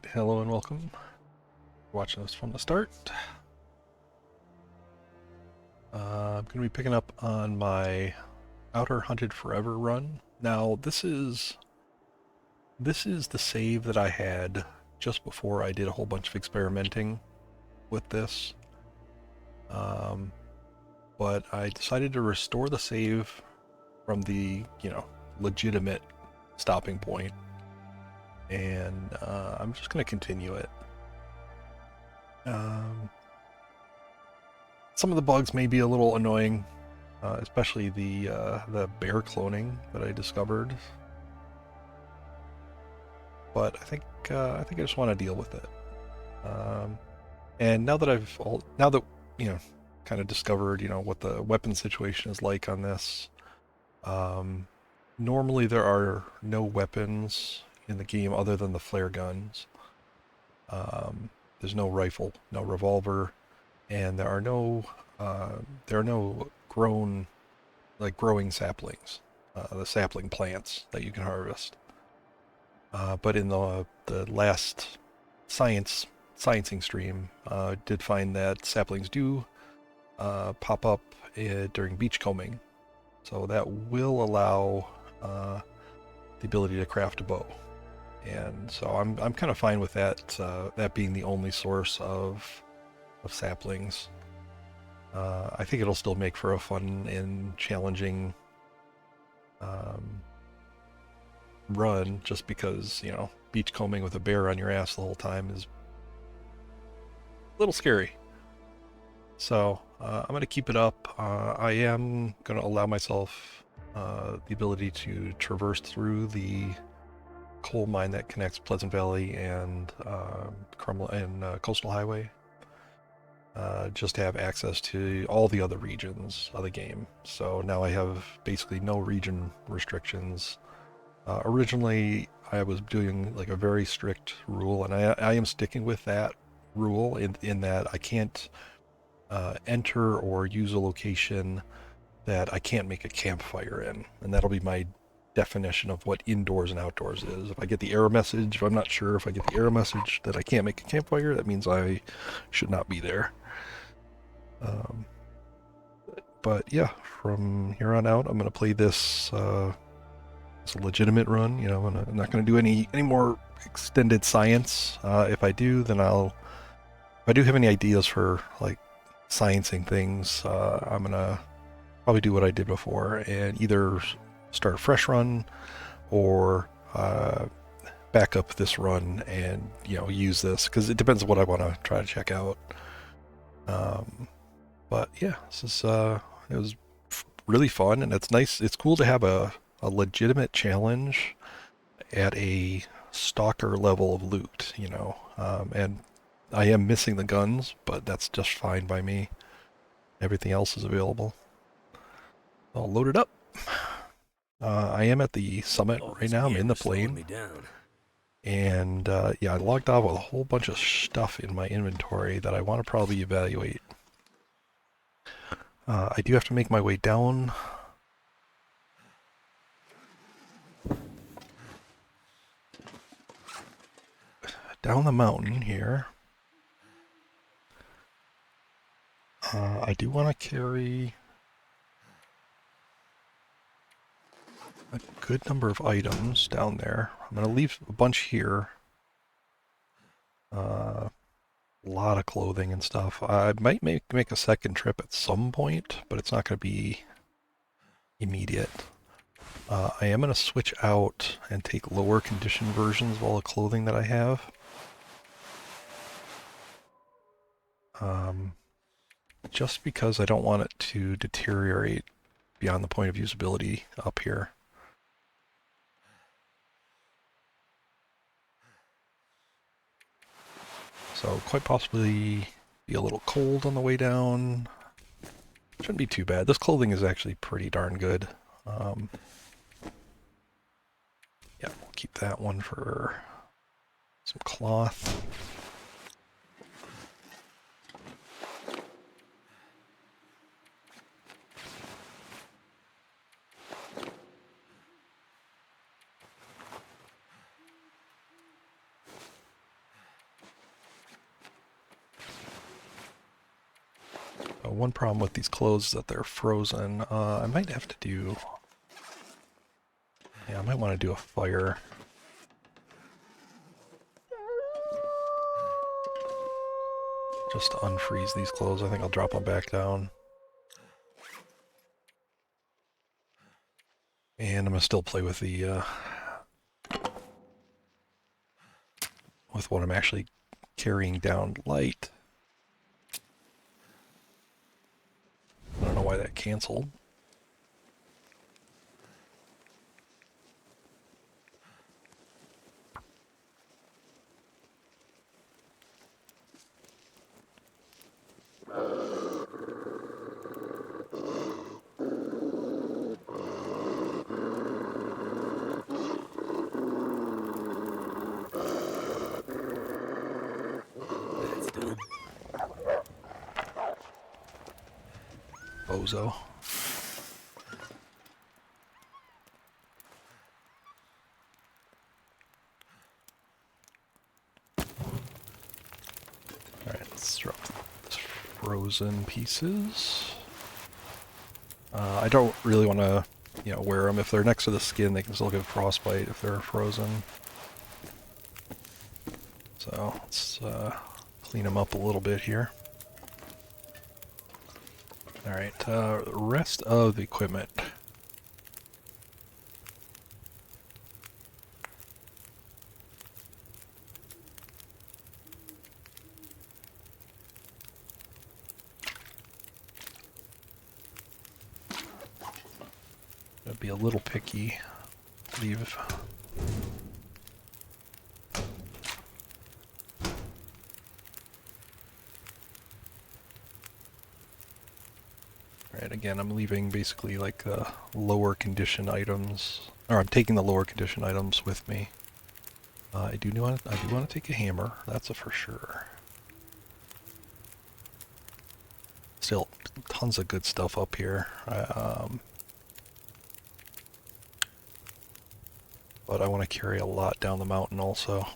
Alright, hello and welcome. Watching this from the start. I'm going to be picking up on my Outer Hunted Forever run. Now, this is the save that I had just before I did a whole bunch of experimenting with this. But I decided to restore the save from the, legitimate stopping point. And I'm just going to continue it. Some of the bugs may be a little annoying, especially the bear cloning that I discovered. But I think I just want to deal with it. And now that kind of discovered what the weapon situation is like on this. Normally there are no weapons in the game other than the flare guns. There's no rifle, no revolver, and there are no growing saplings, the sapling plants that you can harvest. But in the last sciencing stream, did find that saplings do pop up during beachcombing, so that will allow the ability to craft a bow. And so I'm kind of fine with that. That being the only source of saplings. I think it'll still make for a fun and challenging run, just because beachcombing with a bear on your ass the whole time is a little scary. So I'm going to keep it up. I am going to allow myself the ability to traverse through the coal mine that connects Pleasant Valley and Coastal Highway. Just to have access to all the other regions of the game. So now I have basically no region restrictions. Originally, I was doing like a very strict rule, and I am sticking with that rule in that I can't enter or use a location that I can't make a campfire in, and that'll be my definition of what indoors and outdoors is. If I get the error message, if I'm not sure if I get the error message that I can't make a campfire, that means I should not be there. But yeah, from here on out, I'm going to play this as a legitimate run. I'm not going to do any more extended science. If I do, then if I do have any ideas for like sciencing things, I'm going to probably do what I did before and either start a fresh run or back up this run and use this, because it depends on what I want to try to check out. But yeah, it was really fun, and it's nice. It's cool to have a legitimate challenge at a stalker level of loot, and I am missing the guns, but that's just fine by me. Everything else is available. I'll load it up. I am at the summit right now. I'm in the plane. And yeah, I logged off with a whole bunch of stuff in my inventory that I want to probably evaluate. I do have to make my way down the mountain here. I do want to carry a good number of items down there. I'm going to leave a bunch here. A lot of clothing and stuff. I might make a second trip at some point, but it's not going to be immediate. I am going to switch out and take lower condition versions of all the clothing that I have. Just because I don't want it to deteriorate beyond the point of usability up here. So quite possibly be a little cold on the way down. Shouldn't be too bad. This clothing is actually pretty darn good. Yeah, we'll keep that one for some cloth. one problem with these clothes is that they're frozen. I might have to do... Yeah, I might want to do a fire. Just to unfreeze these clothes. I think I'll drop them back down. And I'm going to still play with the... with what I'm actually carrying down light. I don't know why that canceled. Bozo. Alright, let's drop these frozen pieces. I don't really want to, wear them. If they're next to the skin, they can still get frostbite if they're frozen. So let's clean them up a little bit here. Alright, rest of the equipment. I'd be a little picky. Leave. Alright, again, I'm leaving basically like lower condition items, or I'm taking the lower condition items with me. I do want to take a hammer, that's a for sure. Still, tons of good stuff up here. But I want to carry a lot down the mountain also.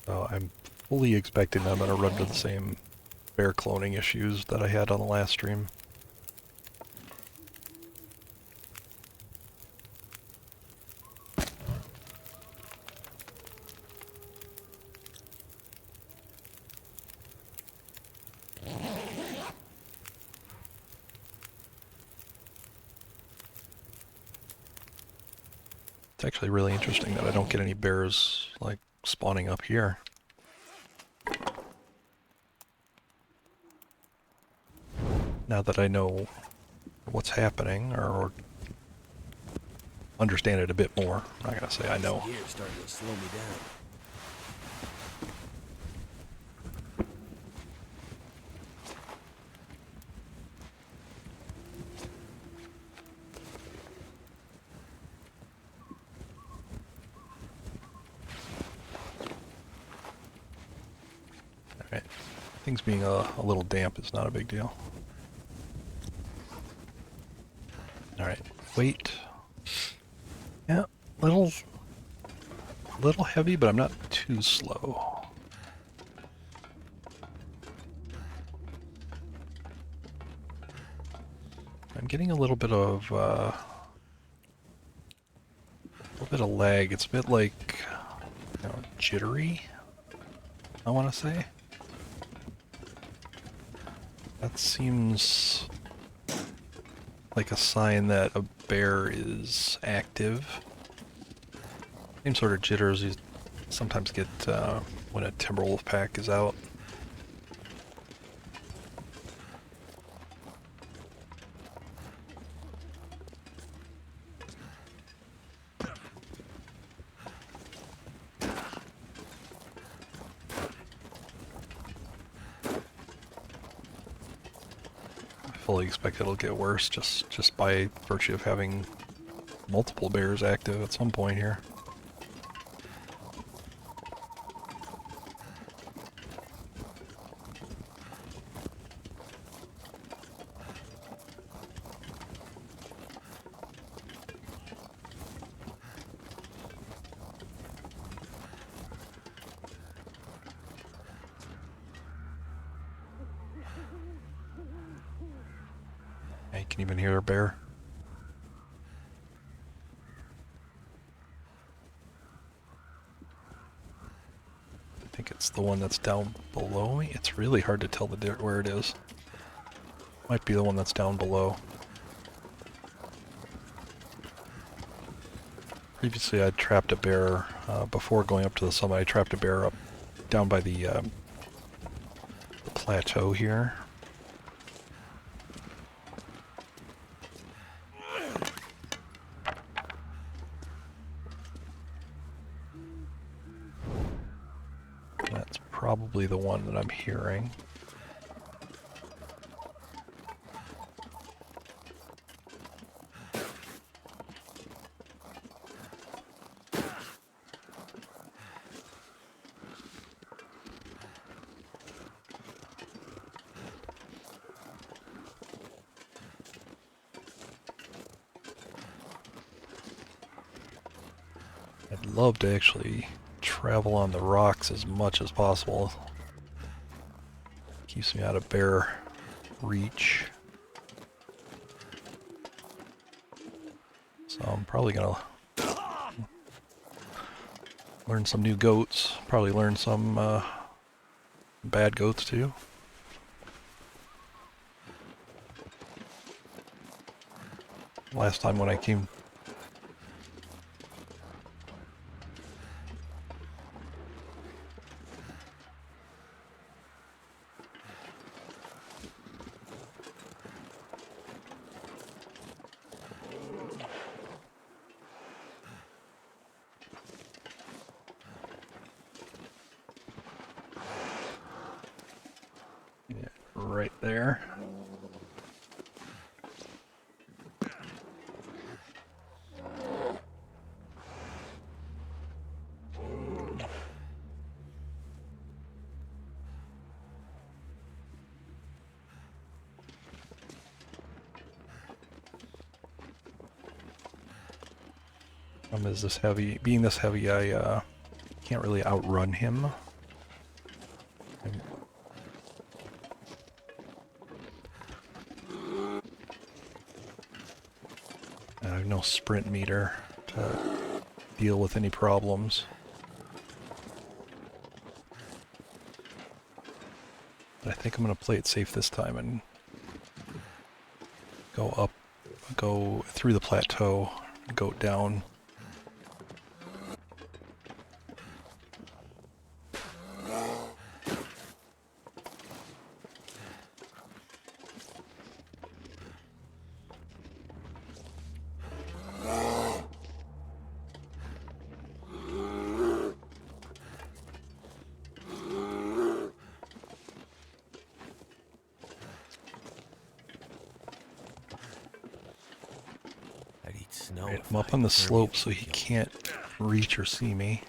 So I'm fully expecting that I'm going to run into the same bear cloning issues that I had on the last stream. It's actually really interesting that I don't get any bears like spawning up here. Now that I know what's happening, or understand it a bit more, I'm not gonna say I know. It's starting to slow me down. Alright, things being a little damp is not a big deal. Alright, wait. Yeah, little heavy, but I'm not too slow. I'm getting a little bit of lag. It's a bit like jittery, I want to say. That seems like a sign that a bear is active. Same sort of jitters you sometimes get when a timber wolf pack is out. I fully expect it'll get worse just by virtue of having multiple bears active at some point here. You can even hear a bear. I think it's the one that's down below me. It's really hard to tell where it is. Might be the one that's down below. Previously I trapped a bear, before going up to the summit, I trapped a bear up down by the plateau here. That's probably the one that I'm hearing. I'd love to actually travel on the rocks as much as possible. Keeps me out of bear reach. So I'm probably gonna learn some new goats. Probably learn some bad goats too. Last time when I came... Yeah, right there. Is this heavy? Being this heavy, I can't really outrun him. I have no sprint meter to deal with any problems. But I think I'm going to play it safe this time and go through the plateau, go down. I'm up on the slope so he can't reach or see me.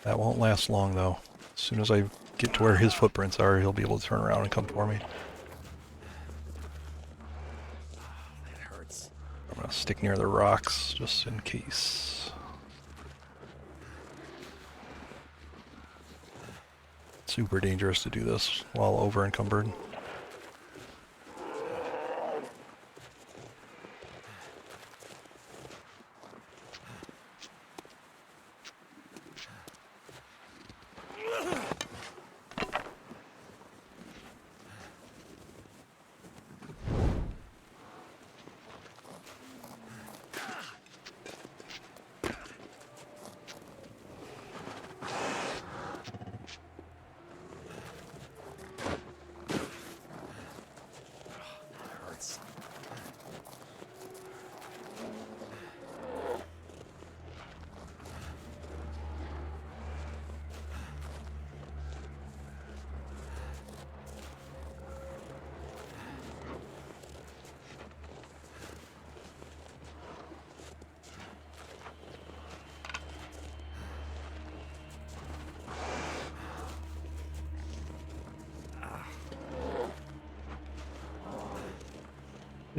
That won't last long though. As soon as I get to where his footprints are, he'll be able to turn around and come for me. That hurts. I'm gonna stick near the rocks just in case. Super dangerous to do this while over encumbered.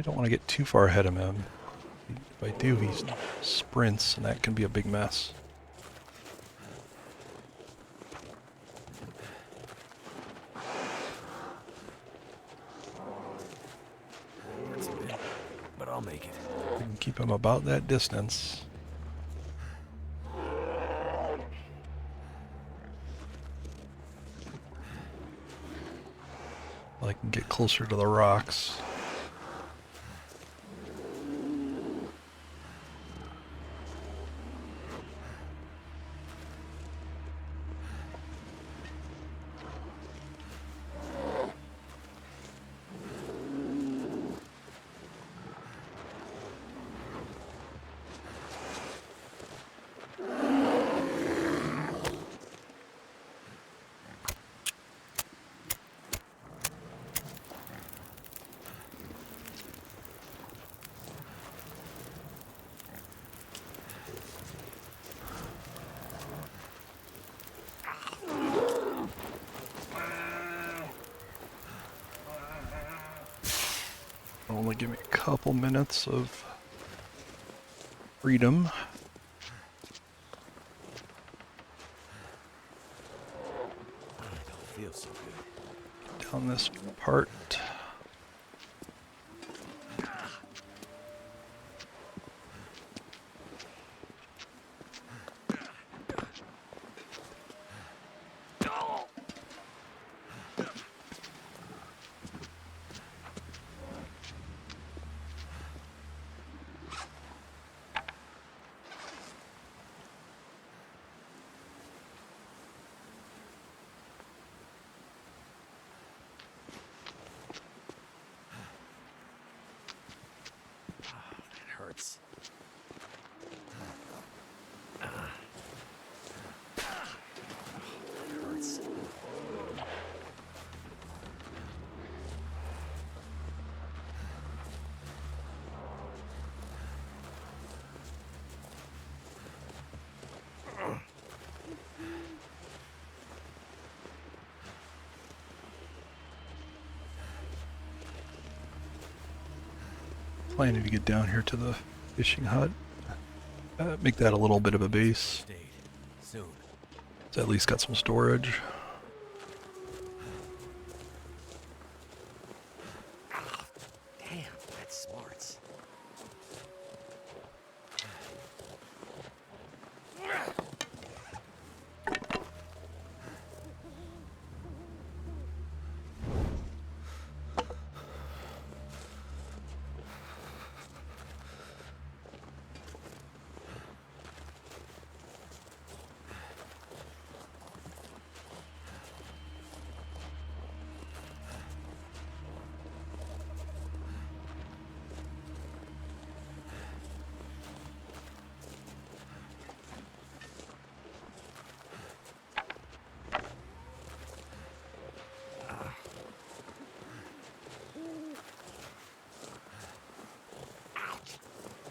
I don't want to get too far ahead of him. If I do, he sprints, and that can be a big mess. Hurts a bit, but I'll make it. We can keep him about that distance. I can get closer to the rocks. Only give me a couple minutes of freedom. I don't feel so good. Down this part. That hurts. That hurts. Planning to get down here to the fishing hut. Make that a little bit of a base. Stayed. Soon. It's at least got some storage. Damn, that's smarts.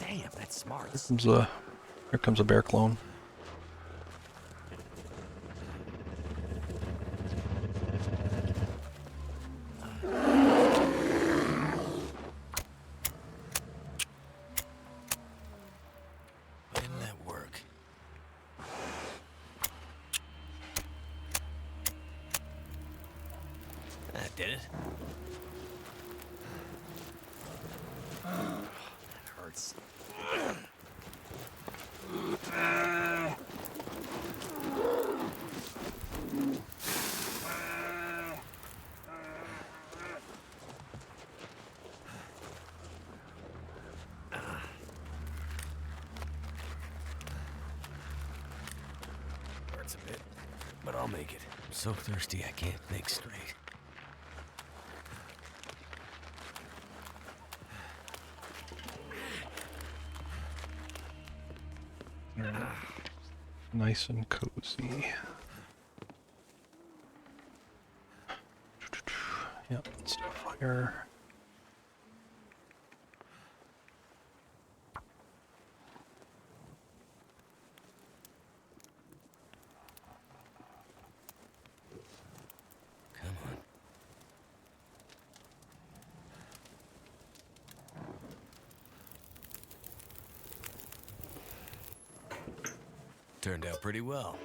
Damn, that's smarts. Here comes a bear clone. Didn't that work? That did it. That hurts. Hurts a bit, but I'll make it. I'm so thirsty I can't think straight. Nice and cozy. Yep, let's do fire. Come on. Turned out pretty well.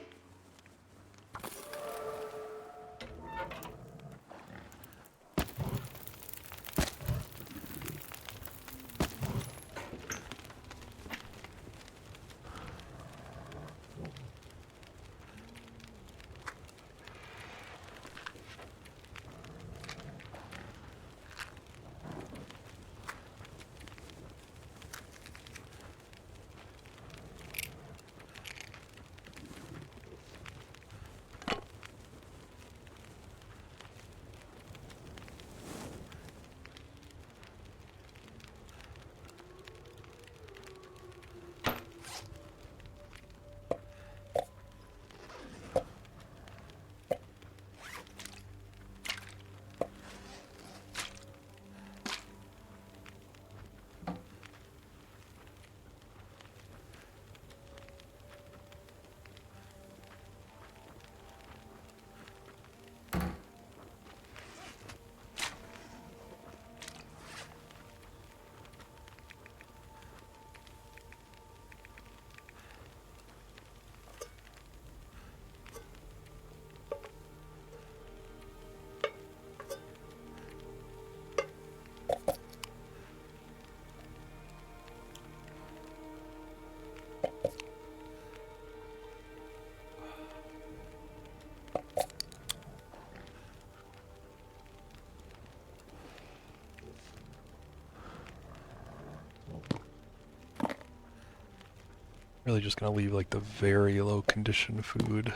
Really just gonna leave like the very low condition food.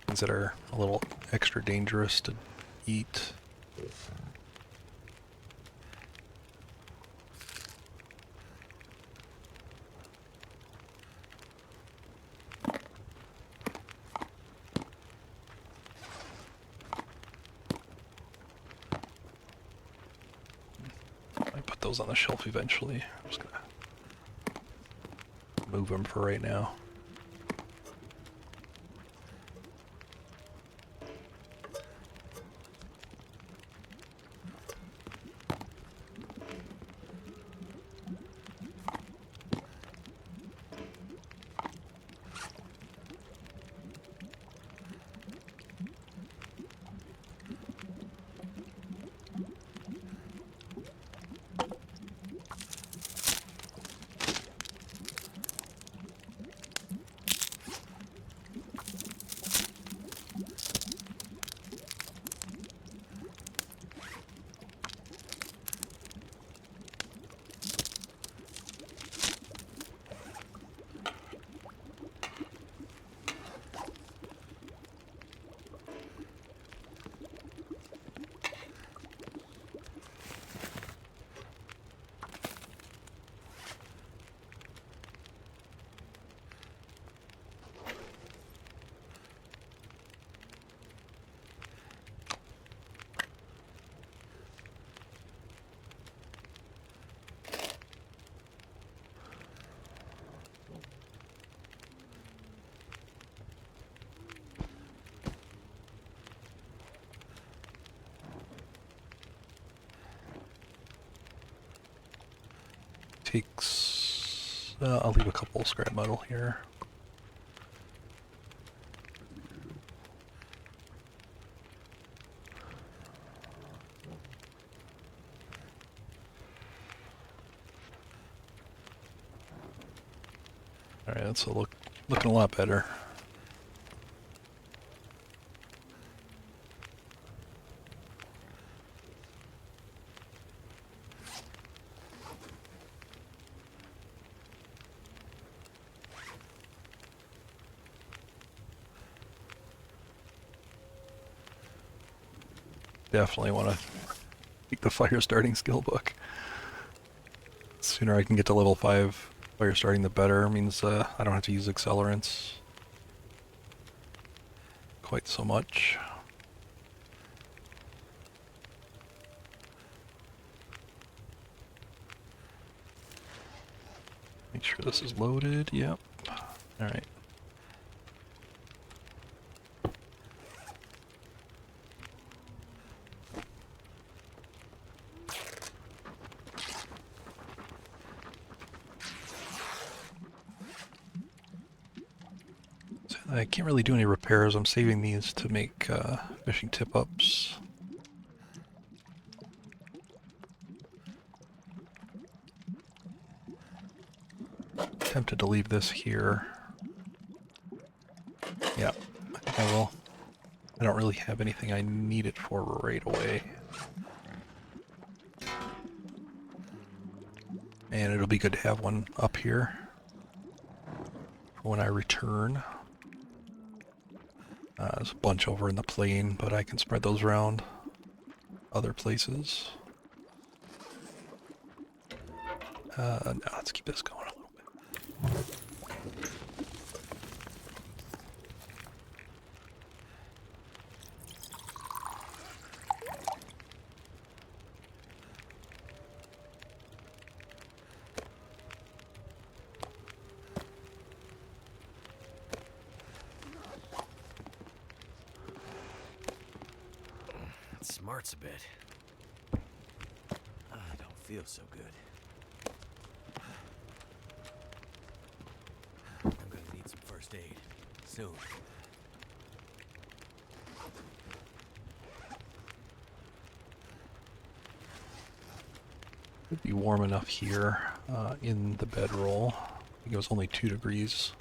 Things that are a little extra dangerous to eat. I put those on the shelf eventually. I'm just gonna move them for right now. Takes... I'll leave a couple scrap metal here. Alright, that's looking a lot better. Definitely want to take the fire starting skill book. The sooner I can get to level 5 fire starting, the better. It means I don't have to use accelerants quite so much. Make sure this is loaded. Yep. Alright. I can't really do any repairs. I'm saving these to make fishing tip-ups. Tempted to leave this here. Yeah, I think I will. I don't really have anything I need it for right away. And it'll be good to have one up here for when I return. There's a bunch over in the plain, but I can spread those around other places. Now let's keep this going a little bit. It smarts a bit. I don't feel so good. I'm gonna need some first aid soon. It'd be warm enough here in the bedroll. I think it was only 2 degrees.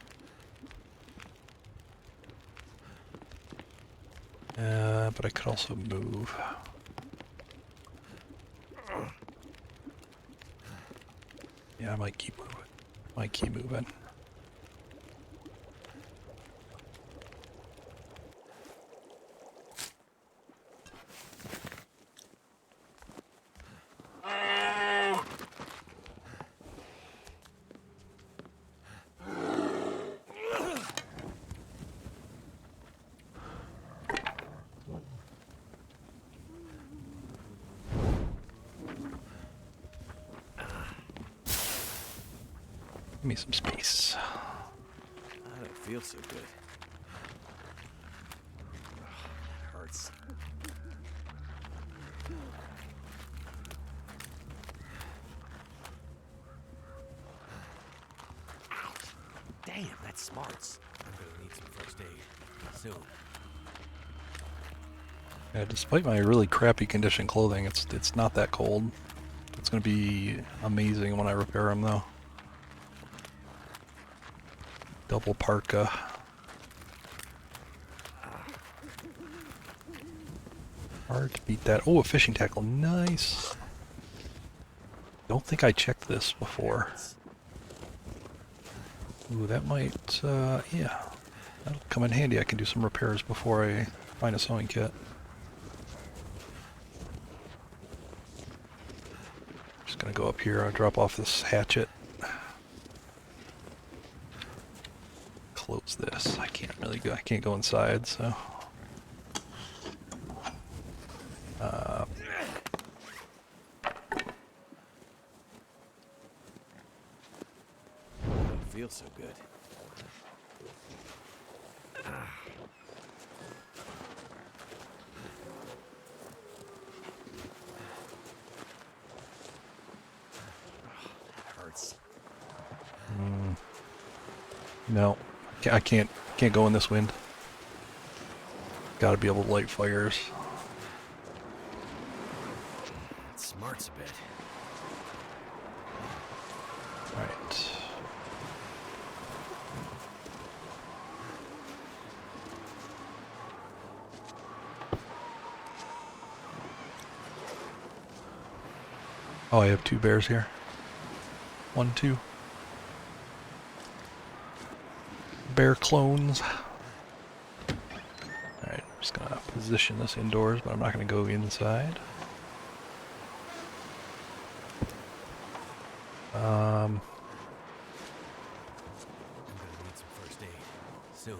But I could also move. Yeah, I might keep moving. Might keep moving. Give me some space. I don't feel so good. It hurts. Damn, that smarts. I'm gonna need some first aid soon. Yeah, despite my really crappy condition clothing, it's not that cold. It's gonna be amazing when I repair them, though. Double parka. Hard to beat that. Oh, a fishing tackle. Nice. Don't think I checked this before. Ooh, that might, yeah. That'll come in handy. I can do some repairs before I find a sewing kit. Just gonna go up here. I'll drop off this hatchet. Close this. I can't really go. I can't go inside, so. I don't feel so good. That hurts. No, I can't go in this wind. Got to be able to light fires. It smarts a bit. All right. Oh, I have 2 bears here. 1, 2. Bear clones. Alright, I'm just gonna position this indoors, but I'm not gonna go inside. I'm gonna need some first aid soon.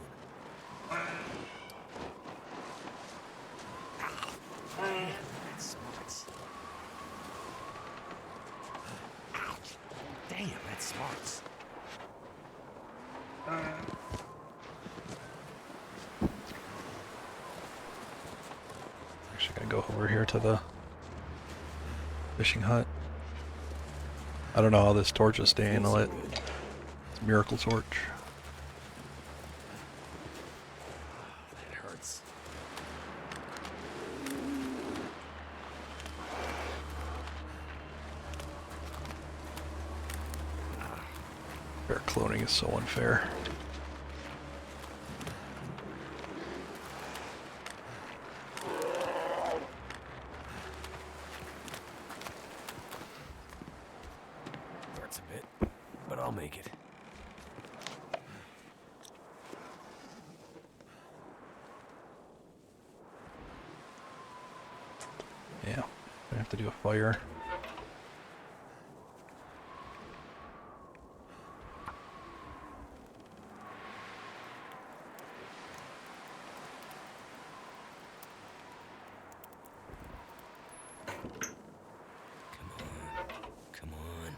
That smarts. Damn, that smarts. Actually gonna go over here to the fishing hut. I don't know how this torch is staying lit. It's a miracle torch. Bear cloning is so unfair. Hurts a bit, but I'll make it. Yeah, I have to do a fire. Come on.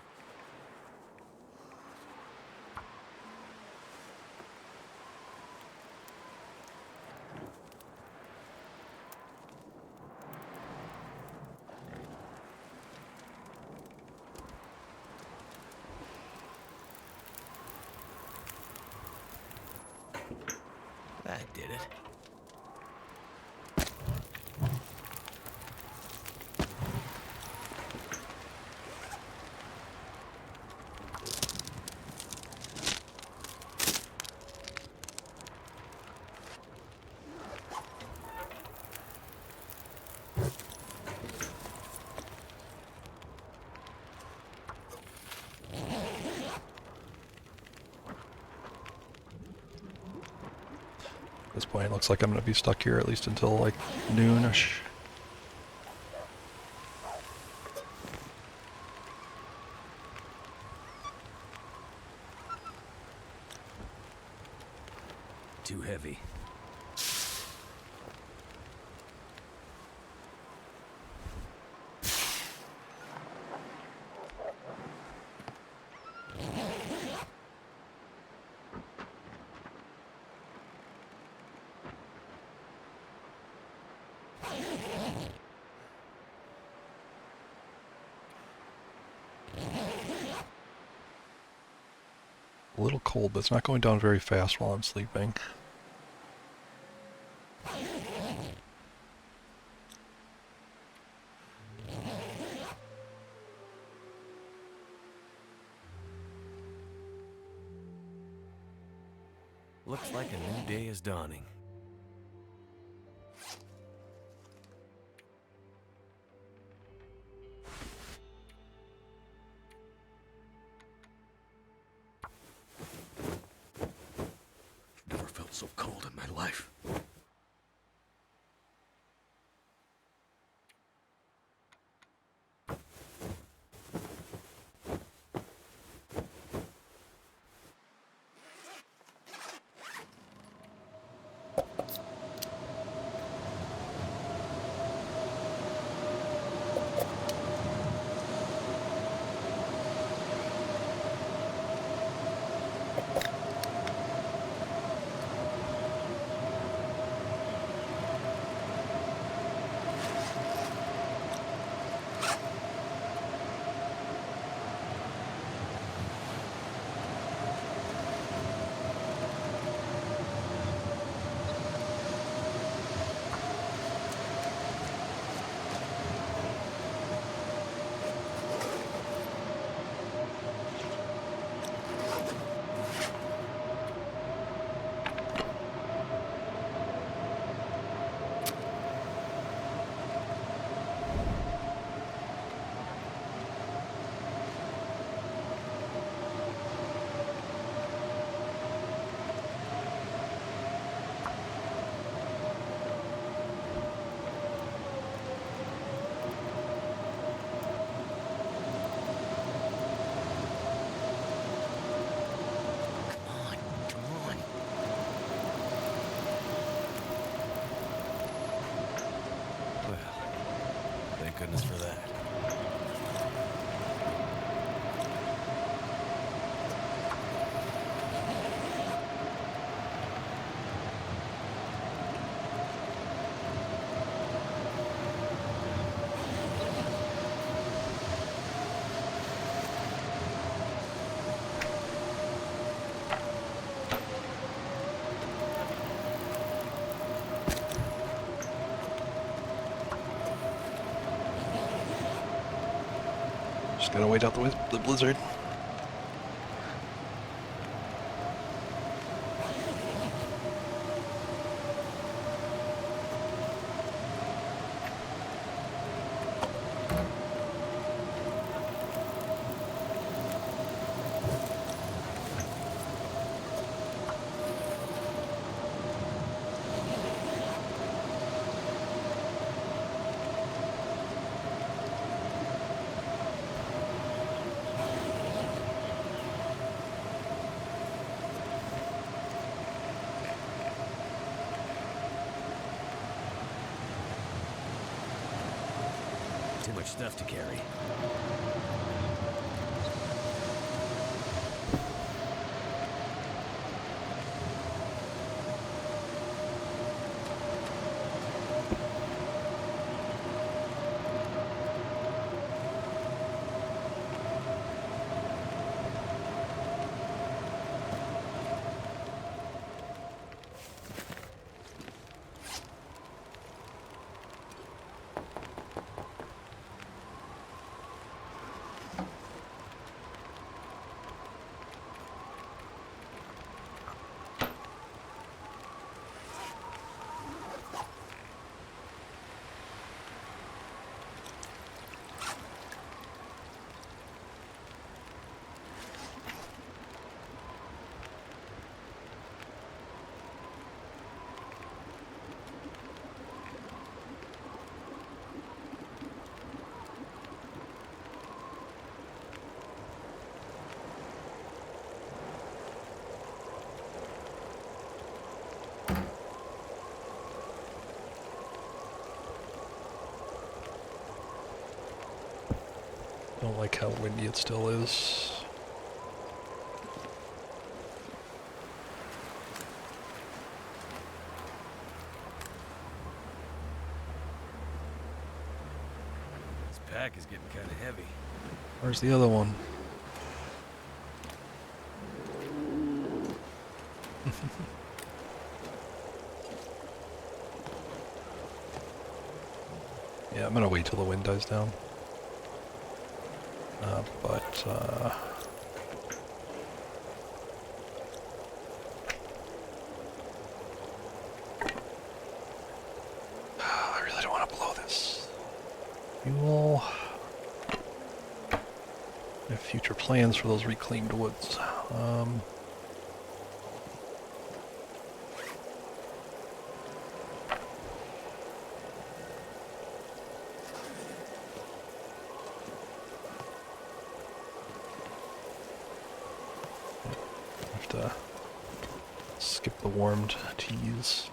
That did it. At this point, it looks like I'm going to be stuck here at least until like noonish. Too heavy. A little cold, but it's not going down very fast while I'm sleeping. Looks like a new day is dawning. Never felt so cold in my life. Thank goodness for that. Just gotta wait out the blizzard. much stuff to carry. Don't like how windy it still is. This pack is getting kind of heavy. Where's the other one? Yeah, I'm gonna wait till the wind dies down. I really don't want to blow this. Fuel. I have future plans for those reclaimed woods. Have to skip the warmed teas.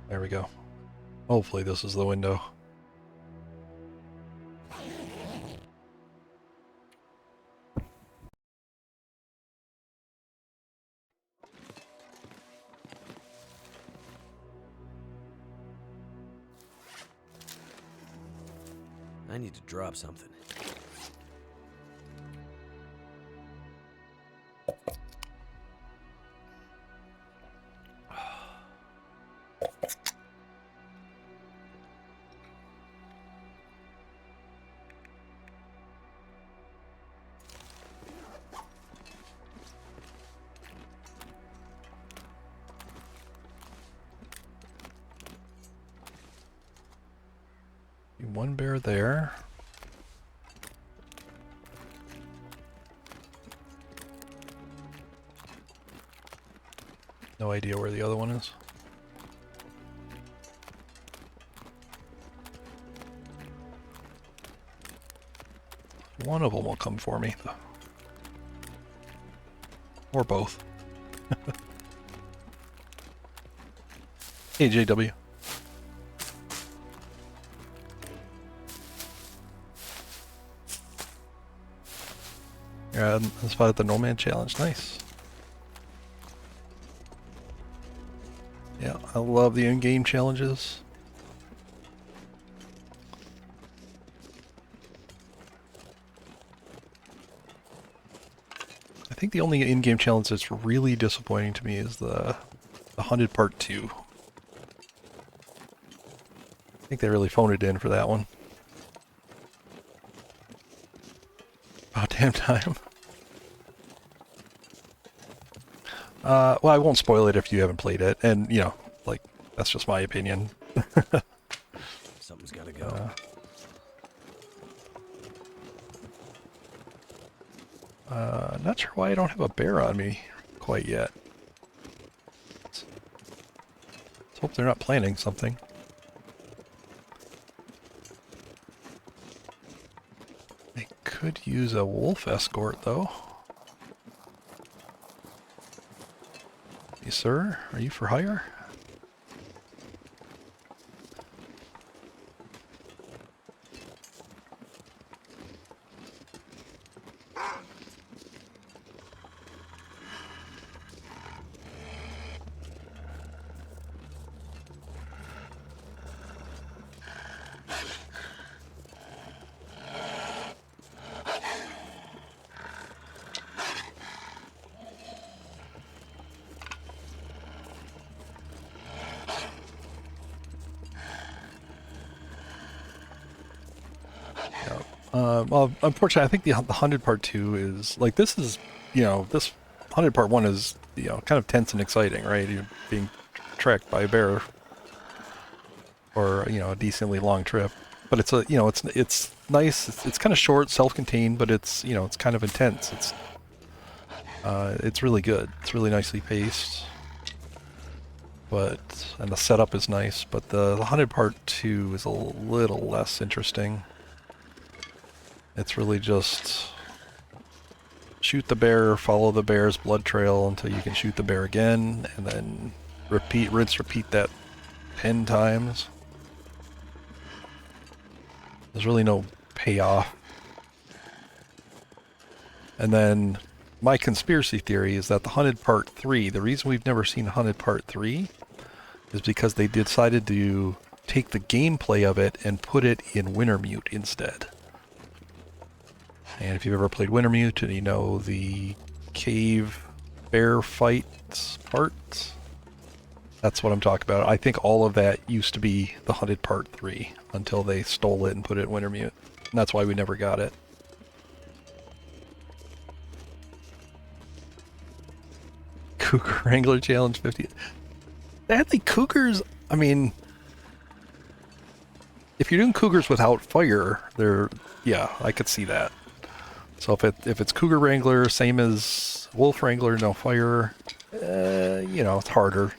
There we go. Hopefully this is the window. I need to drop something. One bear there. No idea where the other one is. One of them will come for me. Or both. Hey, JW. You're at the spot at the Nomad Challenge. Nice. Yeah, I love the in-game challenges. I think the only in-game challenge that's really disappointing to me is the Hunted Part 2. I think they really phoned it in for that one. About damn time. Well, I won't spoil it if you haven't played it, and, you know, like, that's just my opinion. Something's gotta go. Not sure why I don't have a bear on me quite yet. Let's hope they're not planning something. They could use a wolf escort, though. Hey, sir, are you for hire? Well, unfortunately, I think the hunted part 2 is like this is, this hunted part 1 is, kind of tense and exciting, right? You're being tracked by a bear, or a decently long trip. But it's it's nice. It's kind of short, self-contained, but it's kind of intense. It's really good. It's really nicely paced. And the setup is nice. But the hunted part 2 is a little less interesting. It's really just shoot the bear, follow the bear's blood trail until you can shoot the bear again, and then rinse, repeat that 10 times. There's really no payoff. And then my conspiracy theory is that the Hunted Part 3, the reason we've never seen Hunted Part 3 is because they decided to take the gameplay of it and put it in Wintermute instead. And if you've ever played Wintermute and you know the cave bear fights part, that's what I'm talking about. I think all of that used to be the Hunted Part 3 until they stole it and put it in Wintermute. And that's why we never got it. Cougar Wrangler Challenge 50. Sadly, cougars, I mean, if you're doing cougars without fire, yeah, I could see that. So if it's Cougar Wrangler, same as Wolf Wrangler, no fire, it's harder.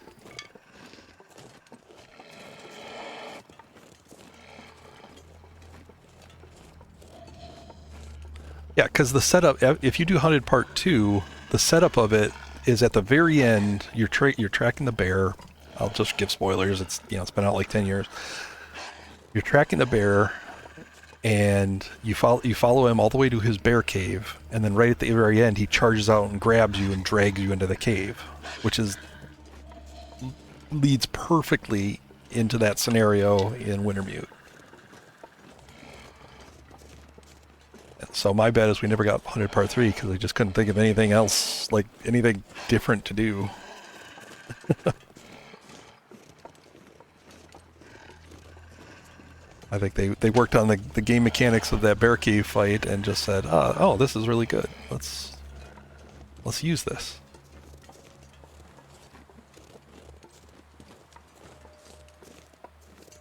Yeah, because the setup, if you do Hunted Part 2, the setup of it is at the very end, you're tracking the bear. I'll just give spoilers, it's been out like 10 years. You're tracking the bear, and you follow him all the way to his bear cave, and then right at the very end he charges out and grabs you and drags you into the cave, which leads perfectly into that scenario in Wintermute. So my bet is we never got Hunted Part 3 because we just couldn't think of anything else, like anything different to do. I think they worked on the game mechanics of that bear cave fight and just said, oh, this is really good. Let's use this.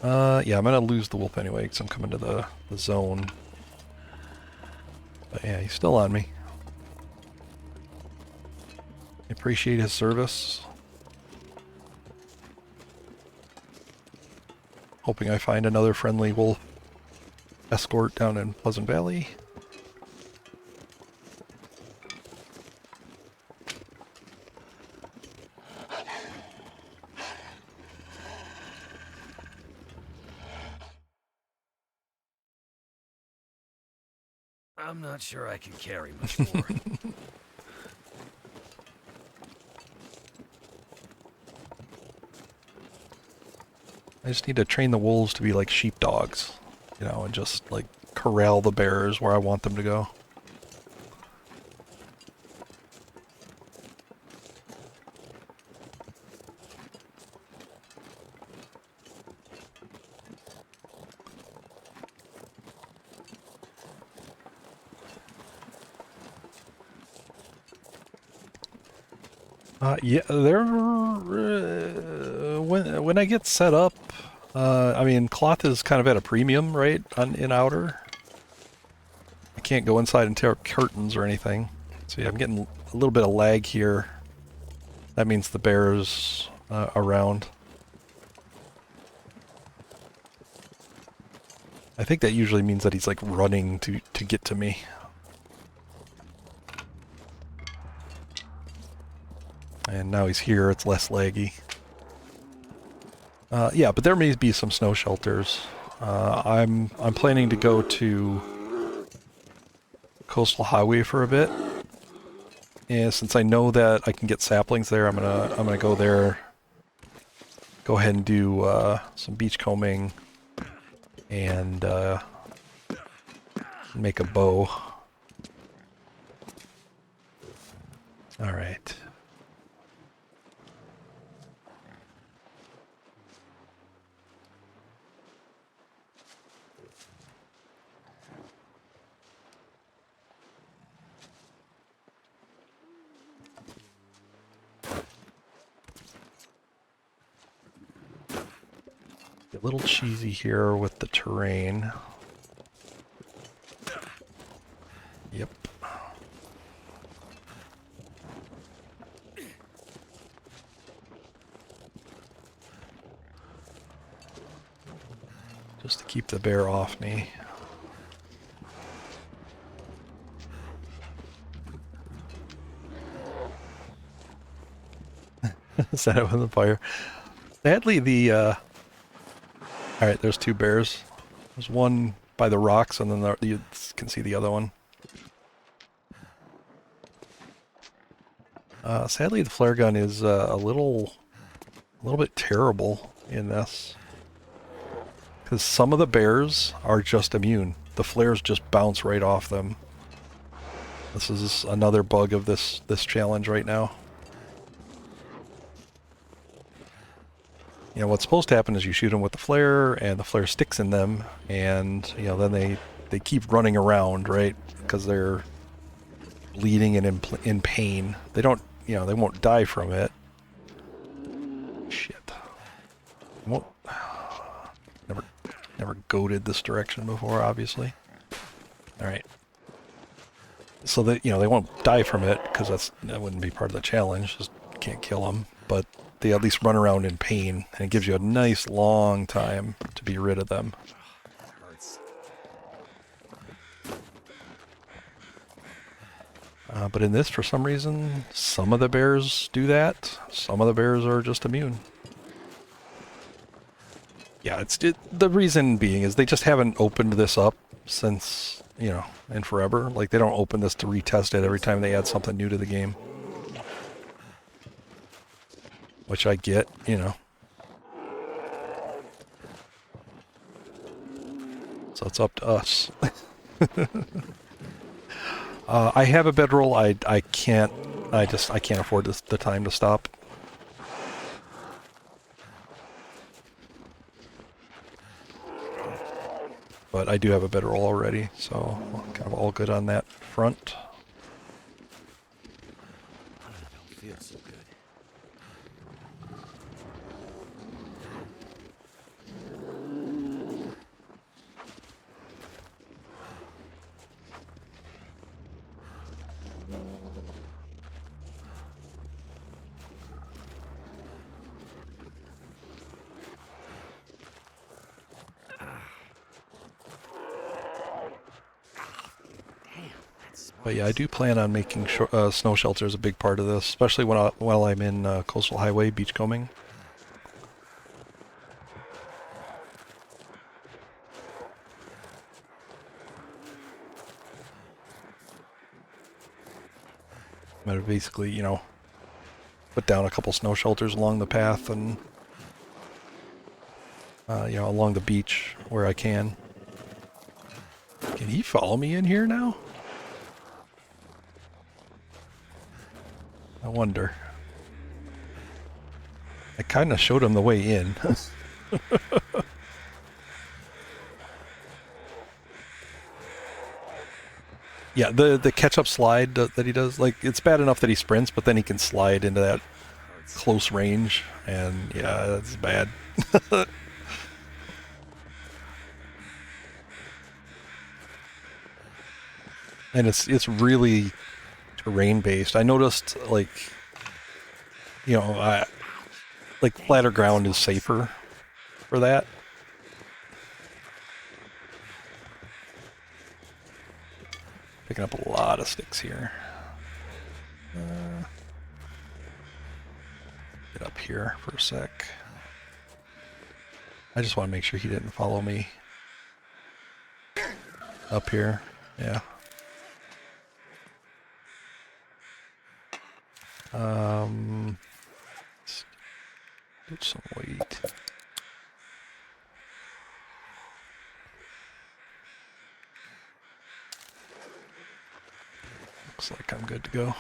Yeah, I'm gonna lose the wolf anyway because I'm coming to the zone. But yeah, he's still on me. I appreciate his service. Hoping I find another friendly wolf escort down in Pleasant Valley. I'm not sure I can carry much more. I just need to train the wolves to be like sheepdogs, and just like corral the bears where I want them to go. Yeah, when I get set up, I mean, cloth is kind of at a premium, right, in Outer. I can't go inside and tear up curtains or anything. So yeah, I'm getting a little bit of lag here. That means the bear's around. I think that usually means that he's like running to get to me. And now he's here, it's less laggy. Yeah, but there may be some snow shelters. I'm planning to go to Coastal Highway for a bit. And since I know that I can get saplings there, I'm gonna go there. Go ahead and do some beachcombing and make a bow. All right. A little cheesy here with the terrain. Yep. Just to keep the bear off me. Set it with the fire. Sadly, Alright, there's two bears. There's one by the rocks, and then you can see the other one. Sadly, the flare gun is a little bit terrible in this. Because some of the bears are just immune. The flares just bounce right off them. This is another bug of this challenge right now. You know, what's supposed to happen is you shoot them with the flare, and the flare sticks in them, and, you know, then they keep running around, right? Because they're bleeding and in pain. They don't, you know, they won't die from it. Shit. Won't... Never goated this direction before, obviously. Alright. So that, you know, they won't die from it, because that wouldn't be part of the challenge. Just can't kill them. But they at least run around in pain, and it gives you a nice long time to be rid of them. But in this, for some reason, some of the bears do that. Some of the bears are just immune. Yeah, the reason being is they just haven't opened this up since, you know, in forever. Like, they don't open this to retest it every time they add something new to the game. Which I get, you know. So it's up to us. I have a bedroll. I can't afford the time to stop. But I do have a bedroll already, so I'm kind of all good on that front. I don't feel so good. But yeah, I do plan on making snow shelters a big part of this, especially while I'm in Coastal Highway beachcombing. I'm gonna basically, you know, put down a couple snow shelters along the path and, you know, along the beach where I can. Can he follow me in here now? I wonder. I kind of showed him the way in. Yeah, the catch-up slide that he does, like, it's bad enough that he sprints, but then he can slide into that close range, and yeah, that's bad. And it's really terrain-based. I noticed, like, you know, flatter ground is safer for that. Picking up a lot of sticks here. Get up here for a sec. I just want to make sure he didn't follow me up here. Yeah. Let's get some weight. Looks like I'm good to go.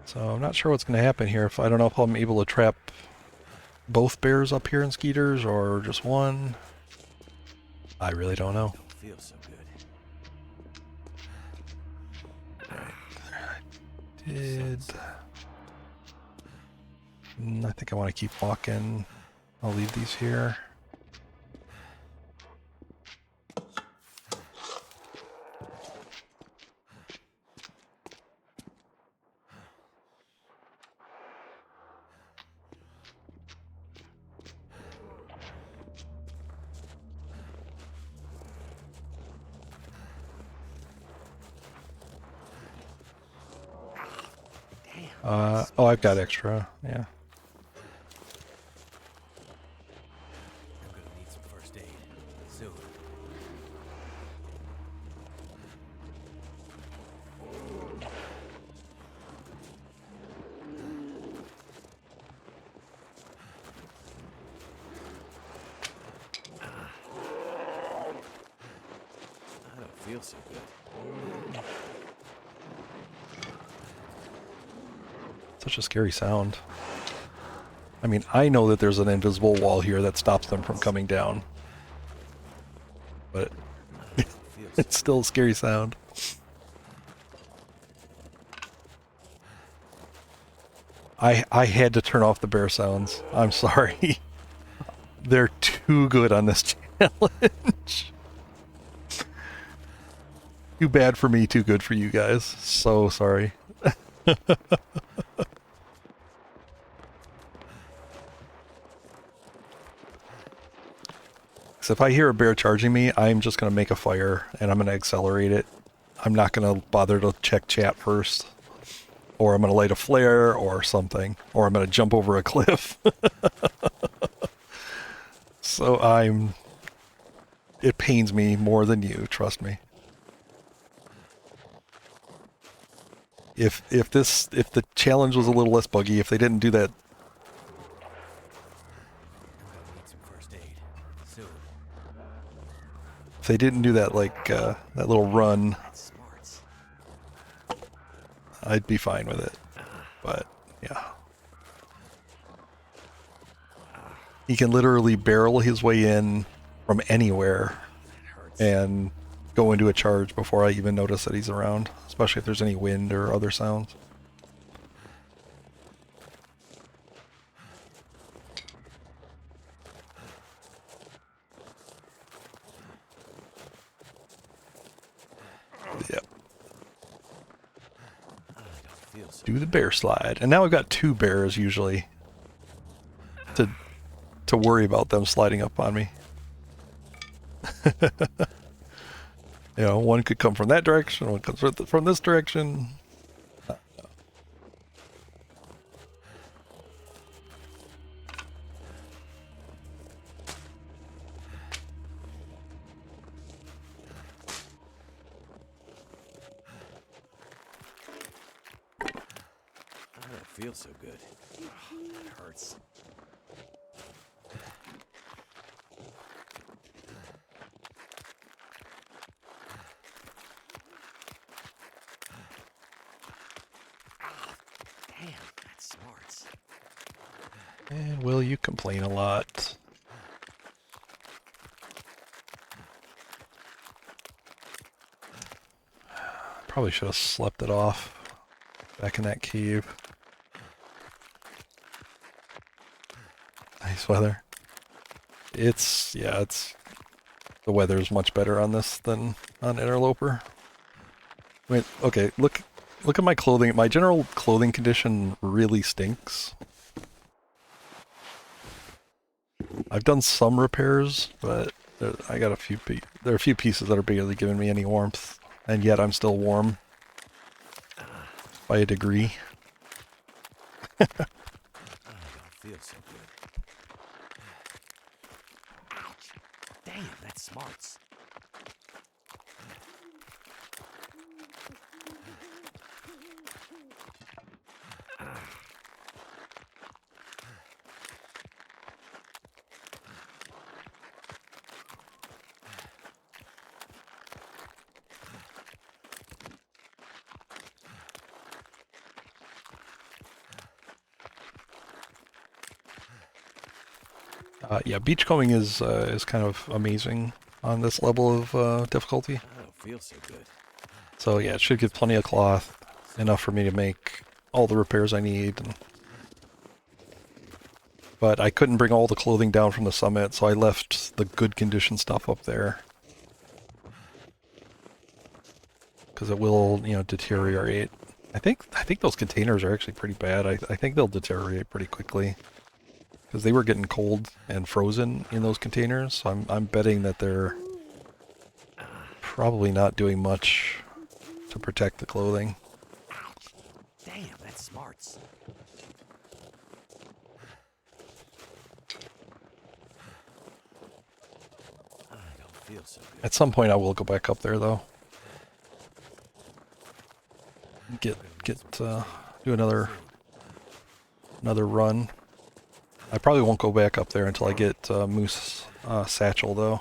So I'm not sure what's going to happen here. If I don't know if I'm able to trap both bears up here in Skeeters or just one. I really don't know. Don't feel so good. I did. I think I want to keep walking. I'll leave these here. Oh, I've got extra, yeah. I'm gonna need some first aid soon. I don't feel so good. Such a scary sound. I mean, I know that there's an invisible wall here that stops them from coming down. But it's still a scary sound. I had to turn off the bear sounds. I'm sorry. They're too good on this challenge. Too bad for me, too good for you guys. So sorry. So if I hear a bear charging me, I'm just going to make a fire and I'm going to accelerate it. I'm not going to bother to check chat first. Or I'm going to light a flare or something. Or I'm going to jump over a cliff. So it pains me more than you, trust me. If the challenge was a little less buggy, if they didn't do that. If they didn't do that, like, that little run, I'd be fine with it. But, yeah. He can literally barrel his way in from anywhere and go into a charge before I even notice that he's around, especially if there's any wind or other sounds. Yep. Do the bear slide. And now I've got two bears usually to worry about them sliding up on me. You know, one could come from that direction, one comes from this direction. I don't feel so good. It hurts. Damn, that smarts. And Will, you complain a lot. Probably should have slept it off back in that cave. Nice weather. The weather's much better on this than on Interloper. I mean, okay, look at my clothing. My general clothing condition really stinks. I've done some repairs, but I got a few. There are a few pieces that are barely giving me any warmth, and yet I'm still warm by a degree. I don't feel so good. Ouch! Damn, that smarts. Yeah, beachcombing is kind of amazing on this level of difficulty. I don't feel so good. So yeah, it should give plenty of cloth, enough for me to make all the repairs I need. But I couldn't bring all the clothing down from the summit, so I left the good condition stuff up there. Because it will, you know, deteriorate. I think those containers are actually pretty bad. I think they'll deteriorate pretty quickly. Because they were getting cold and frozen in those containers, so I'm betting that they're probably not doing much to protect the clothing. Damn, that smarts. I don't feel so good. At some point I will go back up there though. Do another run. I probably won't go back up there until I get Moose Satchel though.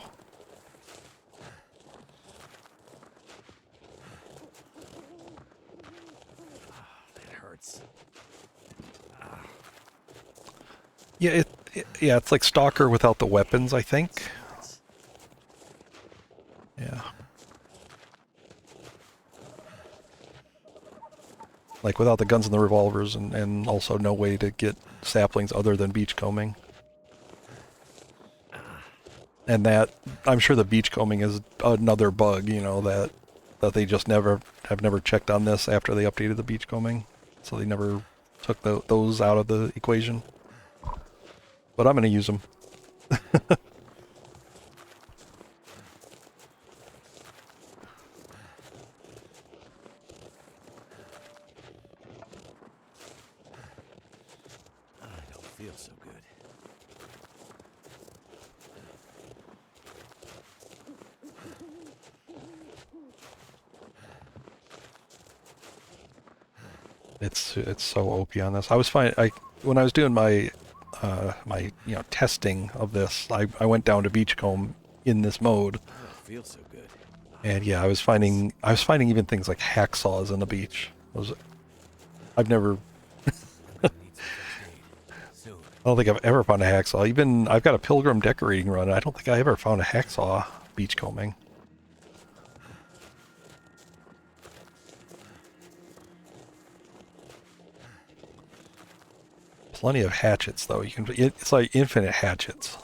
That hurts. Yeah, it's like Stalker without the weapons, I think. Yeah. Like without the guns and the revolvers, and also no way to get saplings other than beachcombing. And that, I'm sure the beachcombing is another bug, you know, that they just have never checked on this after they updated the beachcombing. So they never took those out of the equation. But I'm going to use them. I don't feel so good. It's so OP on this. I was fine. When I was doing my my testing of this, I went down to beachcomb in this mode, I don't feel so good. and yeah, I was finding even things like hacksaws in the beach. I've never. I'm gonna need some first aid soon. I don't think I've ever found a hacksaw. Even I've got a pilgrim decorating run. I don't think I ever found a hacksaw beachcombing. Plenty of hatchets though. It's like infinite hatchets.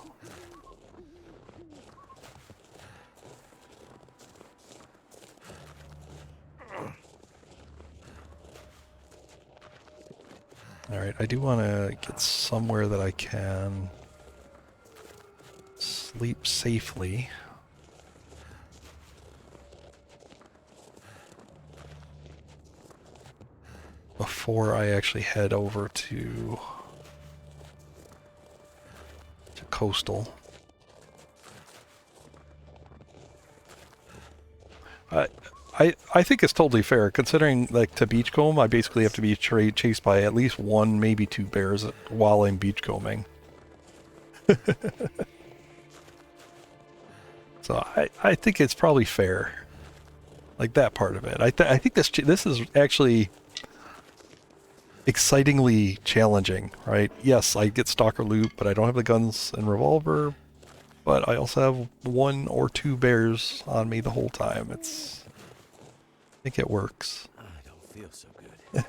Alright, I do want to get somewhere that I can sleep safely. Before I actually head over to coastal. I think it's totally fair, considering, like, to beachcomb, I basically have to be chased by at least one, maybe two bears while I'm beachcombing. So I think it's probably fair, like that part of it. I think this is actually excitingly challenging, right? Yes, I get stalker loot, but I don't have the guns and revolver. But I also have one or two bears on me the whole time. I think it works. I don't feel so good.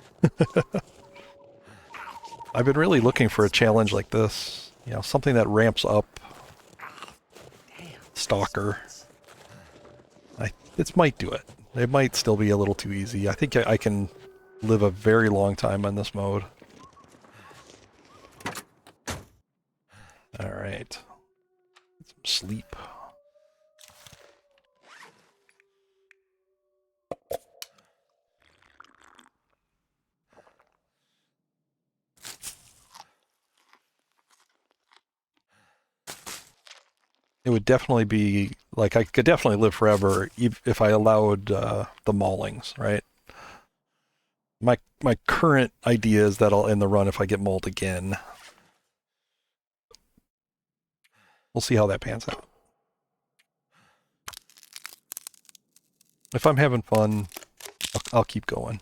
I've been really looking for a challenge like this. You know, something that ramps up Damn. Stalker. It might do it. It might still be a little too easy. I think I can live a very long time on this mode. Alright. sleep. It would definitely be, like, I could definitely live forever if I allowed the maulings, right? My current idea is that I'll end the run if I get mauled again. We'll see how that pans out. If I'm having fun, I'll keep going.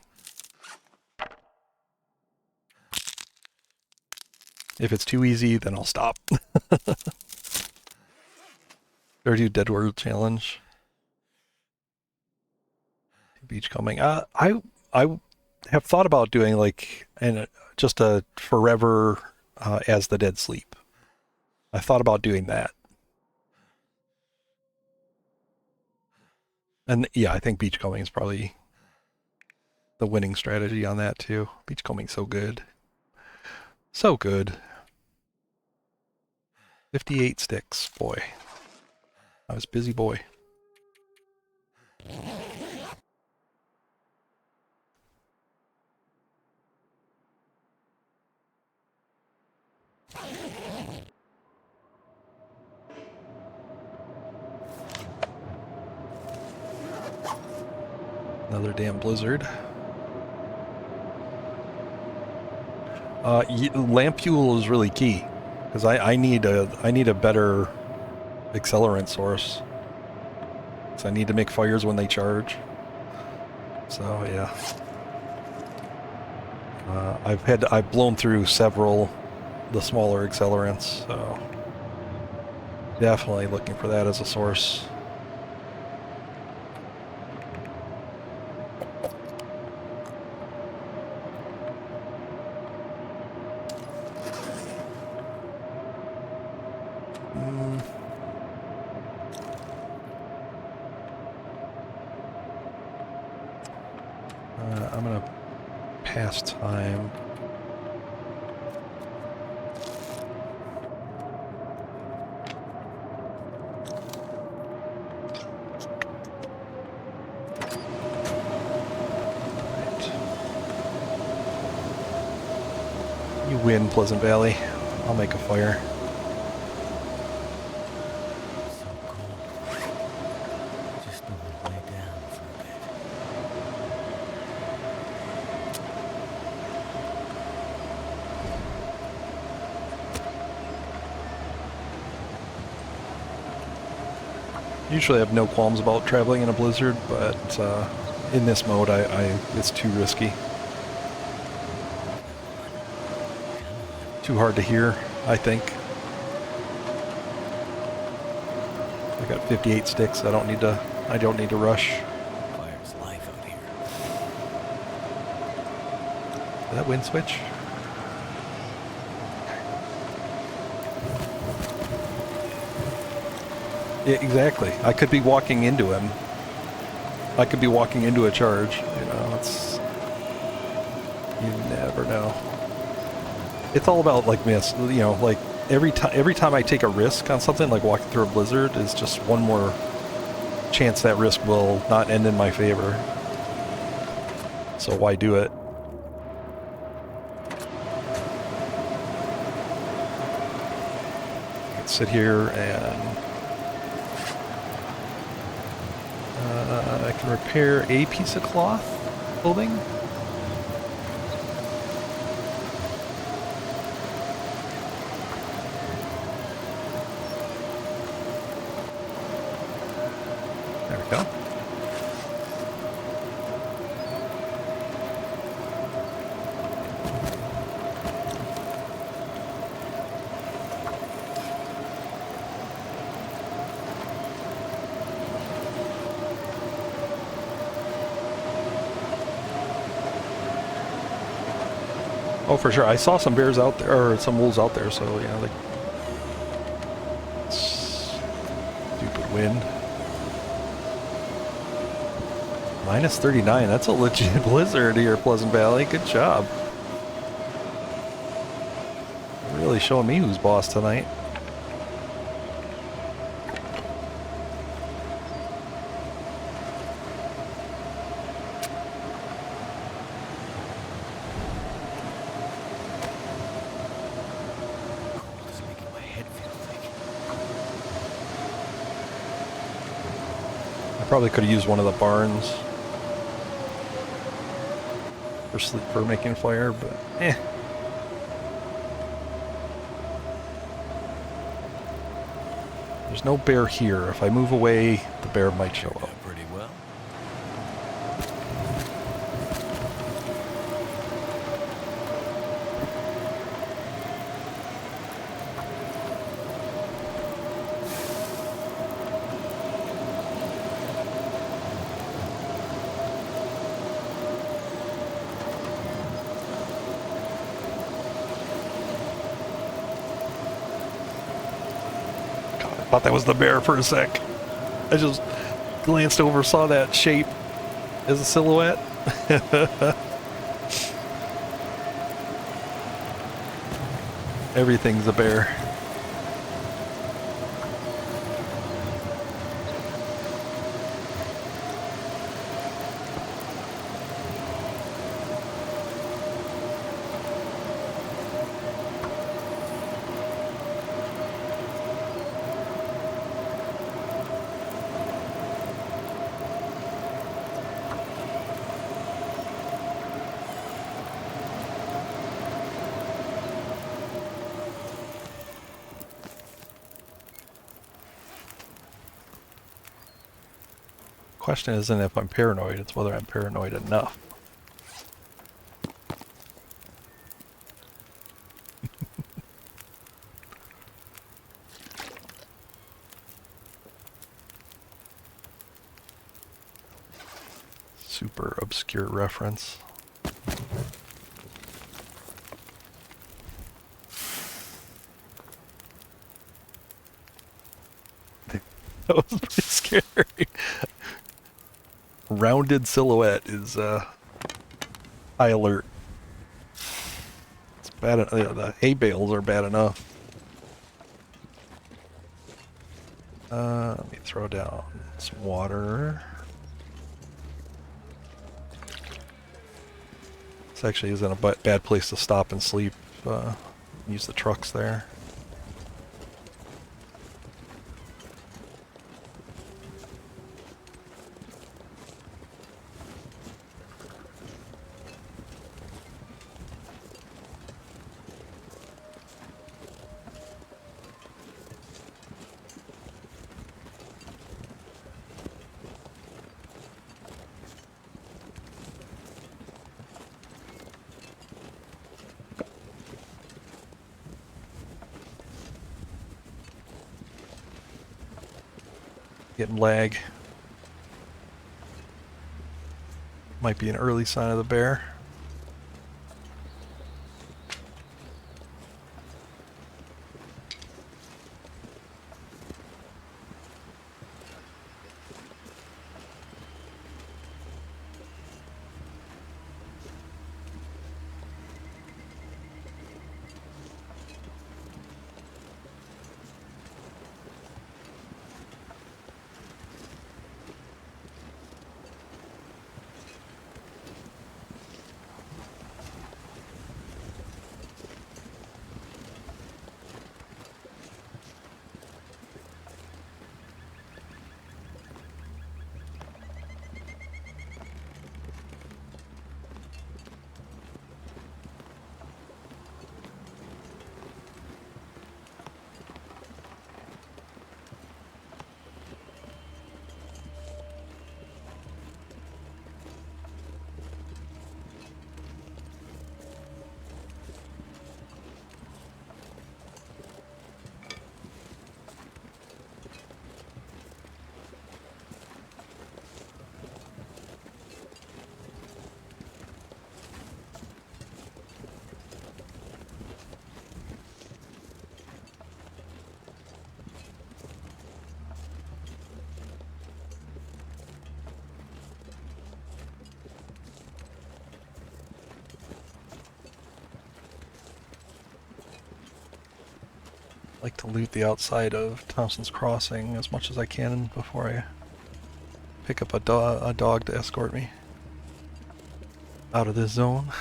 If it's too easy, then I'll stop. Or do Dead World Challenge. Beach coming. I have thought about doing like just a forever as the dead sleep. I thought about doing that. And yeah, I think beachcombing is probably the winning strategy on that too. Beachcombing's so good. So good. 58 sticks, boy. I was busy boy. Another damn blizzard. Lamp fuel is really key because I need a better accelerant source. So I need to make fires when they charge. So yeah, I've blown through several the smaller accelerants. So definitely looking for that as a source. I'm gonna pass time. Right. You win, Pleasant Valley. I'll make a fire. So cold. Just want to lay down for a bit. Usually I have no qualms about traveling in a blizzard, but in this mode it's too risky. Too hard to hear, I think. I got 58 sticks. I don't need to rush. Fire's life out here. Did that wind switch? Yeah, exactly. I could be walking into him. I could be walking into a charge. You know, you never know. It's all about like miss. You know, like every time I take a risk on something, like walking through a blizzard, is just one more chance that risk will not end in my favor. So why do it? I can sit here and I can repair a piece of clothing. There we go. Oh, for sure. I saw some bears out there, or some wolves out there, so yeah, like... Stupid wind. Minus 39, that's a legit blizzard here, Pleasant Valley. Good job. Really showing me who's boss tonight. Probably could have used one of the barns for making fire, but eh. There's no bear here. If I move away, the bear might show Turned up. out pretty well. God, I thought that was the bear for a sec. I just glanced over, saw that shape as a silhouette. Everything's a bear. Question isn't if I'm paranoid, it's whether I'm paranoid enough. Super obscure reference. That was pretty scary. Rounded silhouette is high alert. It's bad. The hay bales are bad enough. Let me throw down some water. This actually isn't a bad place to stop and sleep. Use the trucks there. Getting lag. Might be an early sign of the bear. Like to loot the outside of Thompson's Crossing as much as I can before I pick up a dog to escort me out of this zone.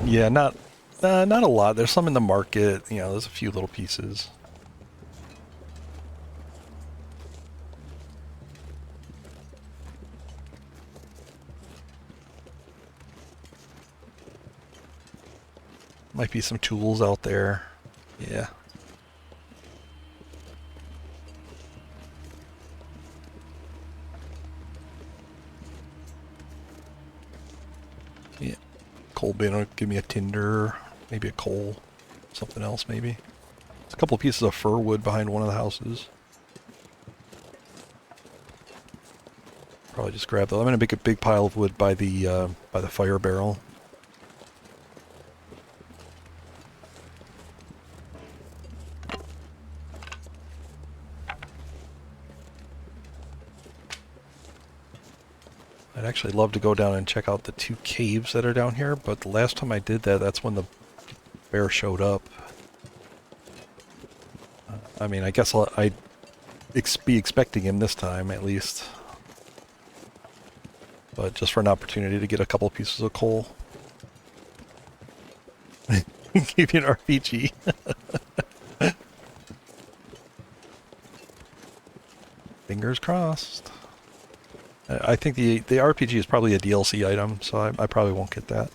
Yeah, not a lot. There's some in the market. You know, there's a few little pieces. Might be some tools out there. Yeah. Yeah. Coal bin will give me a tinder, maybe a coal, something else maybe. There's a couple of pieces of fir wood behind one of the houses. Probably just grab those. I'm gonna make a big pile of wood by the fire barrel. I'd actually love to go down and check out the 2 caves that are down here, but the last time I did that, that's when the bear showed up. I mean, I guess I'd be expecting him this time, at least. But just for an opportunity to get a couple pieces of coal. Give you an RPG. Fingers crossed. I think the RPG is probably a DLC item, so I probably won't get that.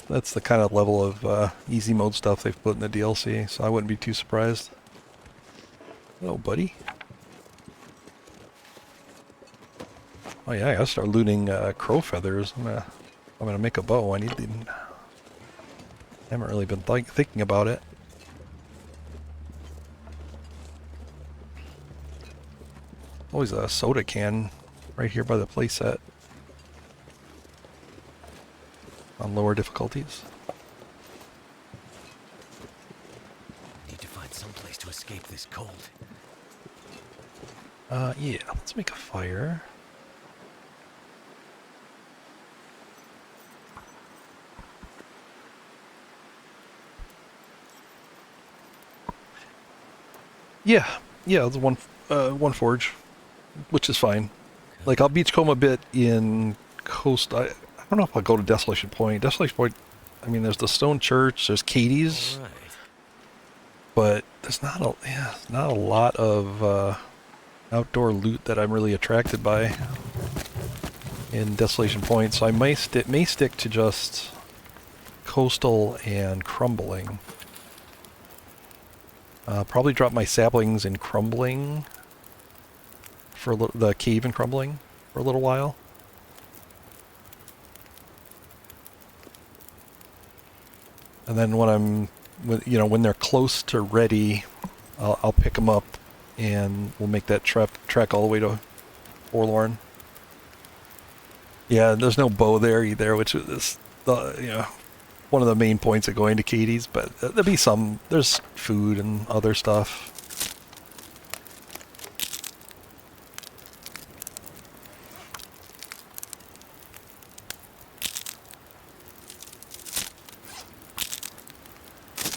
That's the kind of level of easy mode stuff they've put in the DLC, so I wouldn't be too surprised. Hello, buddy. Oh yeah, I gotta start looting crow feathers. I'm gonna make a bow. I haven't really been thinking about it. Always a soda can right here by the playset. On lower difficulties. Need to find some place to escape this cold. Yeah, let's make a fire. Yeah, it's one forge, which is fine. Like, I'll beachcomb a bit in Coast. I don't know if I'll go to Desolation Point. Desolation Point, I mean, there's the stone church, there's Katie's, Right. but there's not a lot of outdoor loot that I'm really attracted by in Desolation Point. So I may stick to just Coastal and Crumbling. Probably drop my saplings in Crumbling for the cave in Crumbling for a little while. And then when they're close to ready, I'll pick them up, and we'll make that trek all the way to Forlorn. Yeah, there's no bow there either, which is one of the main points of going to Katie's. But there's food and other stuff.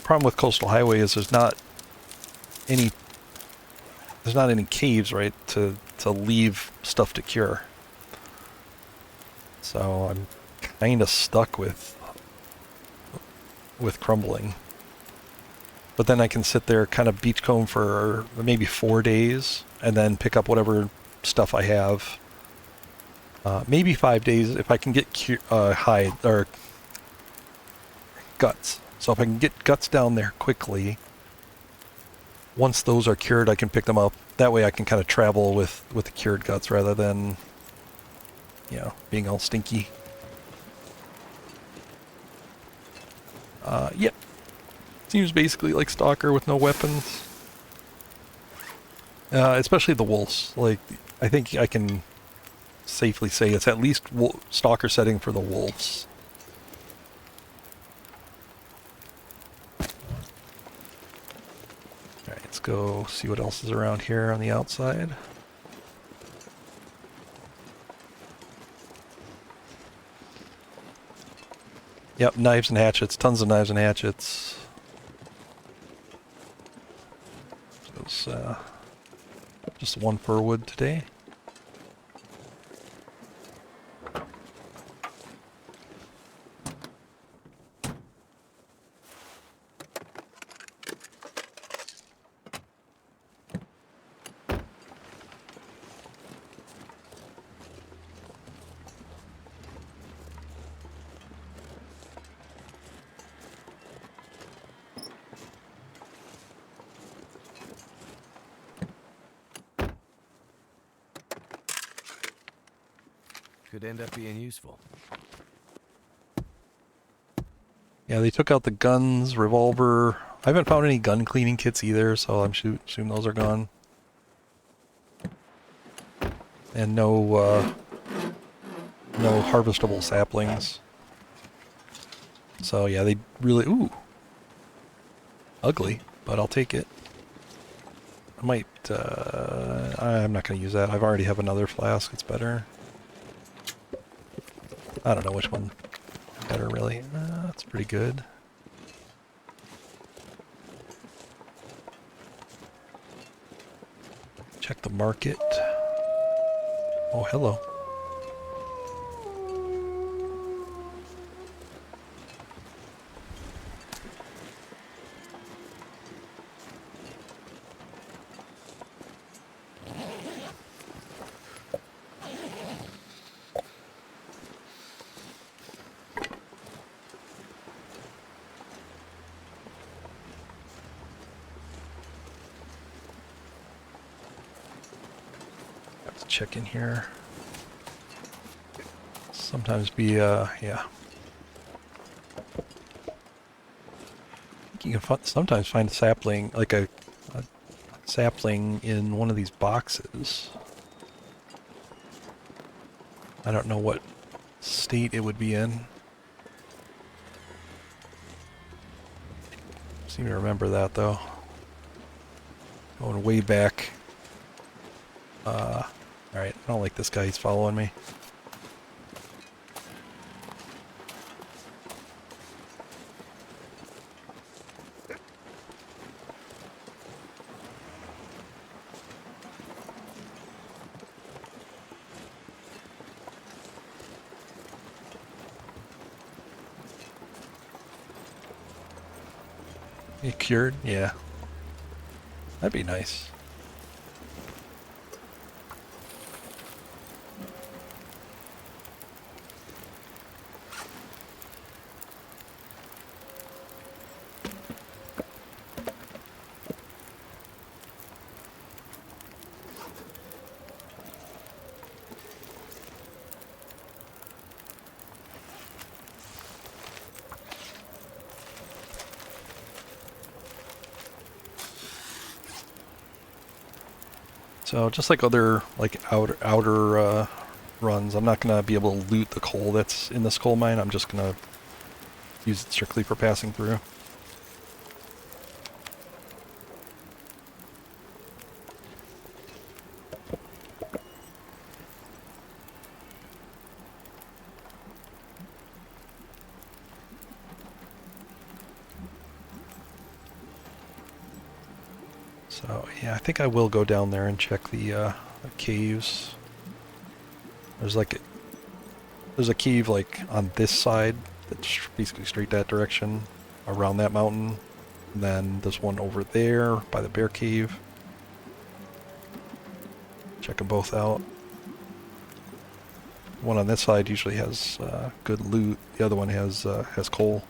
Problem with Coastal Highway is there's not any caves, right, to leave stuff to cure. So I'm kind of stuck with Crumbling. But then I can sit there, kind of beachcomb for maybe 4 days, and then pick up whatever stuff I have. Maybe 5 days if I can get hide or guts. So if I can get guts down there quickly, once those are cured, I can pick them up. That way I can kind of travel with the cured guts rather than, being all stinky. Yep. Seems basically like Stalker with no weapons. Especially the wolves. Like, I think I can safely say it's at least Stalker setting for the wolves. Let's go see what else is around here on the outside. Yep, knives and hatchets. Tons of knives and hatchets. It's just one fir wood today. Could end up being useful. Yeah, they took out the guns, revolver. I haven't found any gun cleaning kits either, so I'm assume those are gone. And no harvestable saplings. So yeah, they really, ooh, ugly, but I'll take it. I might, I'm not going to use that. I've already have another flask, it's better. I don't know which one better really. That's pretty good. Check the market. Oh, hello. Check in here. Sometimes be, yeah. You can sometimes find a sapling, like a sapling in one of these boxes. I don't know what state it would be in. Seem to remember that though. Going way back. Alright, I don't like this guy, he's following me. You cured? Yeah. That'd be nice. So just like other like outer runs, I'm not gonna be able to loot the coal that's in this coal mine. I'm just gonna use it strictly for passing through. So yeah, I think I will go down there and check the caves. There's a cave like on this side that's basically straight that direction around that mountain. And then there's one over there by the bear cave. Check them both out. One on this side usually has good loot. The other one has coal.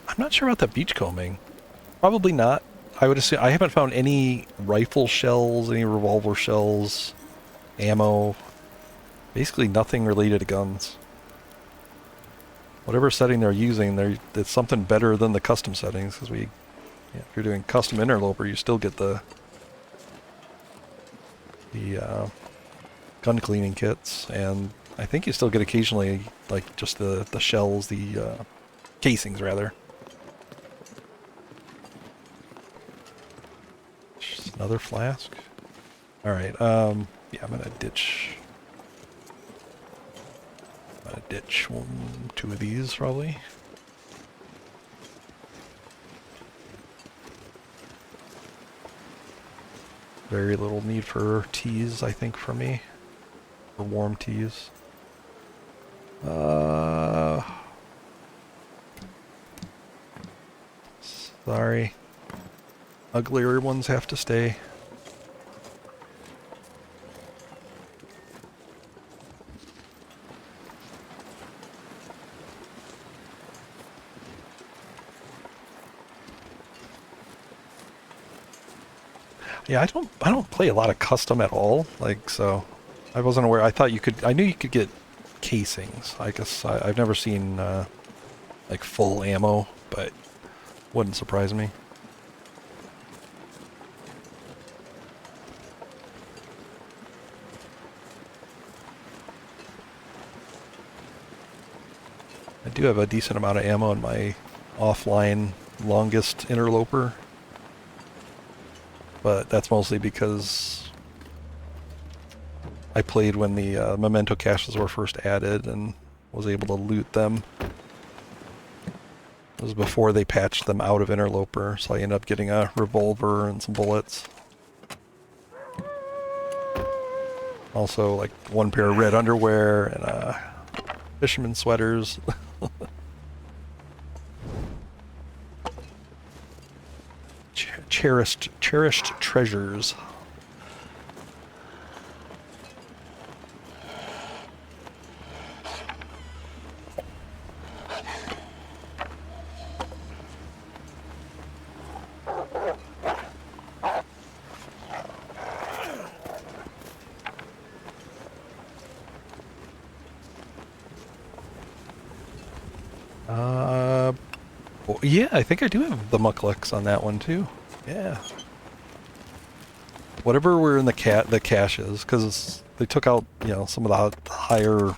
I'm not sure about the beachcombing. Probably not. I would assume I haven't found any rifle shells, any revolver shells, ammo. Basically nothing related to guns. Whatever setting they're using, it's something better than the custom settings, because if you're doing custom interloper, you still get the gun cleaning kits, and I think you still get occasionally like just the shells, the casings rather. Just another flask. All right. Yeah, I'm gonna ditch. Two of these probably. Very little need for teas, I think, for me. For warm teas. Sorry. Uglier ones have to stay. Yeah, I don't play a lot of custom at all. Like, so I wasn't aware. I thought you could. I knew you could get casings. I guess I've never seen like full ammo, but wouldn't surprise me. I do have a decent amount of ammo in my offline longest interloper, but that's mostly because I played when the memento caches were first added and was able to loot them. It was before they patched them out of interloper, so I ended up getting a revolver and some bullets. Also, like one pair of red underwear and fisherman sweaters. Cherished treasures. Well, yeah, I think I do have the mucklucks on that one too. Yeah. Whatever were in the caches, because they took out, you know, some of the higher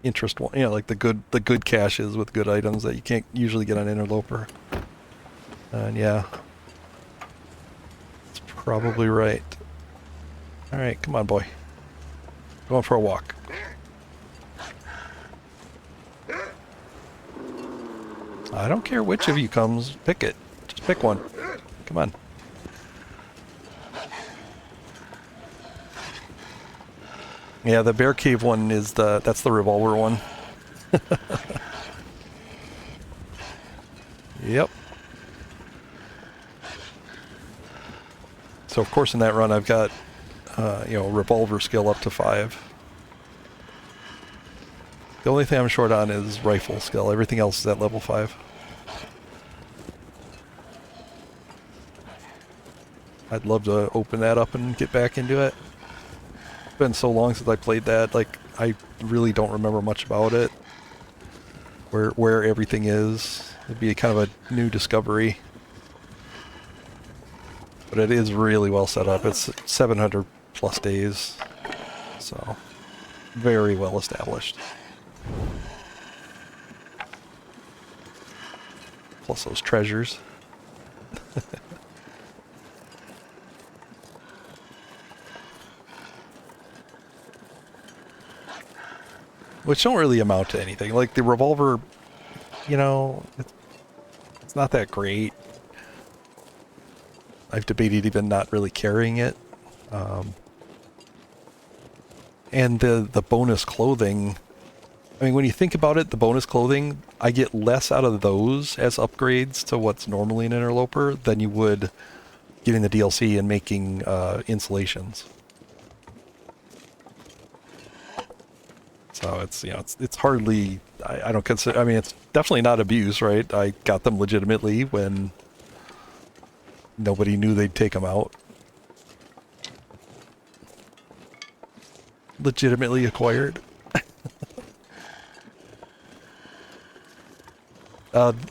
interest one, you know, like the good caches with good items that you can't usually get on interloper. And yeah, it's probably right. All right, come on, boy. Going for a walk. I don't care which of you comes. Pick it. Just pick one. Come on. Yeah, the bear cave one is that's the revolver one. Yep. So of course in that run I've got you know, revolver skill up to 5. The only thing I'm short on is rifle skill. Everything else is at level 5. I'd love to open that up and get back into it. It's been so long since I played that, like, I really don't remember much about it. Where everything is. It'd be kind of a new discovery. But it is really well set up. It's 700 plus days. So, very well established. Plus those treasures. Which don't really amount to anything. Like the revolver, you know, it's not that great. I've debated even not really carrying it. And the bonus clothing, I mean, when you think about it, the bonus clothing, I get less out of those as upgrades to what's normally an interloper than you would getting the DLC and making installations. So it's, you know, it's hardly, I don't consider, I mean, it's definitely not abuse, right? I got them legitimately when nobody knew they'd take them out. Legitimately acquired.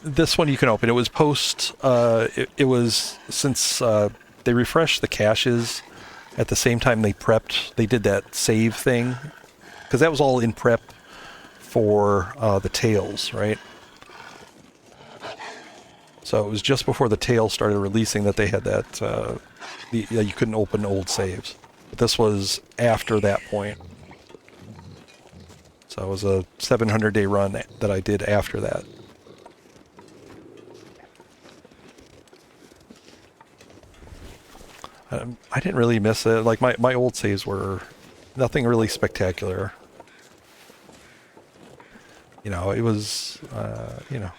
This one you can open. It was it was, since they refreshed the caches at the same time they prepped, they did that save thing, because that was all in prep for the Tails, right? So it was just before the Tails started releasing that they had that, you couldn't open old saves. But this was after that point. So it was a 700-day run that I did after that. I didn't really miss it. Like, my old saves were nothing really spectacular. You know, it was, you know,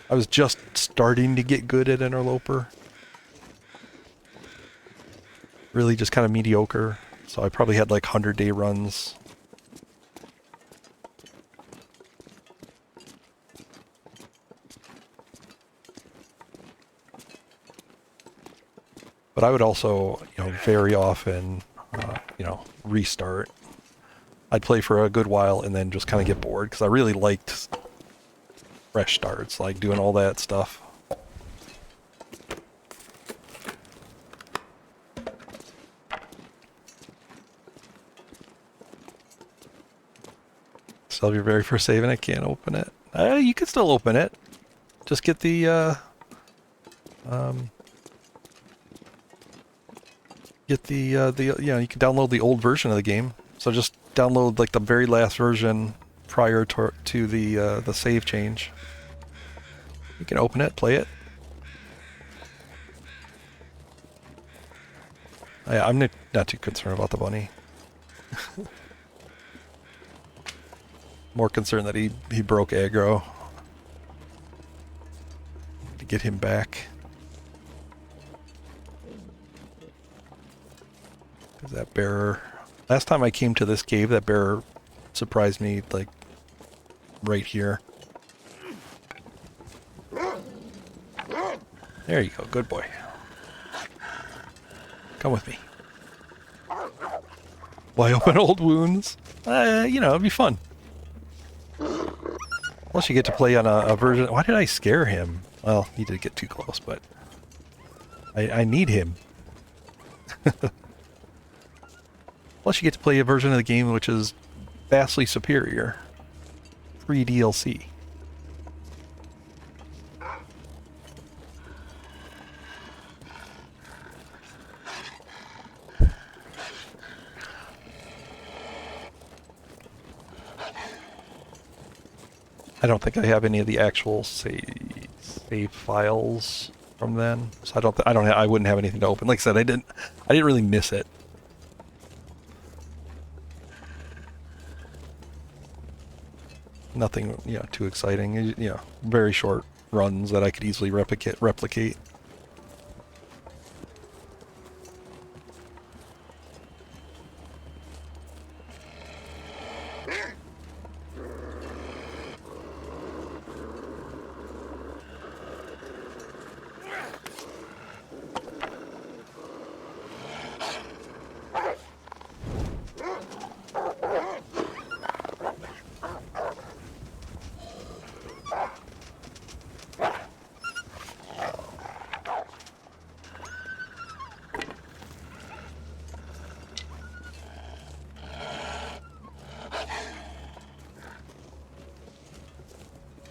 I was just starting to get good at Interloper. Really just kind of mediocre. So I probably had like 100-day runs. But I would also, you know, very often, you know, restart. I'd play for a good while and then just kind of get bored because I really liked fresh starts, like doing all that stuff. Still your very first save and I can't open it. You can still open it. Just get the, you know, you can download the old version of the game. So just download like the very last version prior to the save change. You can open it, play it. I'm not too concerned about the bunny. More concerned that he broke aggro. To get him back. Because that bear... Last time I came to this cave, that bear surprised me, like, right here. There you go, good boy. Come with me. Why open old wounds? You know, it'd be fun. Plus you get to play on a version... Why did I scare him? Well, he did get too close, but... I need him. Plus you get to play a version of the game which is vastly superior. Free DLC. I don't think I have any of the actual save files from then, so I wouldn't have anything to open. Like I said, I didn't really miss it. Nothing, you know, too exciting. You know, very short runs that I could easily replicate.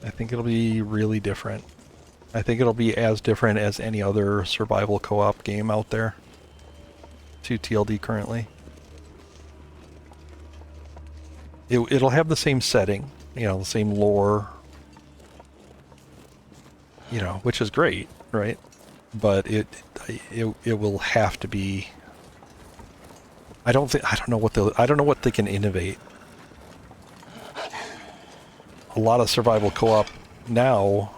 I think it'll be really different. I think it'll be as different as any other survival co-op game out there. To TLD currently. It'll have the same setting, you know, the same lore, you know, which is great, right? But it will have to be. I don't know what they can innovate. A lot of survival co-op now,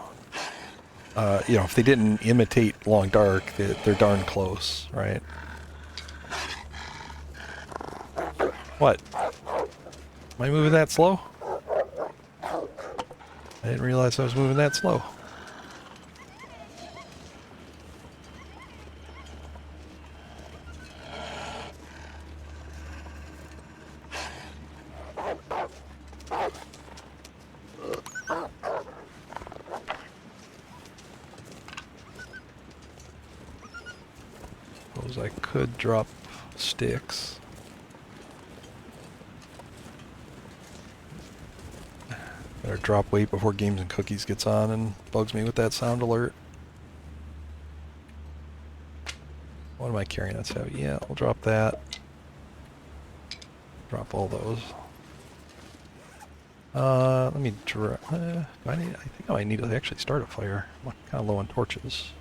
you know, if they didn't imitate Long Dark, they're darn close, right? What? Am I moving that slow? I didn't realize I was moving that slow. Suppose I could drop sticks. Better drop weight before Games and Cookies gets on and bugs me with that sound alert. What am I carrying that's heavy? Yeah, I'll drop that. Drop all those. Let me I think I might need to actually start a fire. I'm kind of low on torches.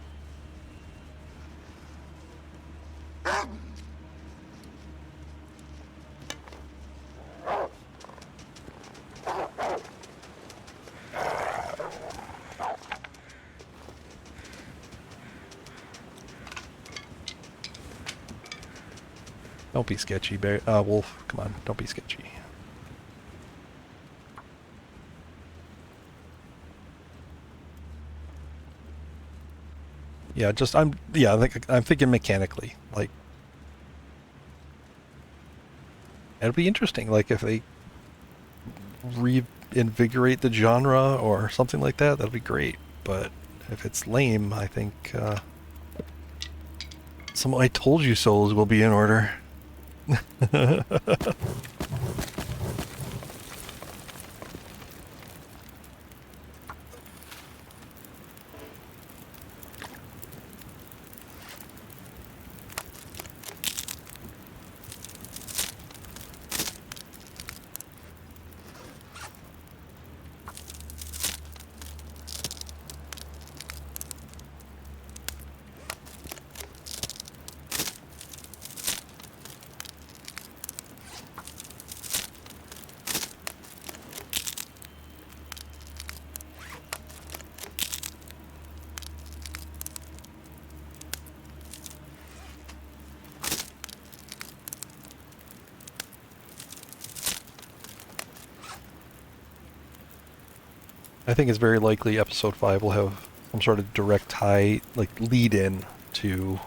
Don't be sketchy, bear. Wolf. Come on, don't be sketchy. Yeah, I'm thinking mechanically. Like, it'd be interesting. Like if they reinvigorate the genre or something like that, that'd be great. But if it's lame, I think some "I told you souls" will be in order. I think it's very likely episode 5 will have some sort of direct tie, like lead in to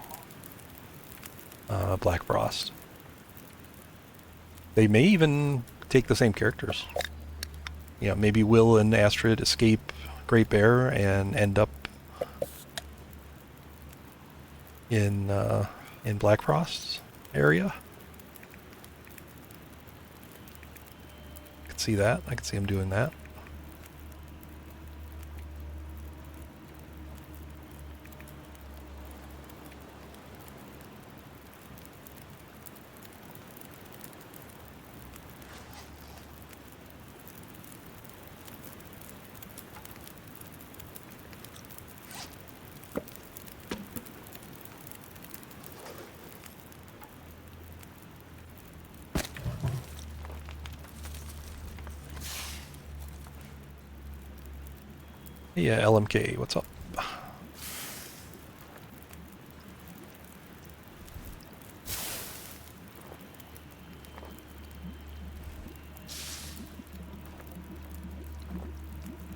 Black Frost. They may even take the same characters. You know, maybe Will and Astrid escape Great Bear and end up in Black Frost's area. I could see that. I could see him doing that. Yeah, LMK, what's up?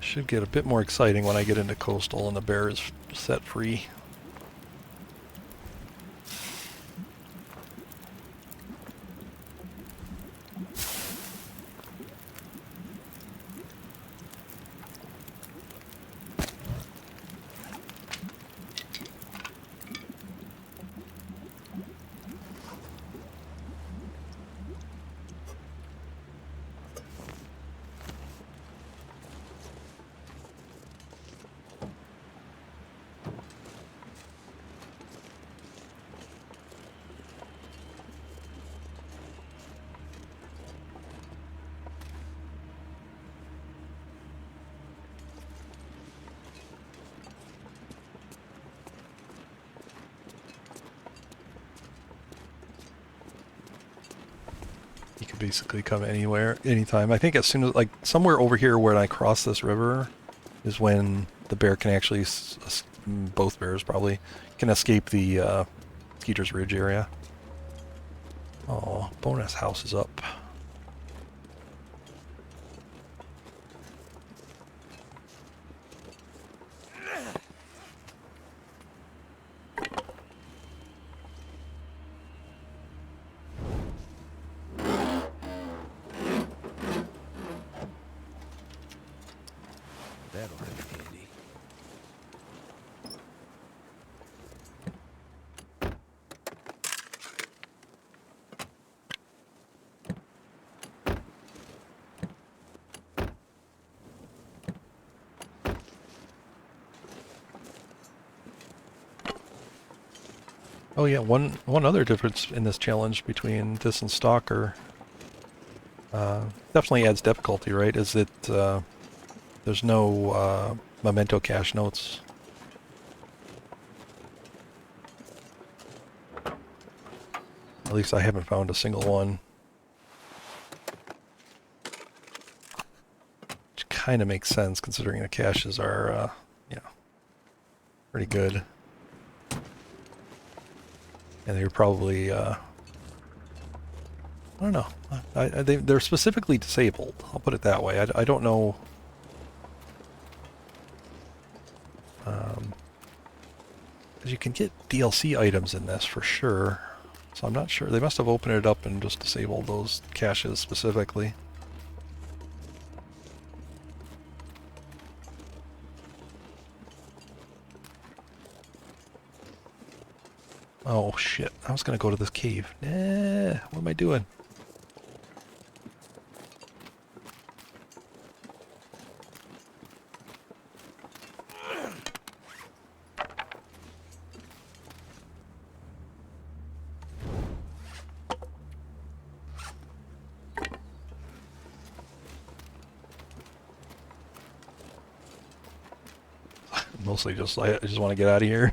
Should get a bit more exciting when I get into Coastal and the bear is set free. You can basically come anywhere, anytime. I think as soon as, like, somewhere over here where I cross this river is when the bear can actually, both bears probably, can escape the Skeeter's Ridge area. Oh, bonus house is up. That'll come handy. Oh yeah, one other difference in this challenge between this and Stalker, definitely adds difficulty, right? Is that there's no memento cache notes. At least I haven't found a single one. Which kind of makes sense considering the caches are, you know, pretty good. And they're probably, I don't know. They're specifically disabled. I'll put it that way. I don't know. You can get DLC items in this for sure. So I'm not sure. They must have opened it up and just disabled those caches specifically. Oh shit. I was gonna go to this cave. Nah, what am I doing? Mostly just I just want to get out of here.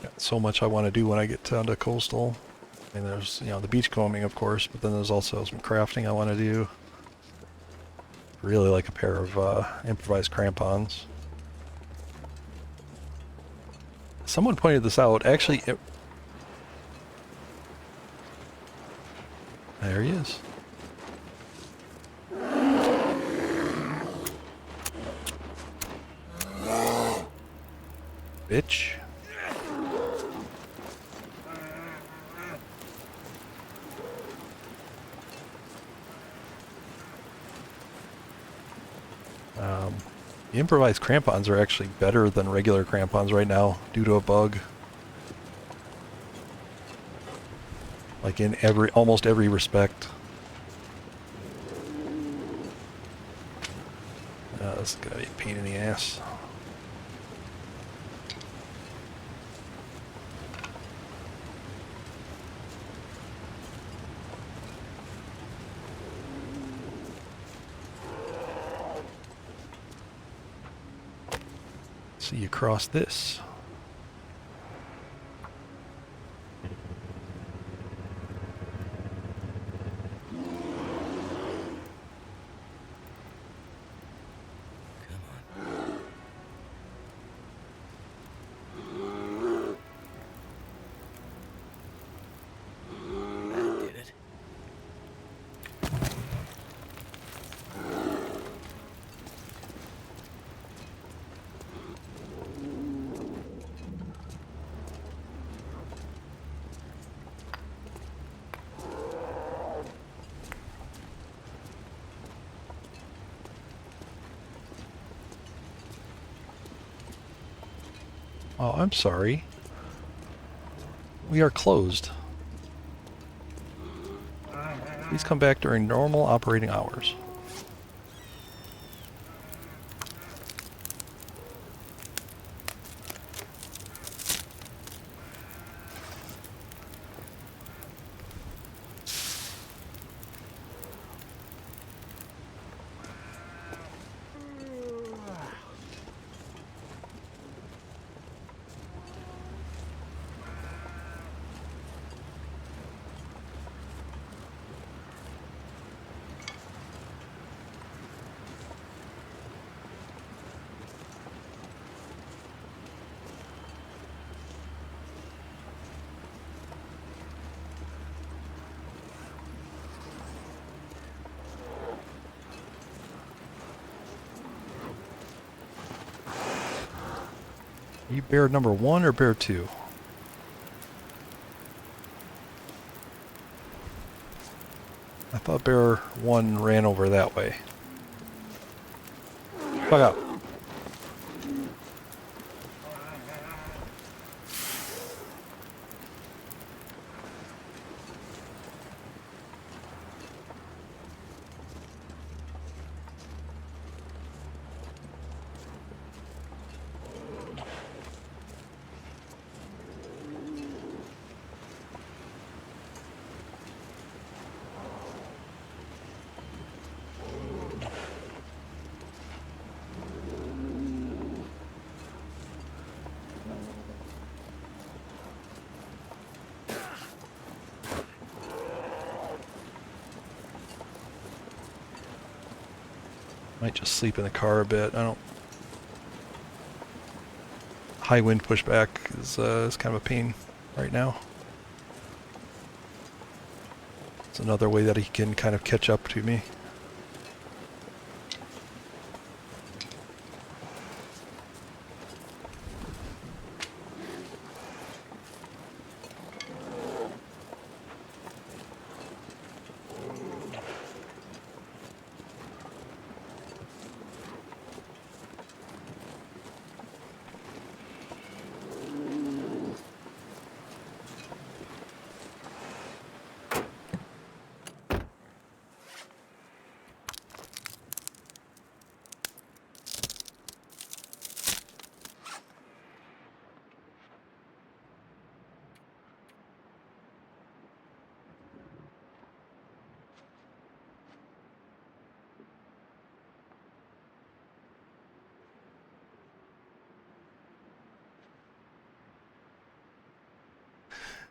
Got so much I want to do when I get down to coastal. I mean, there's, you know, the beachcombing, of course, but then there's also some crafting I want to do. Really like a pair of improvised crampons. Someone pointed this out. Actually, there he is. Bitch. The improvised crampons are actually better than regular crampons right now due to a bug. Like in almost every respect. This is gonna be a pain in the ass. See you cross this. Oh, I'm sorry. We are closed. Please come back during normal operating hours. Are you bear number 1 or bear 2? I thought bear 1 ran over that way. Fuck up. Might just sleep in the car a bit. I don't. High wind pushback is kind of a pain right now. It's another way that he can kind of catch up to me.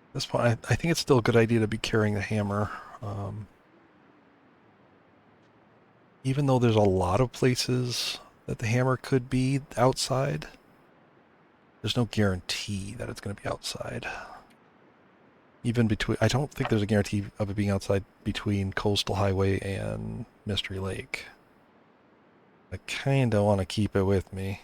At this point, I think it's still a good idea to be carrying the hammer. Even though there's a lot of places that the hammer could be outside, there's no guarantee that it's going to be outside. Even between, I don't think there's a guarantee of it being outside between Coastal Highway and Mystery Lake. I kind of want to keep it with me.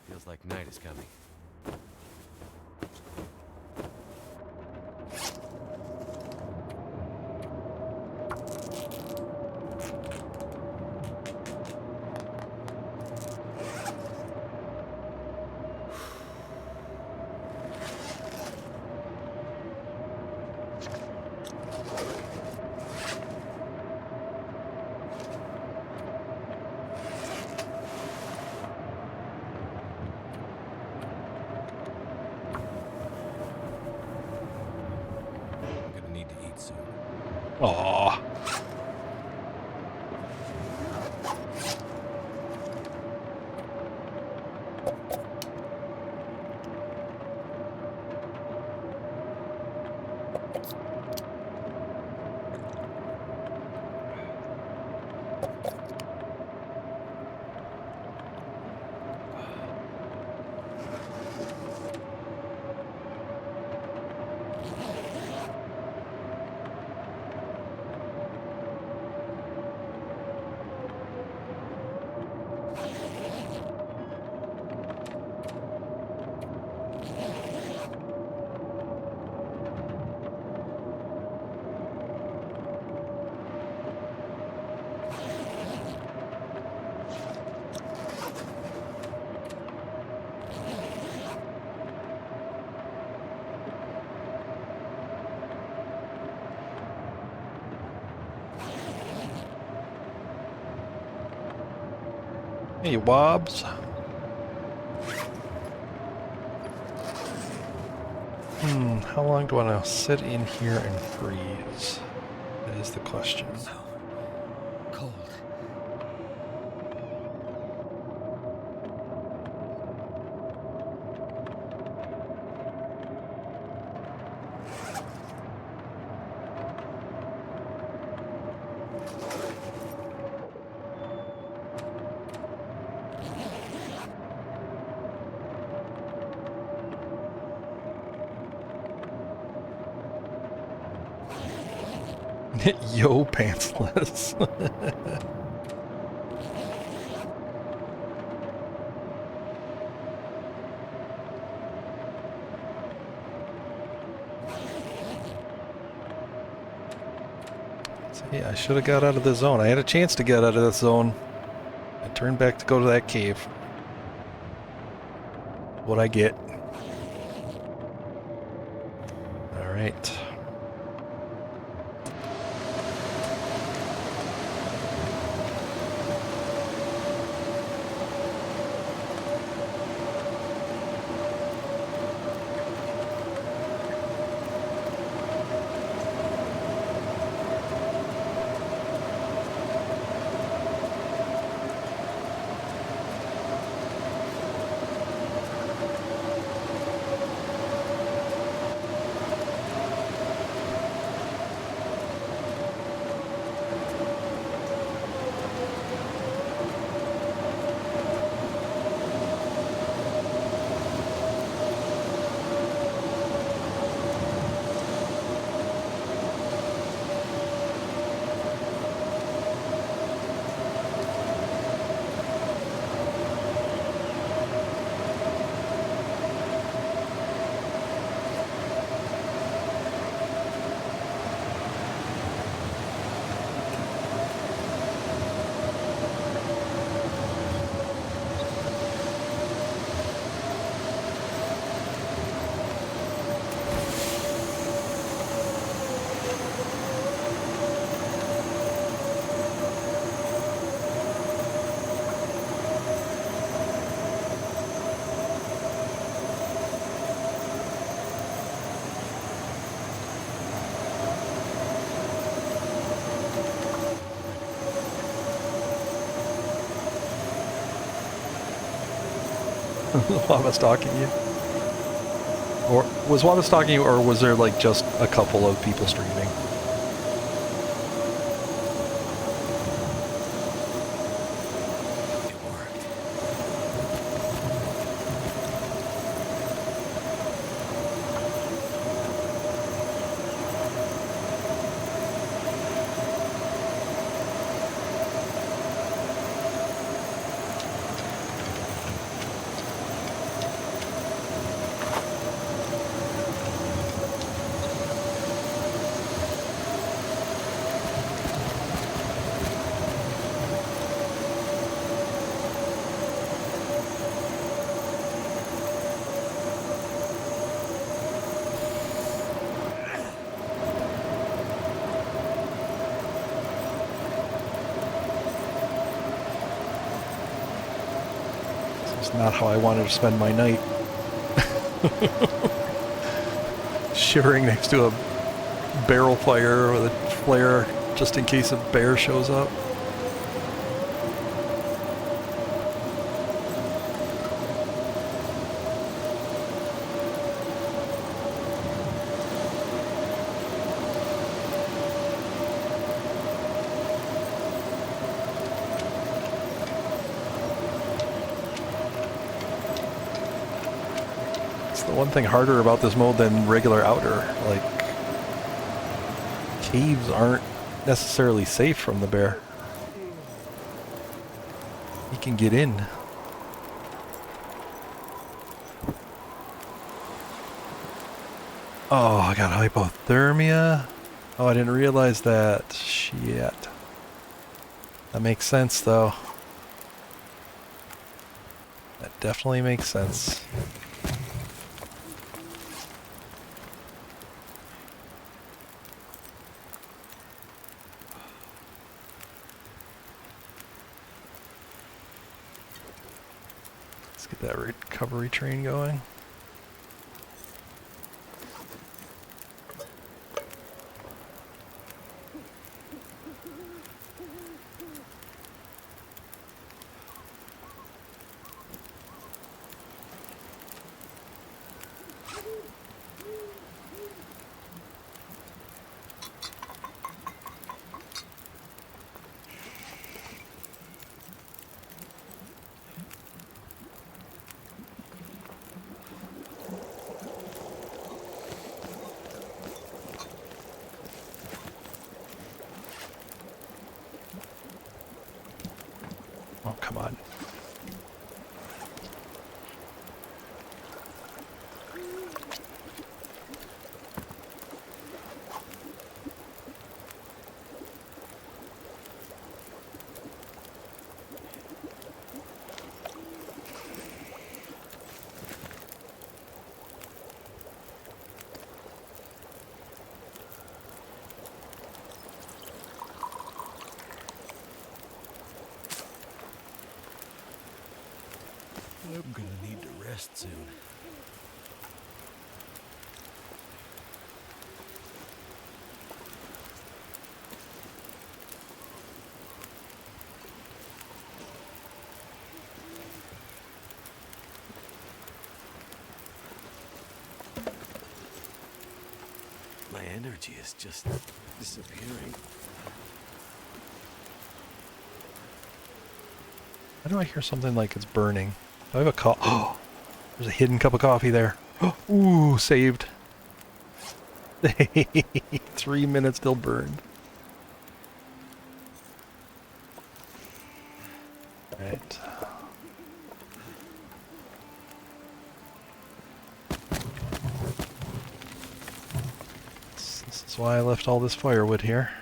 Feels like night is coming. Aww. Hey, Wobbs. How long do I want to sit in here and freeze? That is the question. So cold. Yo, pantsless. See, I should have got out of the zone. I had a chance to get out of that zone. I turned back to go to that cave. What I get. All right. Lava stalking you? Or was Lava stalking you, or was there like just a couple of people streaming? It worked. It's not how I wanted to spend my night. Shivering next to a barrel fire with a flare just in case a bear shows up. The one thing harder about this mode than regular outer, like, caves aren't necessarily safe from the bear. He can get in. Oh, I got hypothermia? Oh, I didn't realize that. Shit. That makes sense, though. That definitely makes sense. Let's get that recovery train going. Oh, come on. I'm gonna need to rest soon. My energy is just disappearing. Why do I hear something like it's burning? Do I have a cup? Oh, there's a hidden cup of coffee there. Ooh, saved. 3 minutes still burned. Right. This is why I left all this firewood here.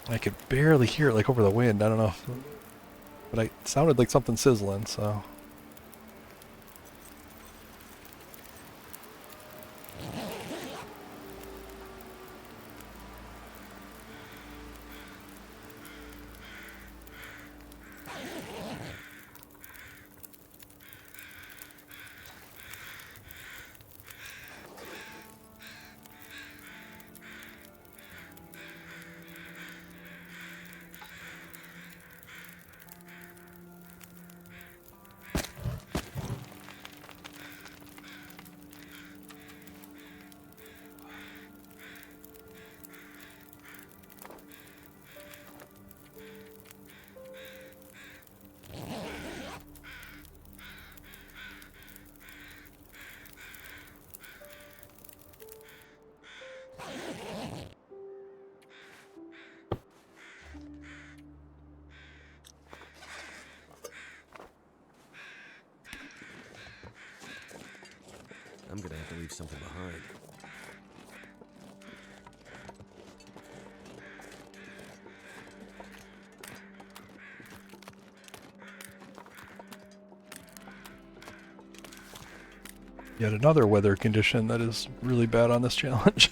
I could barely hear it like over the wind. I don't know. But it sounded like something sizzling, so. I'm gonna have to leave something behind. Yet another weather condition that is really bad on this challenge.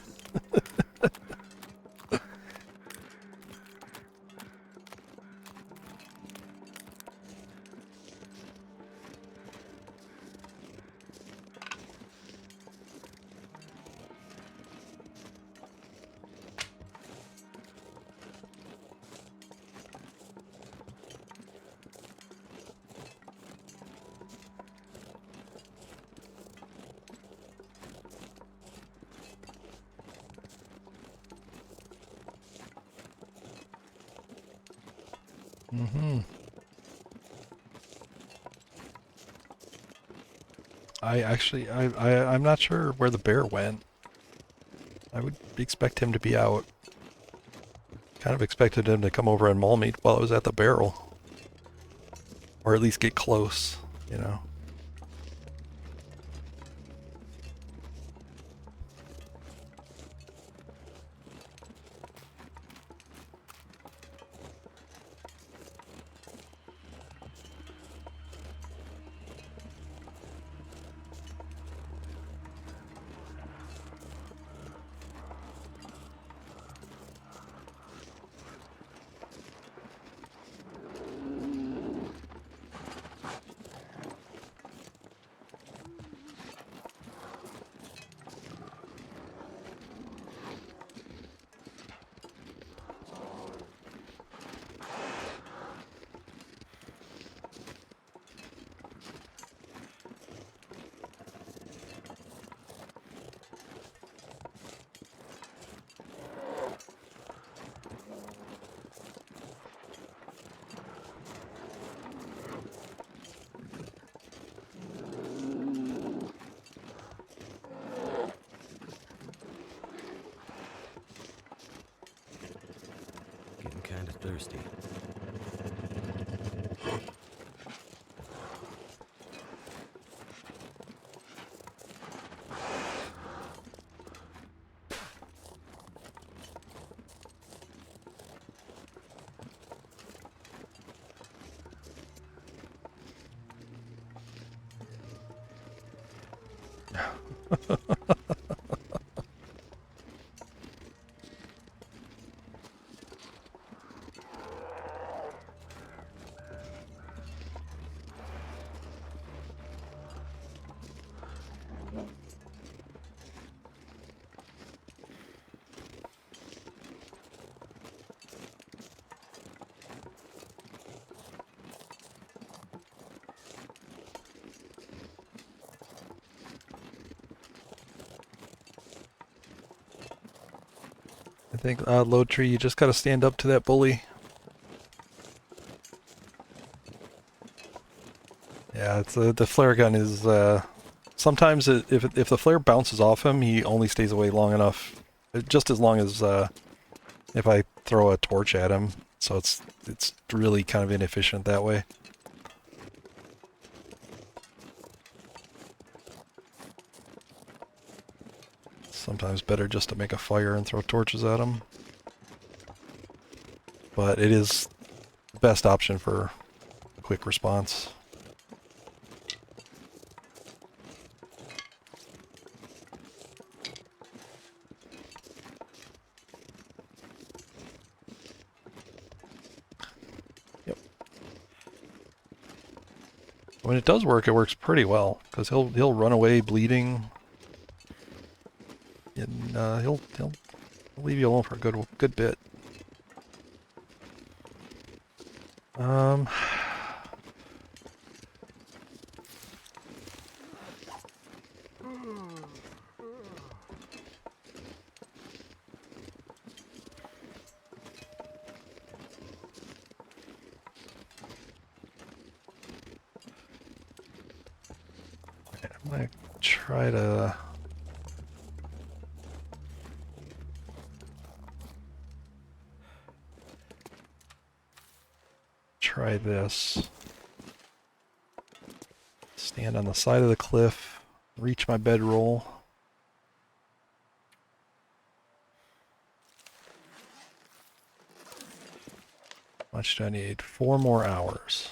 Mm-hmm. I'm not sure where the bear went. I would expect him to be out. Kind of expected him to come over and maul me while I was at the barrel. Or at least get close, you know. kinda thirsty. I think load tree, you just gotta stand up to that bully. Yeah, it's the flare gun is sometimes if the flare bounces off him, he only stays away long enough, just as long as if I throw a torch at him. So it's really kind of inefficient that way. Sometimes better just to make a fire and throw torches at him. But it is the best option for quick response. Yep. When it does work, it works pretty well because he'll run away bleeding, and he'll leave you alone for a good bit. Um, I'm gonna try to try this. Stand on the side of the cliff, reach my bedroll. How much do I need? 4 more hours.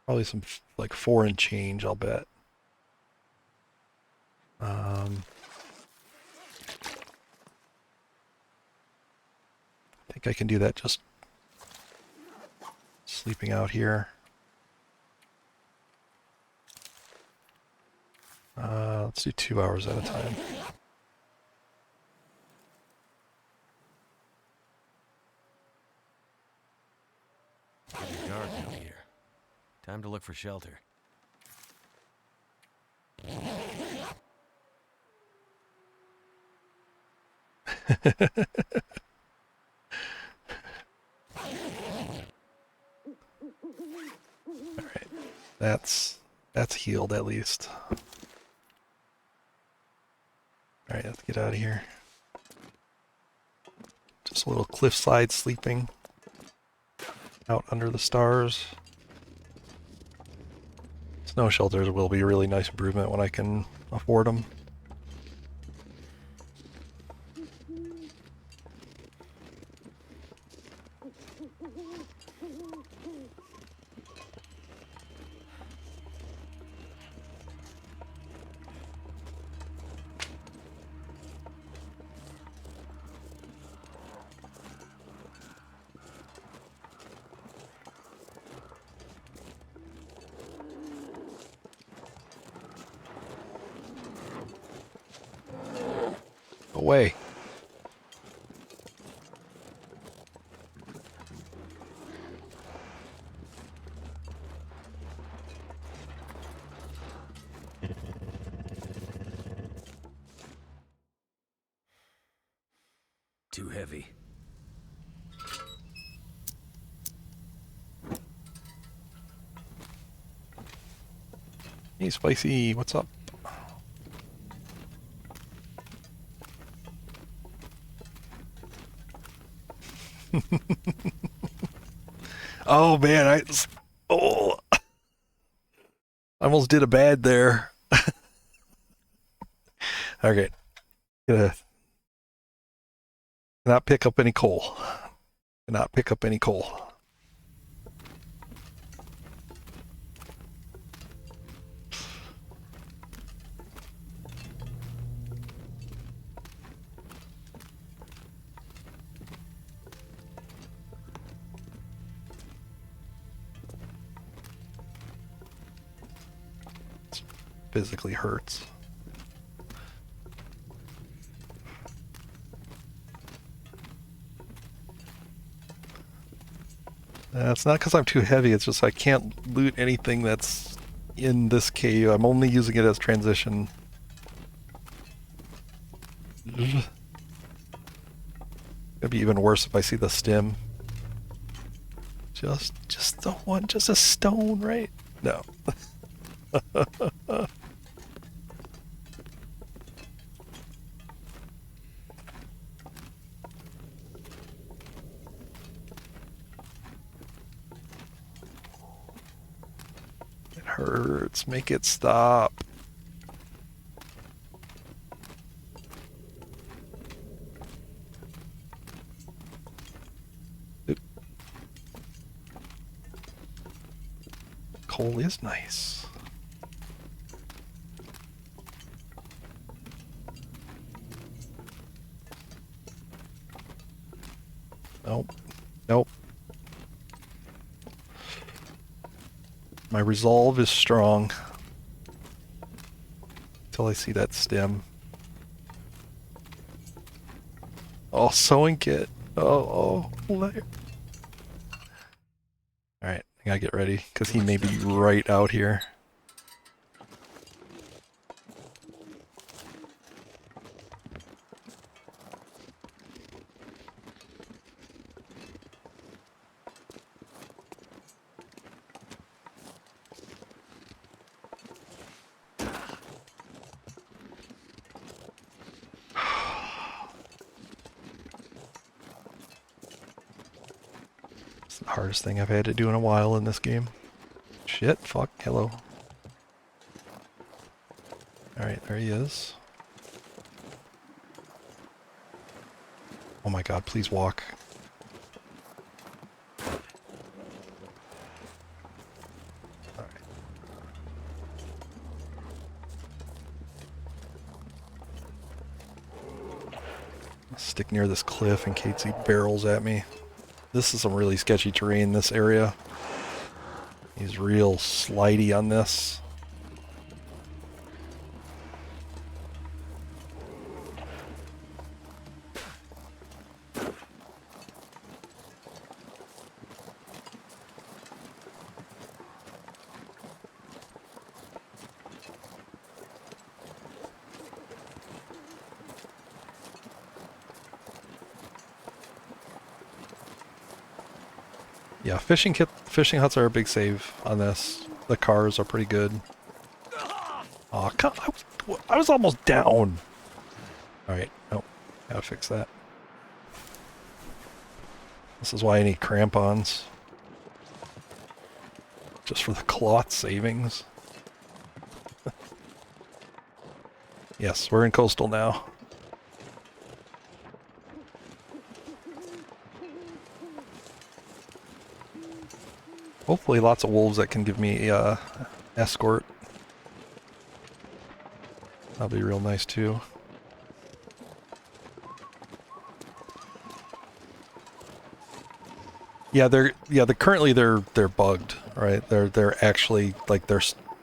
Probably some like 4 and change, I'll bet. I think I can do that just sleeping out here. Let's do 2 hours at a time. Getting dark out here. Time to look for shelter. Alright. That's healed at least. Alright, let's get out of here. Just a little cliffside sleeping out under the stars. Snow shelters will be a really nice improvement when I can afford them. Away. Too heavy. Hey, Spicy, what's up? Oh man, oh, I almost did a bad there. Okay, gonna not pick up any coal. Not pick up any coal. Physically hurts. It's not because I'm too heavy, it's just I can't loot anything that's in this cave. I'm only using it as transition. It'd be even worse if I see the stem. Just the one, just a stone, right? No. It hurts. Make it stop. Oop. Coal is nice. Nope. Nope. My resolve is strong. Till I see that stem. Oh, sewing kit. Oh. Alright, I gotta get ready, because he may be right out here. It's the hardest thing I've had to do in a while in this game. Shit, fuck, hello. Alright, there he is. Oh my god, please walk. Alright. Stick near this cliff in case he barrels at me. This is some really sketchy terrain, this area. He's real slidey on this. Yeah, fishing huts are a big save on this. The cars are pretty good. Aw, I was almost down. Alright, nope. Gotta fix that. This is why I need crampons. Just for the cloth savings. Yes, we're in coastal now. Hopefully lots of wolves that can give me escort. That'll be real nice too. Yeah, currently they're bugged, right? They're actually like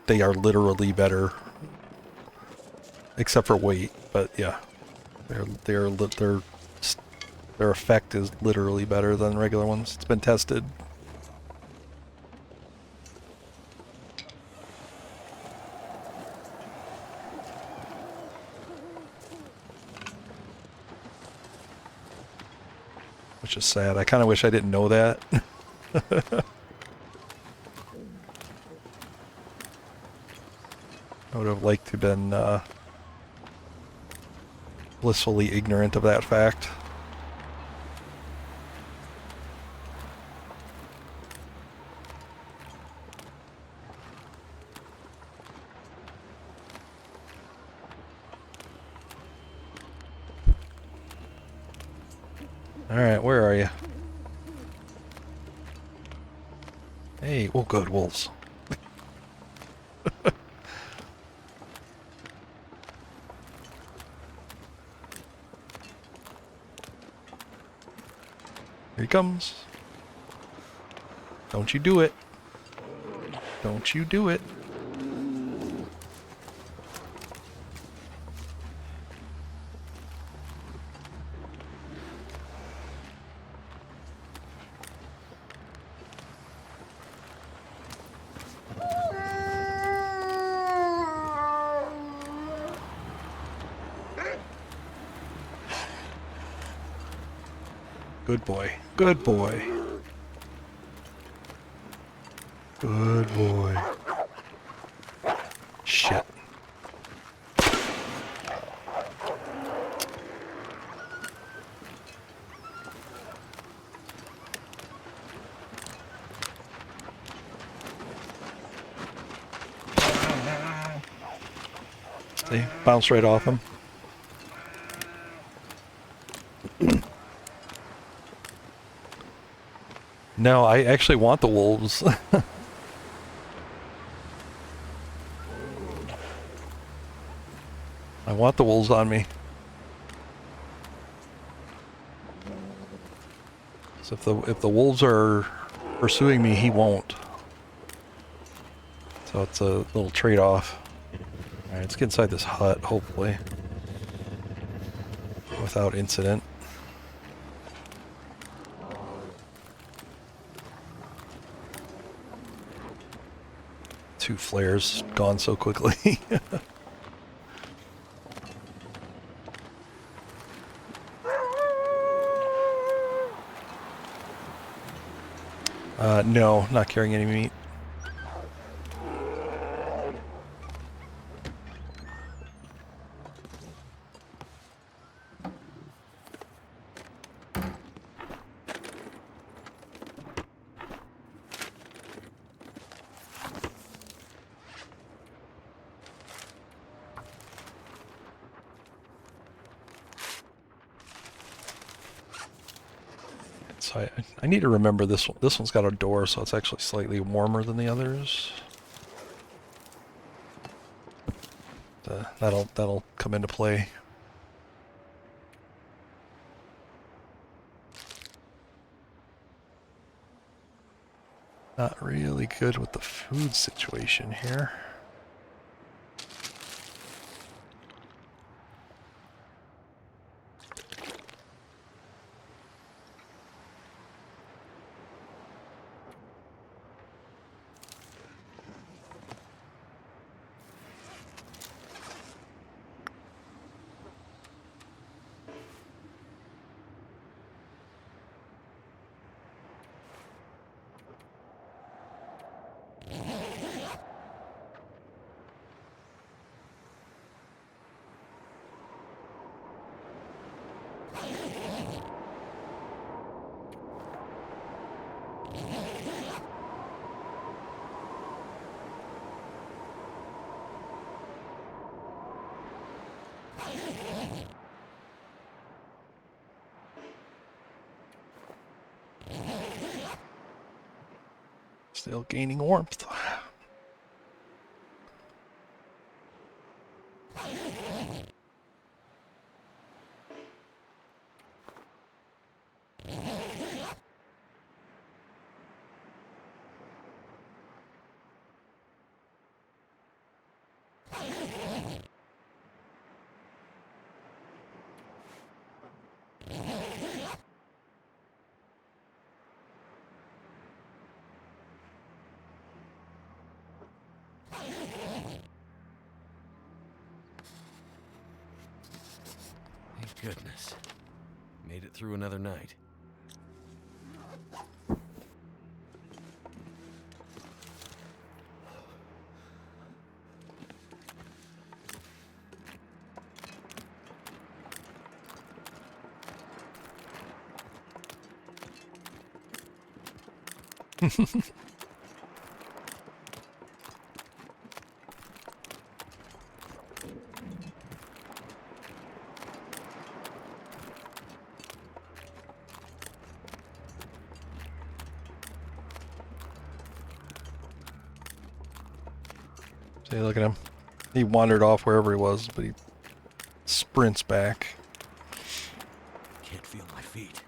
they are literally better, except for weight. But yeah, their effect is literally better than regular ones. It's been tested. Which is sad. I kind of wish I didn't know that. I would have liked to have been blissfully ignorant of that fact. Alright, where are you? Hey, oh good, wolves. Here he comes. Don't you do it. Don't you do it. Good boy. Good boy. Good boy. Shit. They bounced right off him. No, I actually want the wolves. I want the wolves on me. So if the wolves are pursuing me, he won't. So it's a little trade-off. Alright, let's get inside this hut, hopefully. Without incident. Two flares gone so quickly. No, not carrying any meat. So I need to remember this one. This one's got a door, so it's actually slightly warmer than the others. That'll come into play. Not really good with the food situation here. Still gaining warmth. Thank goodness. Made it through another night. See, look at him. He wandered off wherever he was, but he sprints back. Can't feel my feet.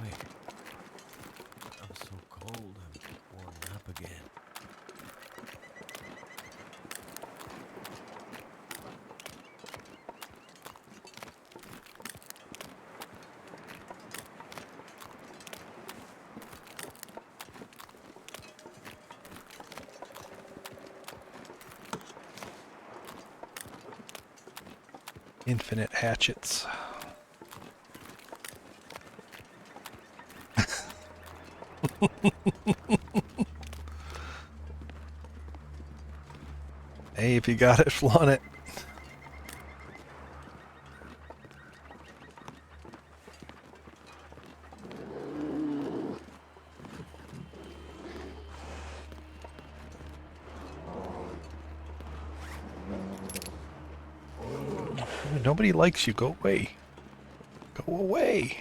Wait. I'm so cold, I'm warming up again. Infinite hatchets. Hey, if you got it, flaunt it. Nobody likes you. Go away. Go away.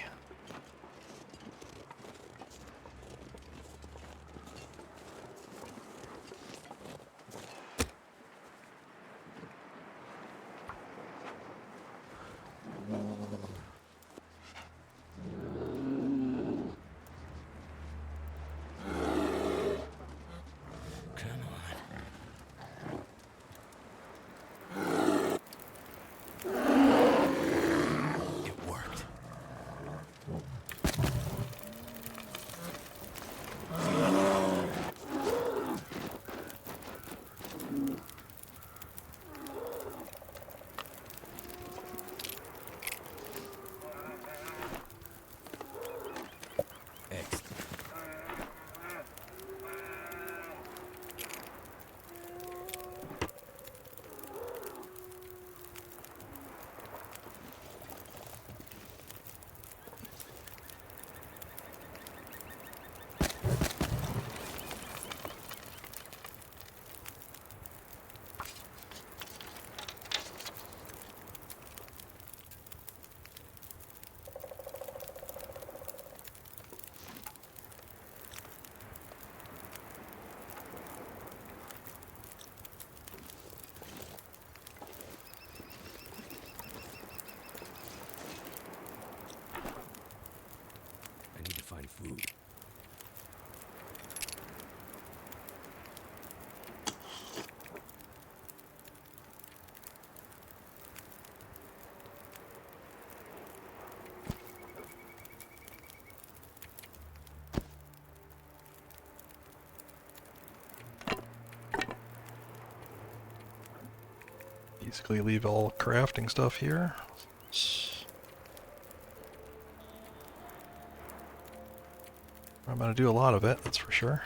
Come on. It worked. Excellent. I need to find food. Basically leave all crafting stuff here. I'm going to do a lot of it, that's for sure.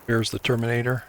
Here's the Terminator.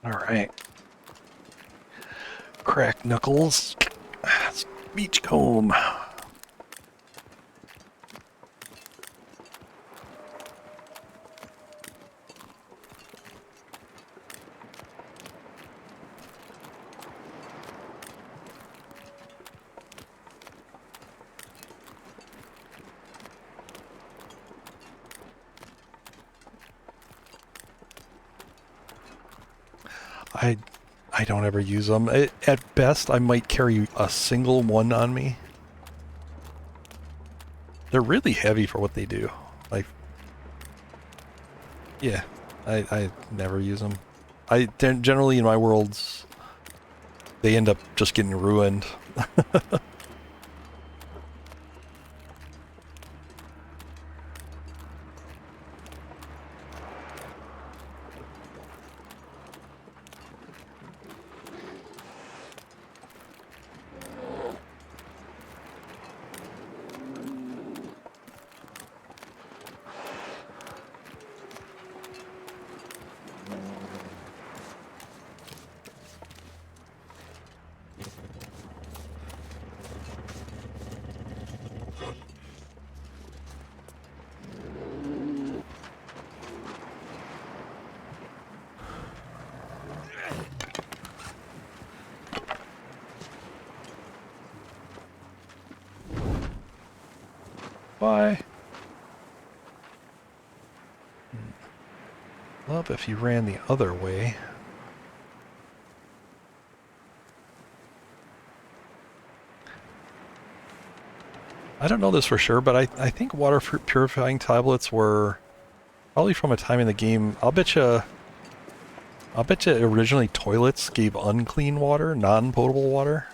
All right. Crack knuckles. Beachcomb. I don't ever use them. At best, I might carry a single one on me. They're really heavy for what they do. Like, yeah, I never use them. Generally in my worlds, they end up just getting ruined. Bye. Love if you ran the other way. I don't know this for sure, but I think water purifying tablets were probably from a time in the game. I'll bet you originally toilets gave unclean water, non-potable water.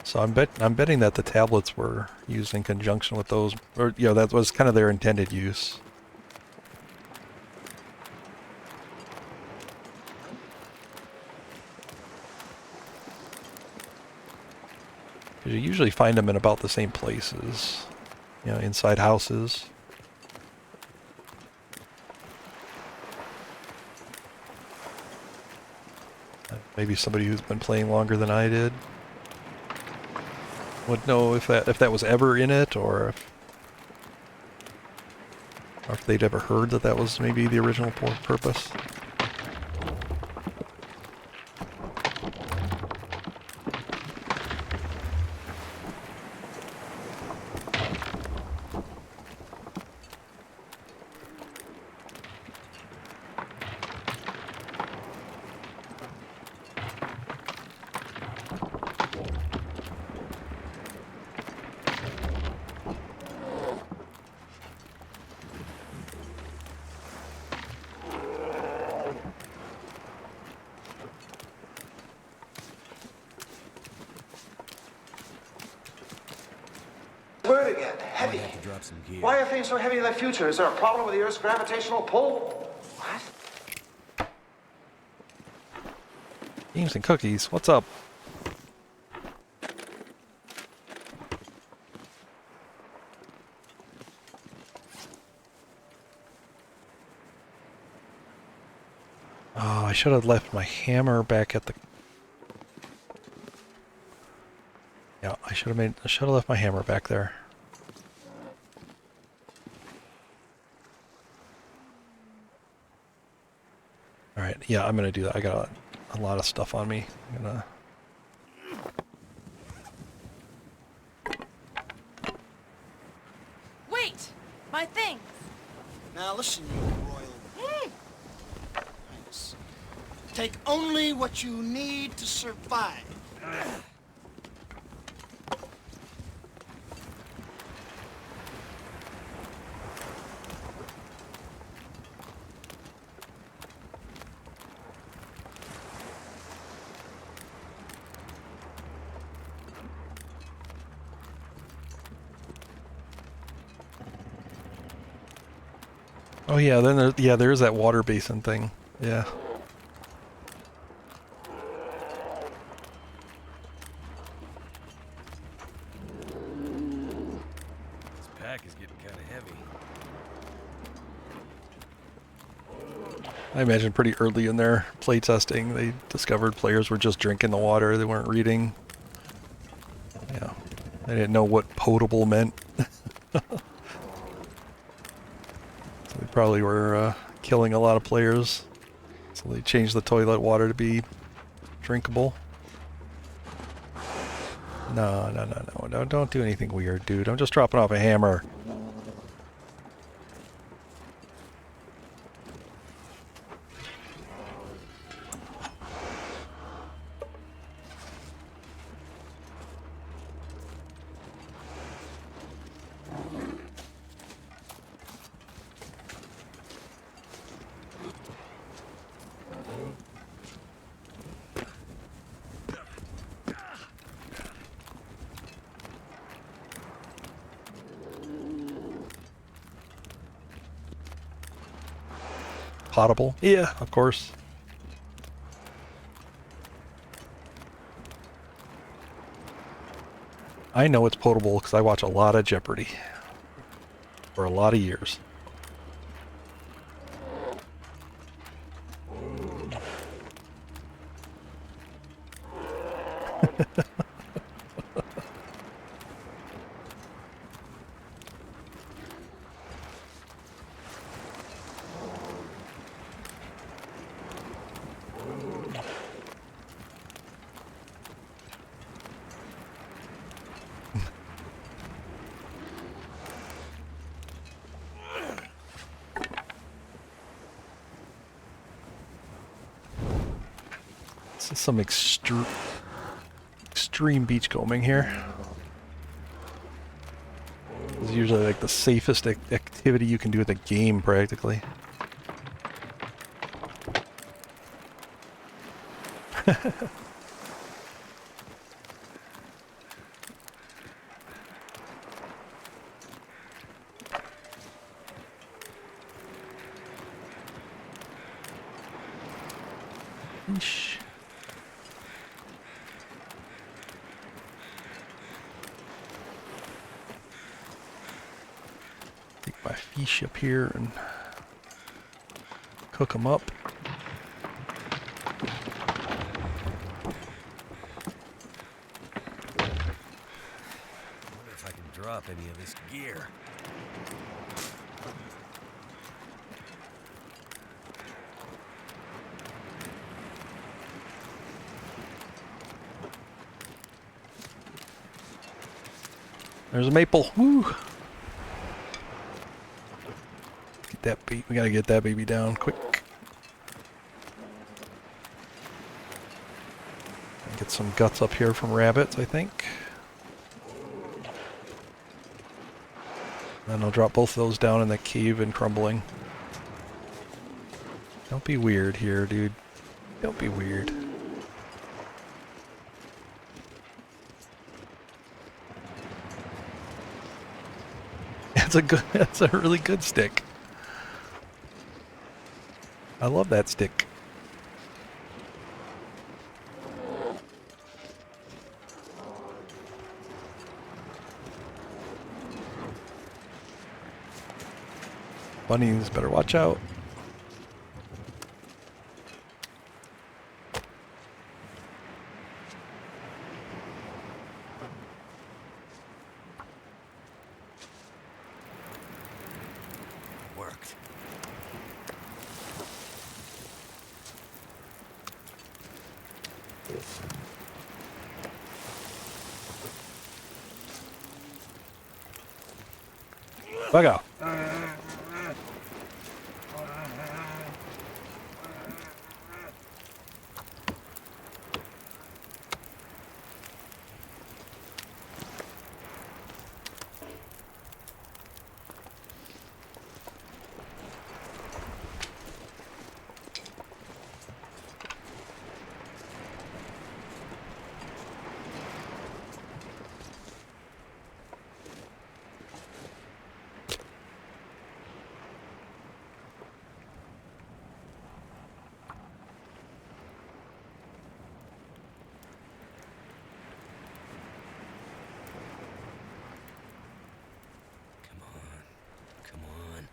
So I'm betting that the tablets were used in conjunction with those, or that was kind of their intended use. You usually find them in about the same places, inside houses. Maybe somebody who's been playing longer than I did would know if that was ever in it, or if they'd ever heard that was maybe the original purpose. Word again, heavy. Why are things so heavy in the future? Is there a problem with the Earth's gravitational pull? What? Games and cookies, what's up? Oh, I should have left my hammer back at the... Yeah, I should have left my hammer back there. Alright, yeah, I'm gonna do that. I got a lot of stuff on me. I'm gonna... Wait! My things! Now listen, you royal highness. Take only what you need to survive. Oh yeah, then there's that water basin thing. Yeah. This pack is getting kind of heavy. I imagine pretty early in their playtesting, they discovered players were just drinking the water. They weren't reading. Yeah. They didn't know what potable meant. So they probably were killing a lot of players. So they changed the toilet water to be drinkable. No, no, no, no. Don't do anything weird, dude. I'm just dropping off a hammer. Potable? Yeah, of course. I know it's potable because I watch a lot of Jeopardy. For a lot of years. This is some extreme beachcombing here. This is usually like the safest activity you can do in the game, practically. Eesh. Take my fish up here and cook them up. I wonder if I can drop any of this gear. There's a maple. Woo! Get that we gotta get that baby down quick. Get some guts up here from rabbits, I think. Then I'll drop both of those down in the cave and crumbling. Don't be weird here, dude. Don't be weird. That's a really good stick. I love that stick. Bunnies better watch out. Worked. Bug off. Come on. Come on.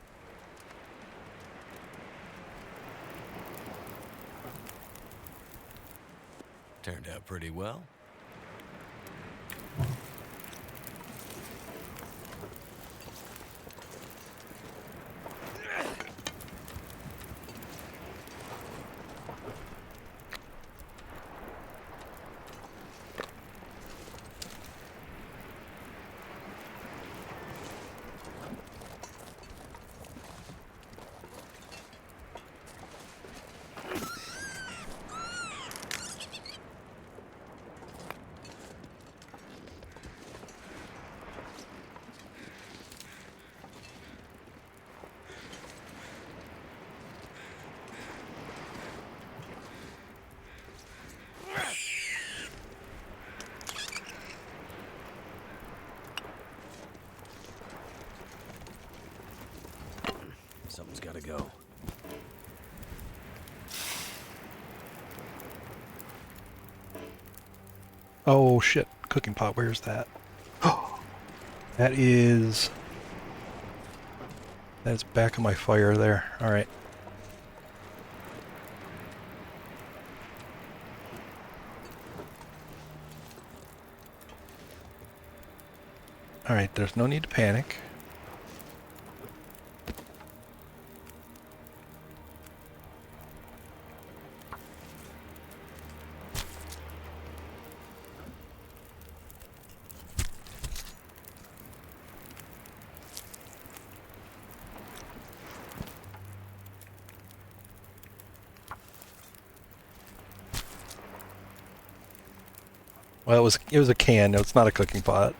Turned out pretty well. Something's gotta go. Oh shit, cooking pot, where's that? That is... That's back of my fire there. Alright. Alright, there's no need to panic. Well, it was a can. No, it's not a cooking pot.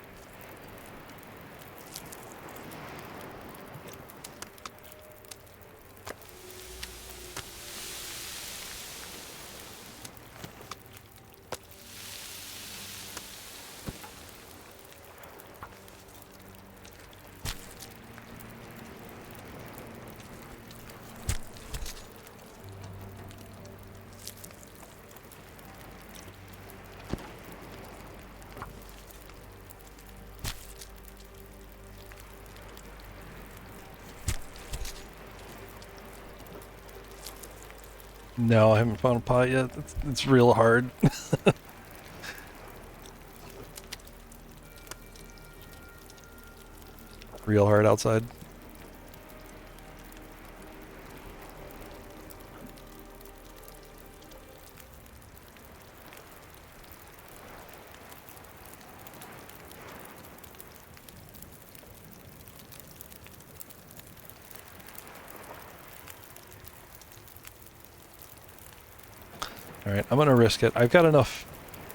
No, I haven't found a pot yet. It's real hard. Real hard outside. Alright, I'm gonna risk it. I've got enough,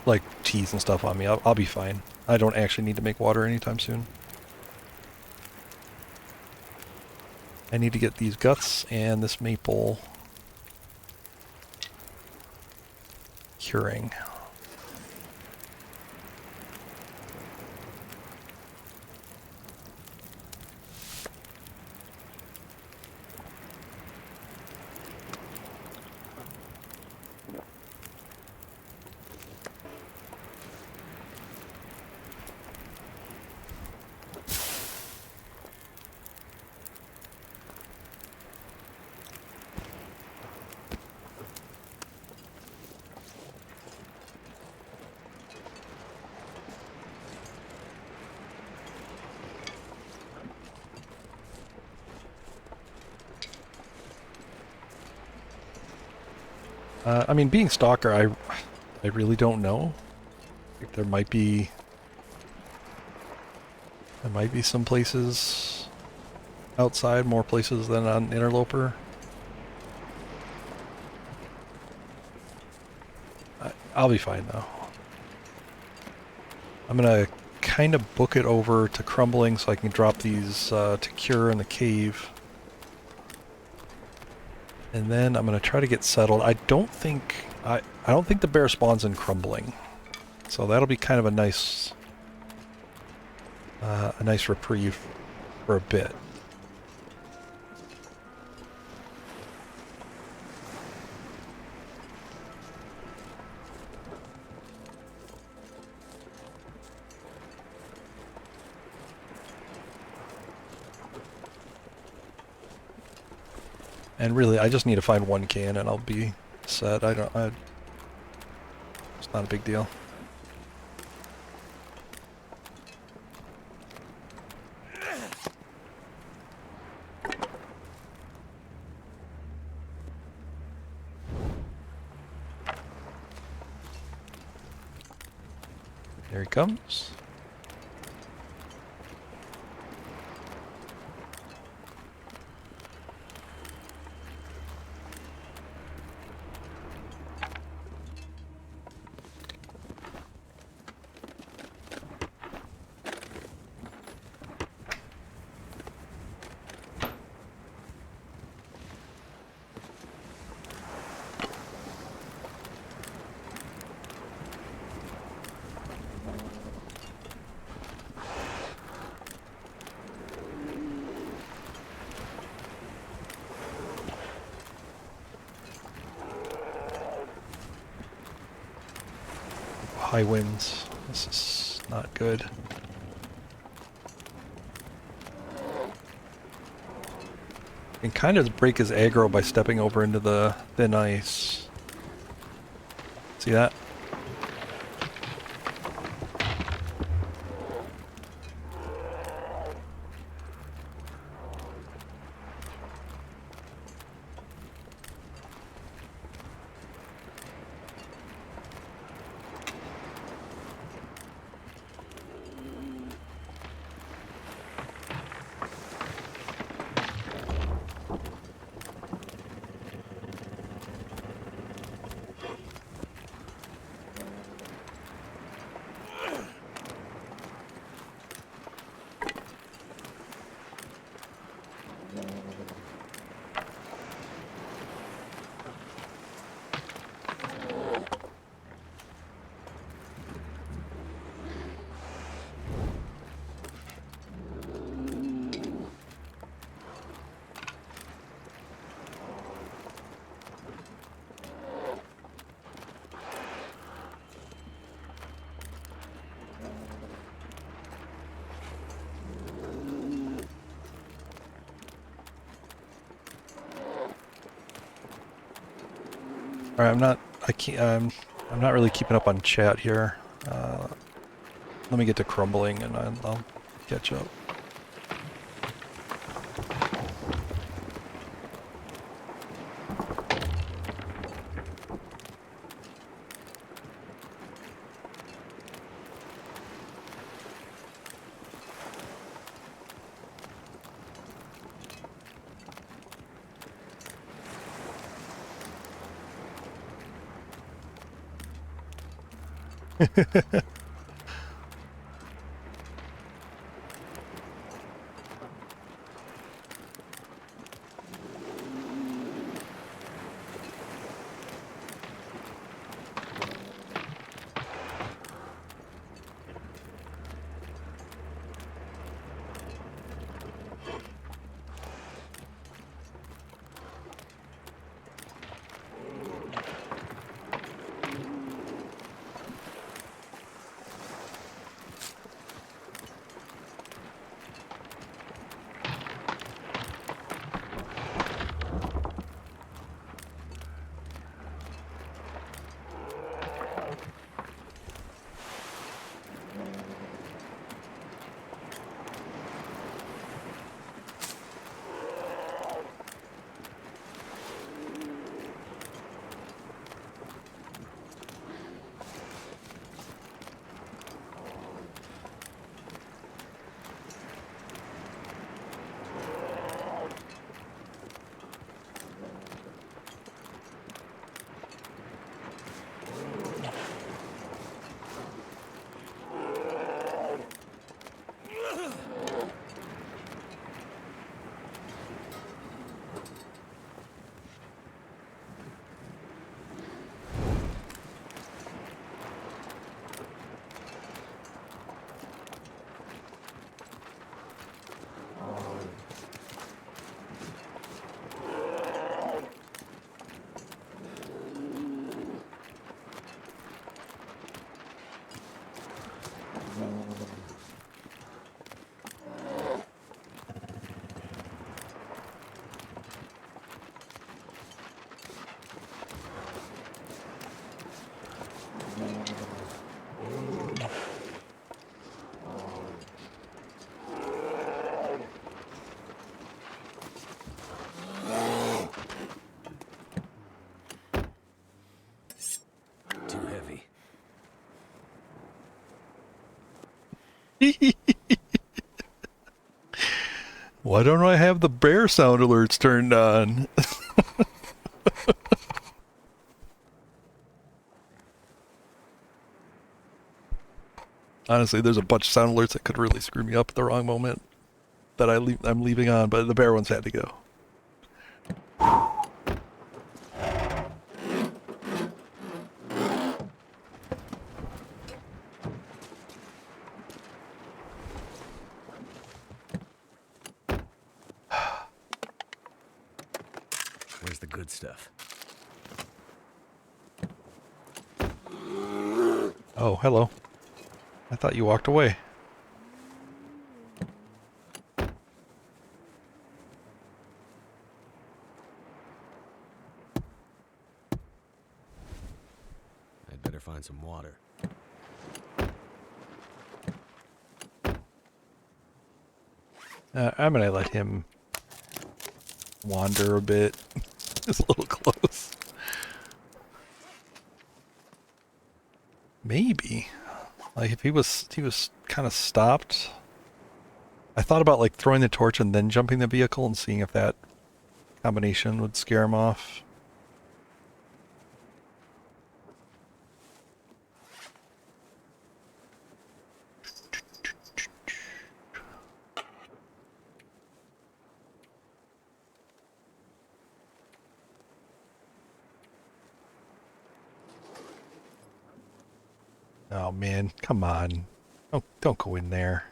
like, cheese and stuff on me. I'll be fine. I don't actually need to make water anytime soon. I need to get these guts and this maple curing. I mean, being Stalker, I really don't know. Like there might be some places outside, more places than on Interloper. I'll be fine though. I'm gonna kind of book it over to crumbling so I can drop these to cure in the cave. And then I'm gonna try to get settled. I don't think the bear spawns in crumbling. So that'll be kind of a nice reprieve for a bit. And really, I just need to find one can and I'll be set. It's not a big deal. There he comes. High winds. This is not good. You can kind of break his aggro by stepping over into the thin ice. See that? Alright, I'm not really keeping up on chat here. Let me get to crumbling and I'll catch up. Why don't I have the bear sound alerts turned on? Honestly, there's a bunch of sound alerts that could really screw me up at the wrong moment that I'm leaving on, but the bear ones had to go. Where's the good stuff? Oh, hello. I thought you walked away. I'd better find some water. I'm gonna let him wander a bit. It's a little close. Maybe. Like if he was kind of stopped. I thought about like throwing the torch and then jumping the vehicle and seeing if that combination would scare him off. Oh man, come on. Don't go in there.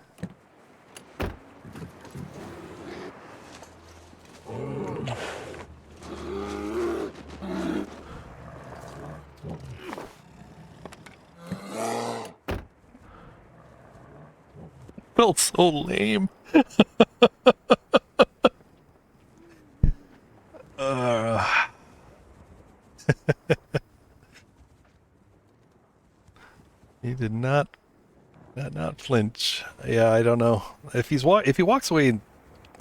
Felt so lame. He did not flinch. Yeah, I don't know if if he walks away.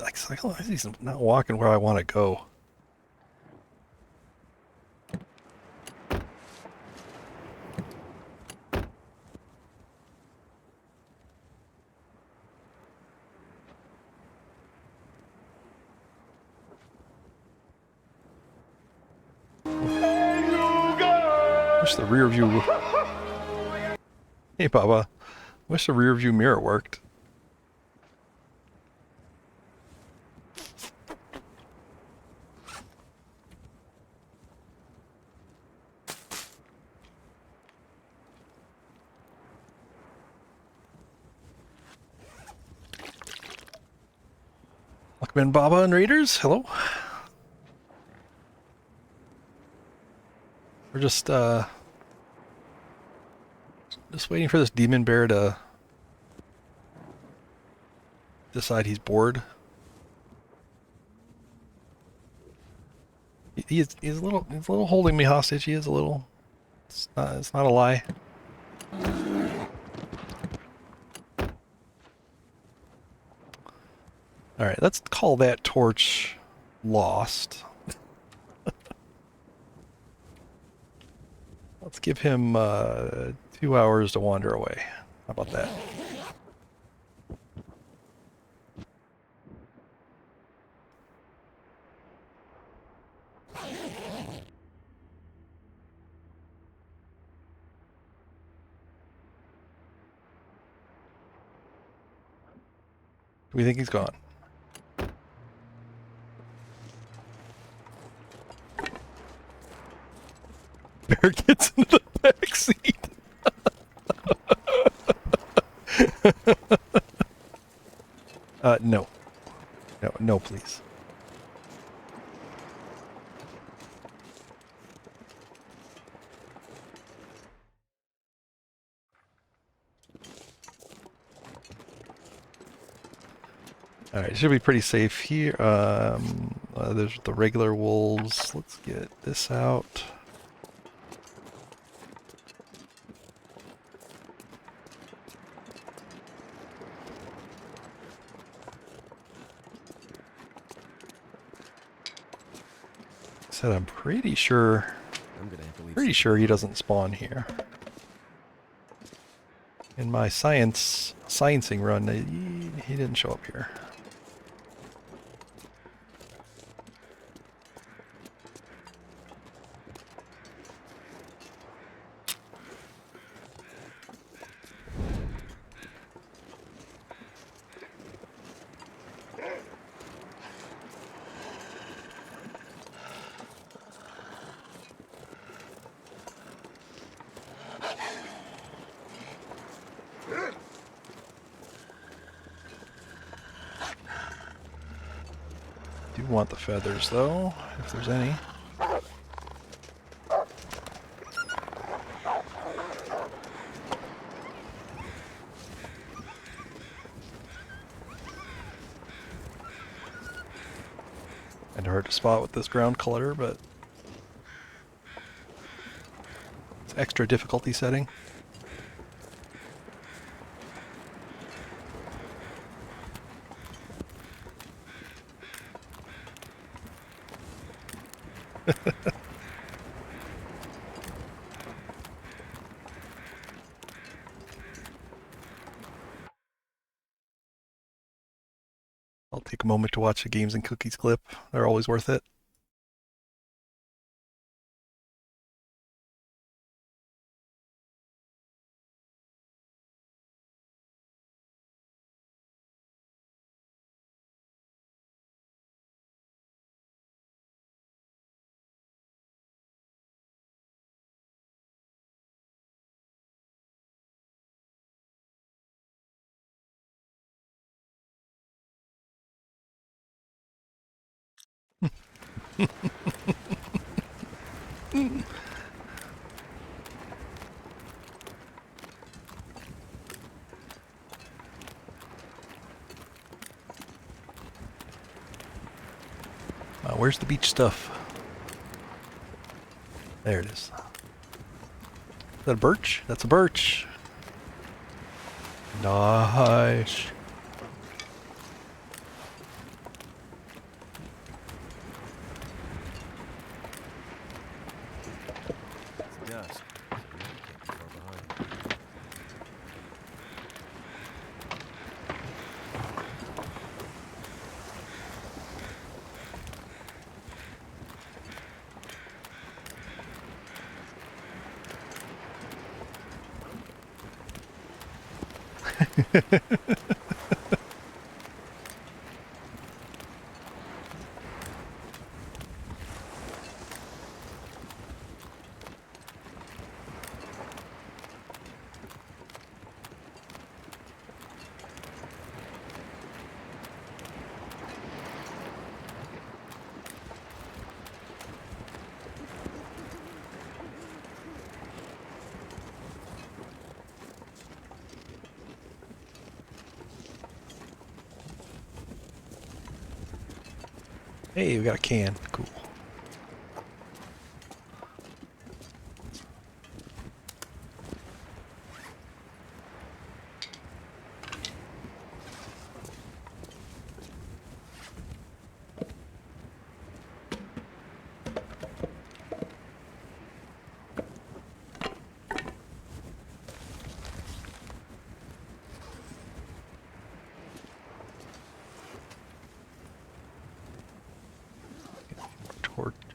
Like he's not walking where I want to go. Wish the rear view. Hey, Baba. Wish the rear view mirror worked. Welcome in, Baba and Raiders. Hello. We're just waiting for this demon bear to decide he's bored. He's a little holding me hostage. He is a little. It's not a lie. All right, let's call that torch lost. Let's give him 2 hours to wander away. How about that? Do we think he's gone? Bear gets into the back seat. No. No, please. Alright, should be pretty safe here. There's the regular wolves. Let's get this out. Said I'm pretty sure he doesn't spawn here. In my science sciencing run. He didn't show up here. Do want the feathers though, if there's any. And hard to spot with this ground clutter, but it's extra difficulty setting. I'll take a moment to watch the Games and Cookies clip. They're always worth it. Where's the beach stuff? There it is. Is that a birch? That's a birch. Nice. It's dusk. So we can't be far behind. Hey, we got a can. Cool.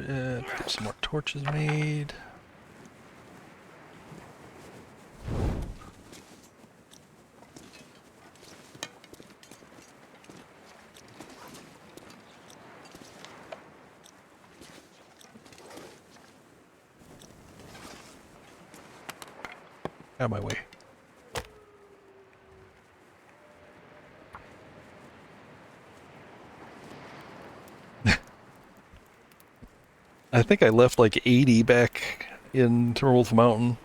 Get some more torches made. Out of my way. I think I left like 80 back in Timberwolf Mountain.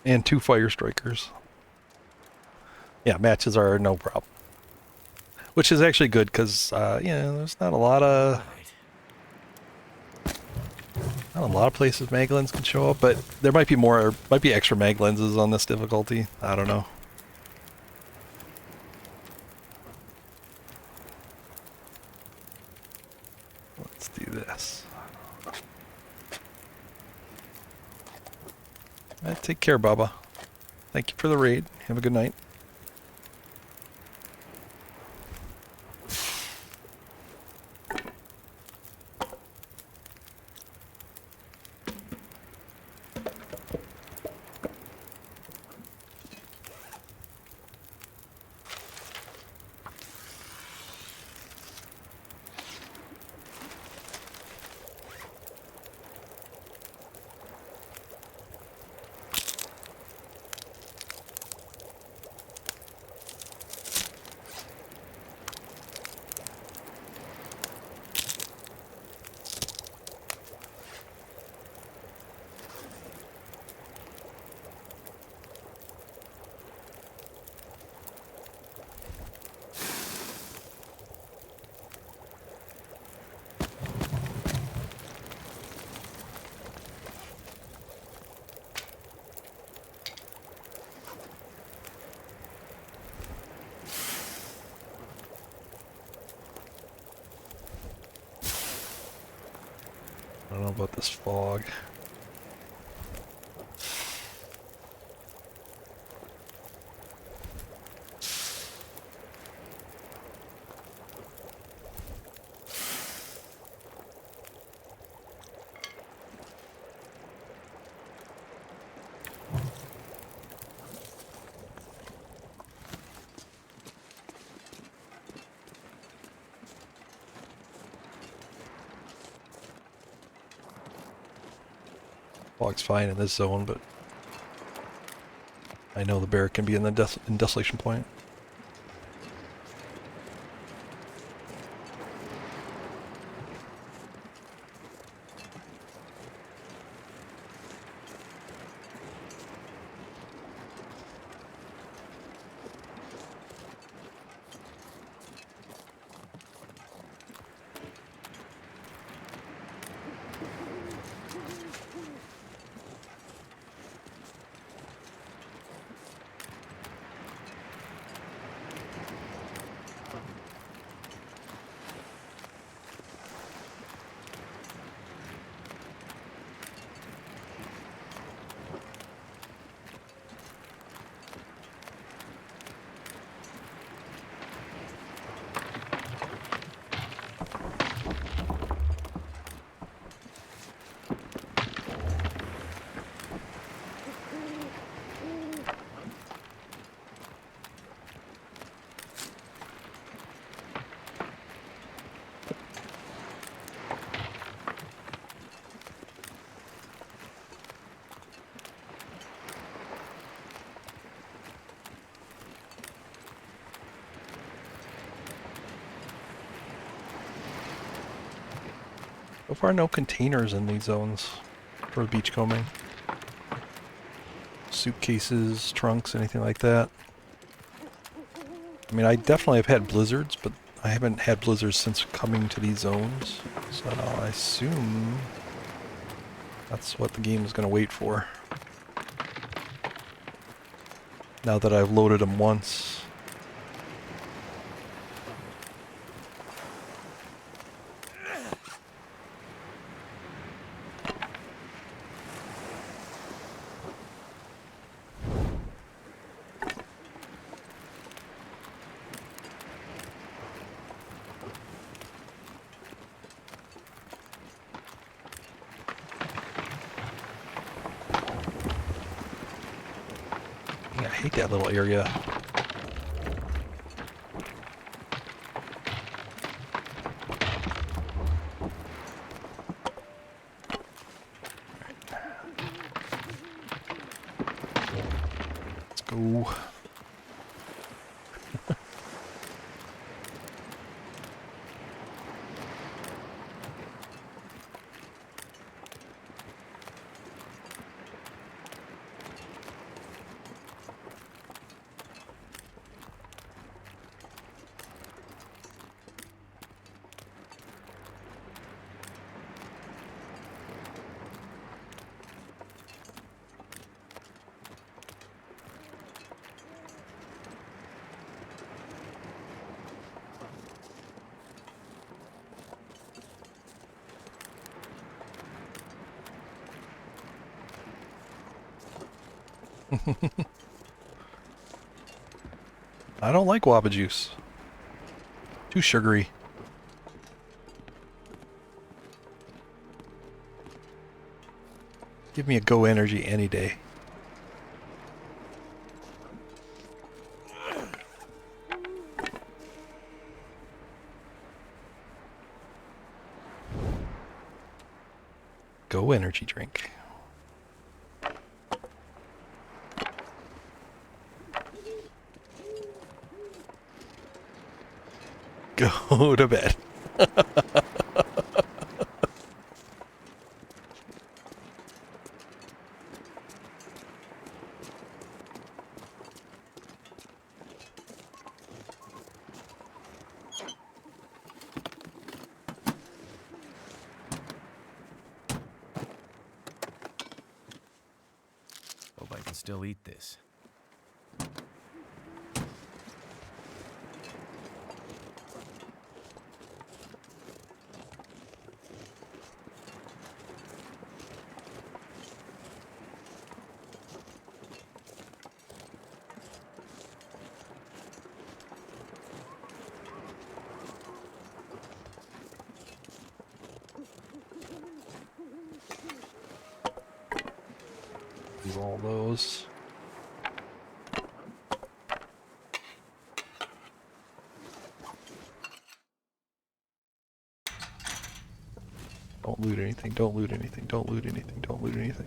And 2 fire strikers. Yeah, matches are no problem. Which is actually good because, there's not a lot of places mag lens can show up, but there might be extra mag lenses on this difficulty. I don't know. Let's do this. Take care, Baba. Thank you for the raid. Have a good night. don't know about this fog. Fog's fine in this zone, but I know the bear can be in the desolation point. So far, no containers in these zones for beachcombing. Suitcases, trunks, anything like that. I mean, I definitely have had blizzards, but I haven't had blizzards since coming to these zones. So I assume that's what the game is going to wait for. Now that I've loaded them once. I hate that little area. Let's go. I don't like guava juice. Too sugary. Give me a Go Energy any day. Go Energy drink. Go to bed. Hope I can still eat this. Do all those. Don't loot anything, don't loot anything, don't loot anything, don't loot anything.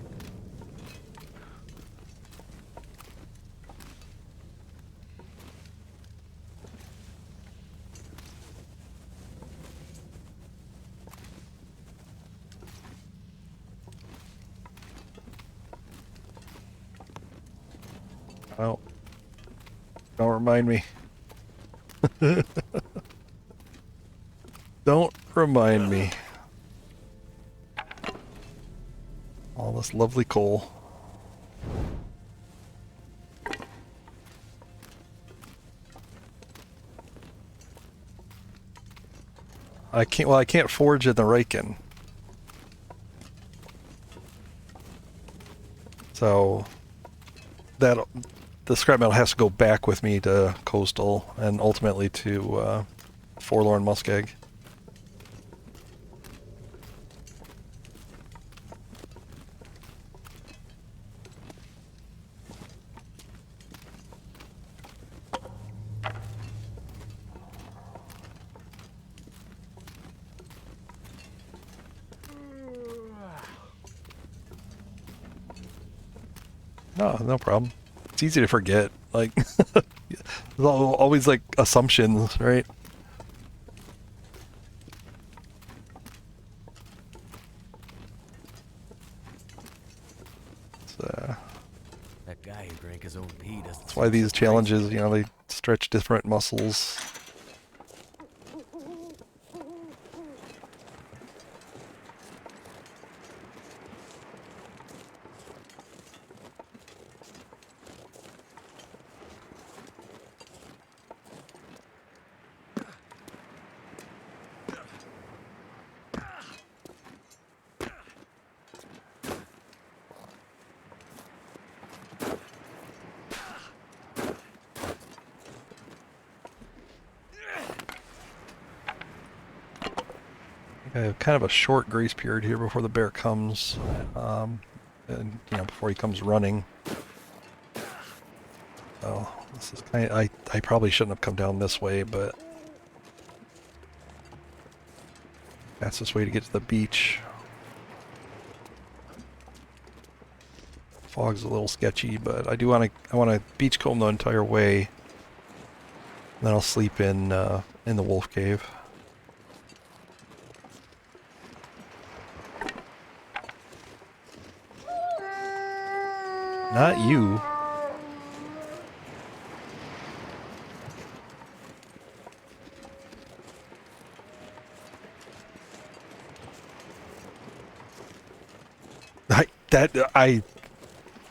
Oh. Don't remind me. Don't remind me. All this lovely coal. I can't forge in the Riken. So that the scrap metal has to go back with me to Coastal and ultimately to Forlorn Muskeg. No, no problem. It's easy to forget. Like, there's always like assumptions, right? That guy who drank his own pee doesn't. That's why these challenges, you know, they stretch different muscles. I have kind of a short grace period here before the bear comes, and you know, before he comes running. So this is kind of, I probably shouldn't have come down this way, but fastest way to get to the beach. Fog's a little sketchy, but I want to beachcomb the entire way. And then I'll sleep in the wolf cave. Not you.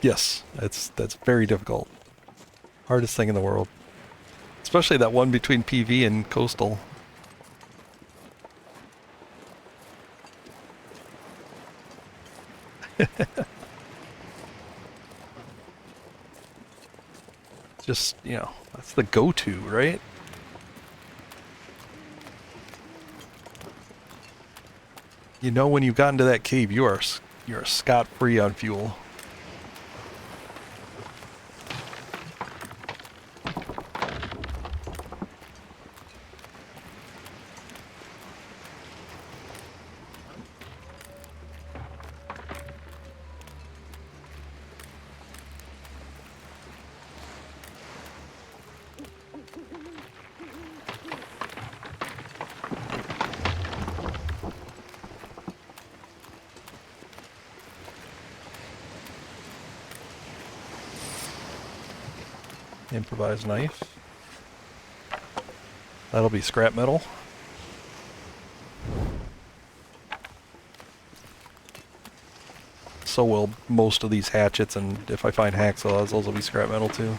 Yes, that's very difficult. Hardest thing in the world. Especially that one between PV and Coastal. Just, you know, that's the go-to, right? You know, when you got into that cave, you're scot-free on fuel. Improvised knife. That'll be scrap metal. So will most of these hatchets, and if I find hacksaws, those will be scrap metal too.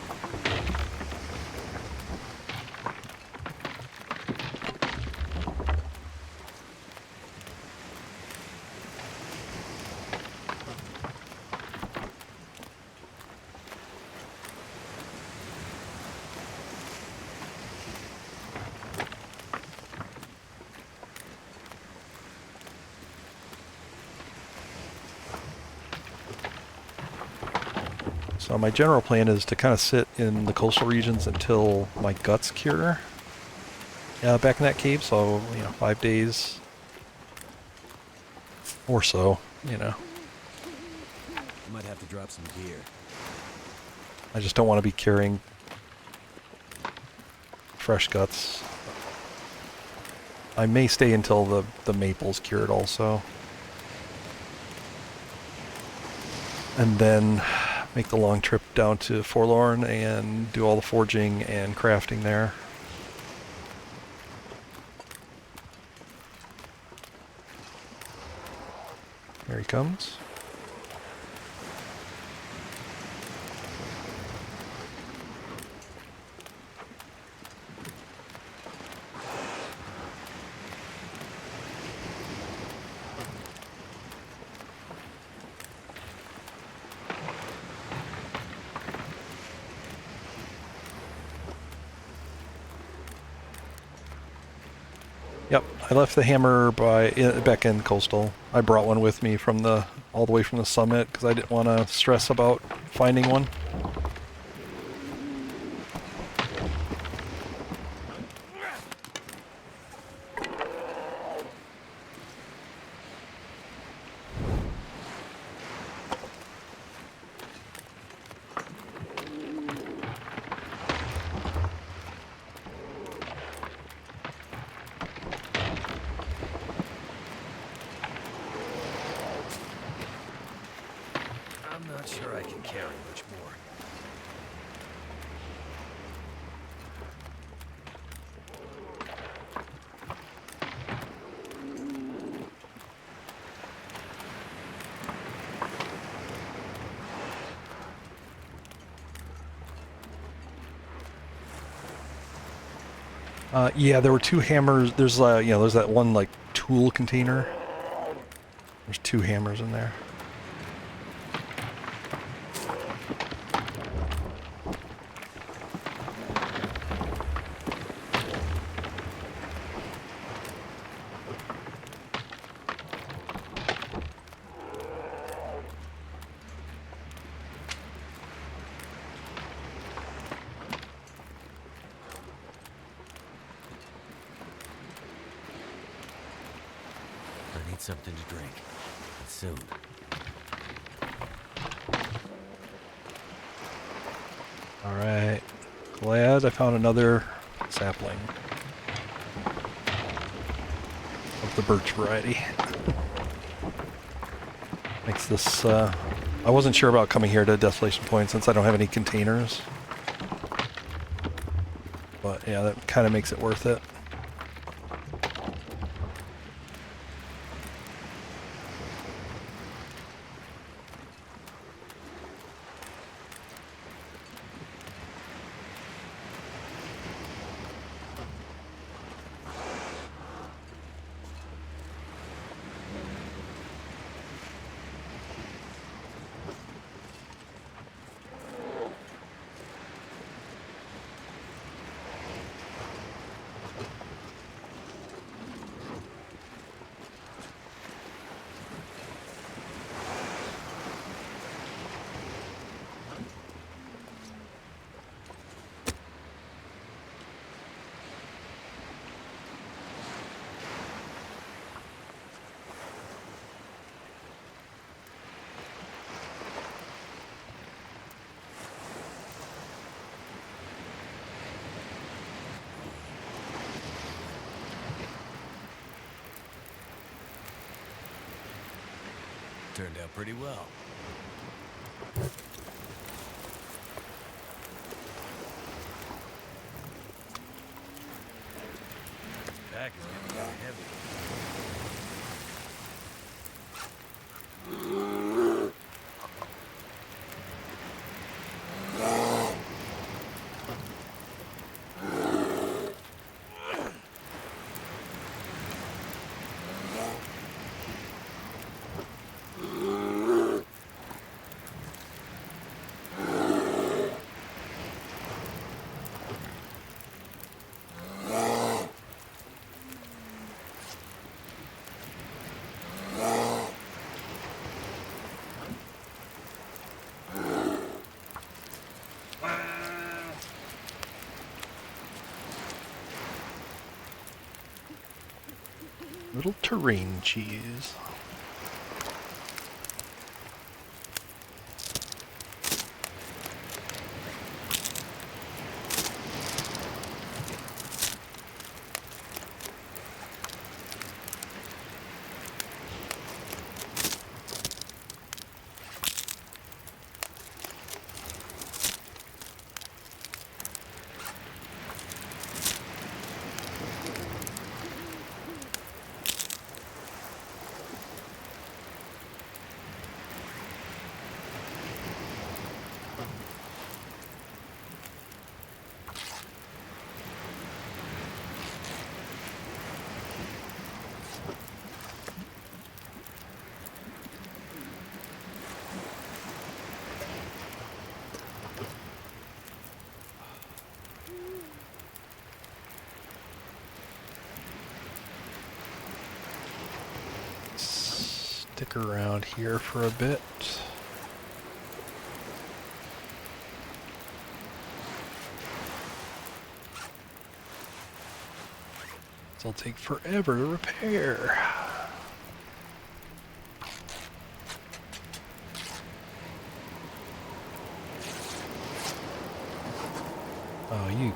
So my general plan is to kind of sit in the coastal regions until my guts cure. Back in that cave, so 5 days or so. I might have to drop some gear. I just don't want to be carrying fresh guts. I may stay until the maple's cured also. And then make the long trip down to Forlorn and do all the forging and crafting there. Here he comes. Yep, I left the hammer back in coastal. I brought one with me from all the way from the summit because I didn't want to stress about finding one. I'm not sure I can carry much more. Yeah, there were 2 hammers. There's there's that one like tool container. There's 2 hammers in there. I need something to drink. Soon. Alright. Glad I found another sapling. Of the birch variety. Makes this, I wasn't sure about coming here to Desolation Point since I don't have any containers. But yeah, that kind of makes it worth it. Turned out pretty well. Pack is getting very heavy. Little terrain cheese. Stick around here for a bit. This'll take forever to repair. Oh, you.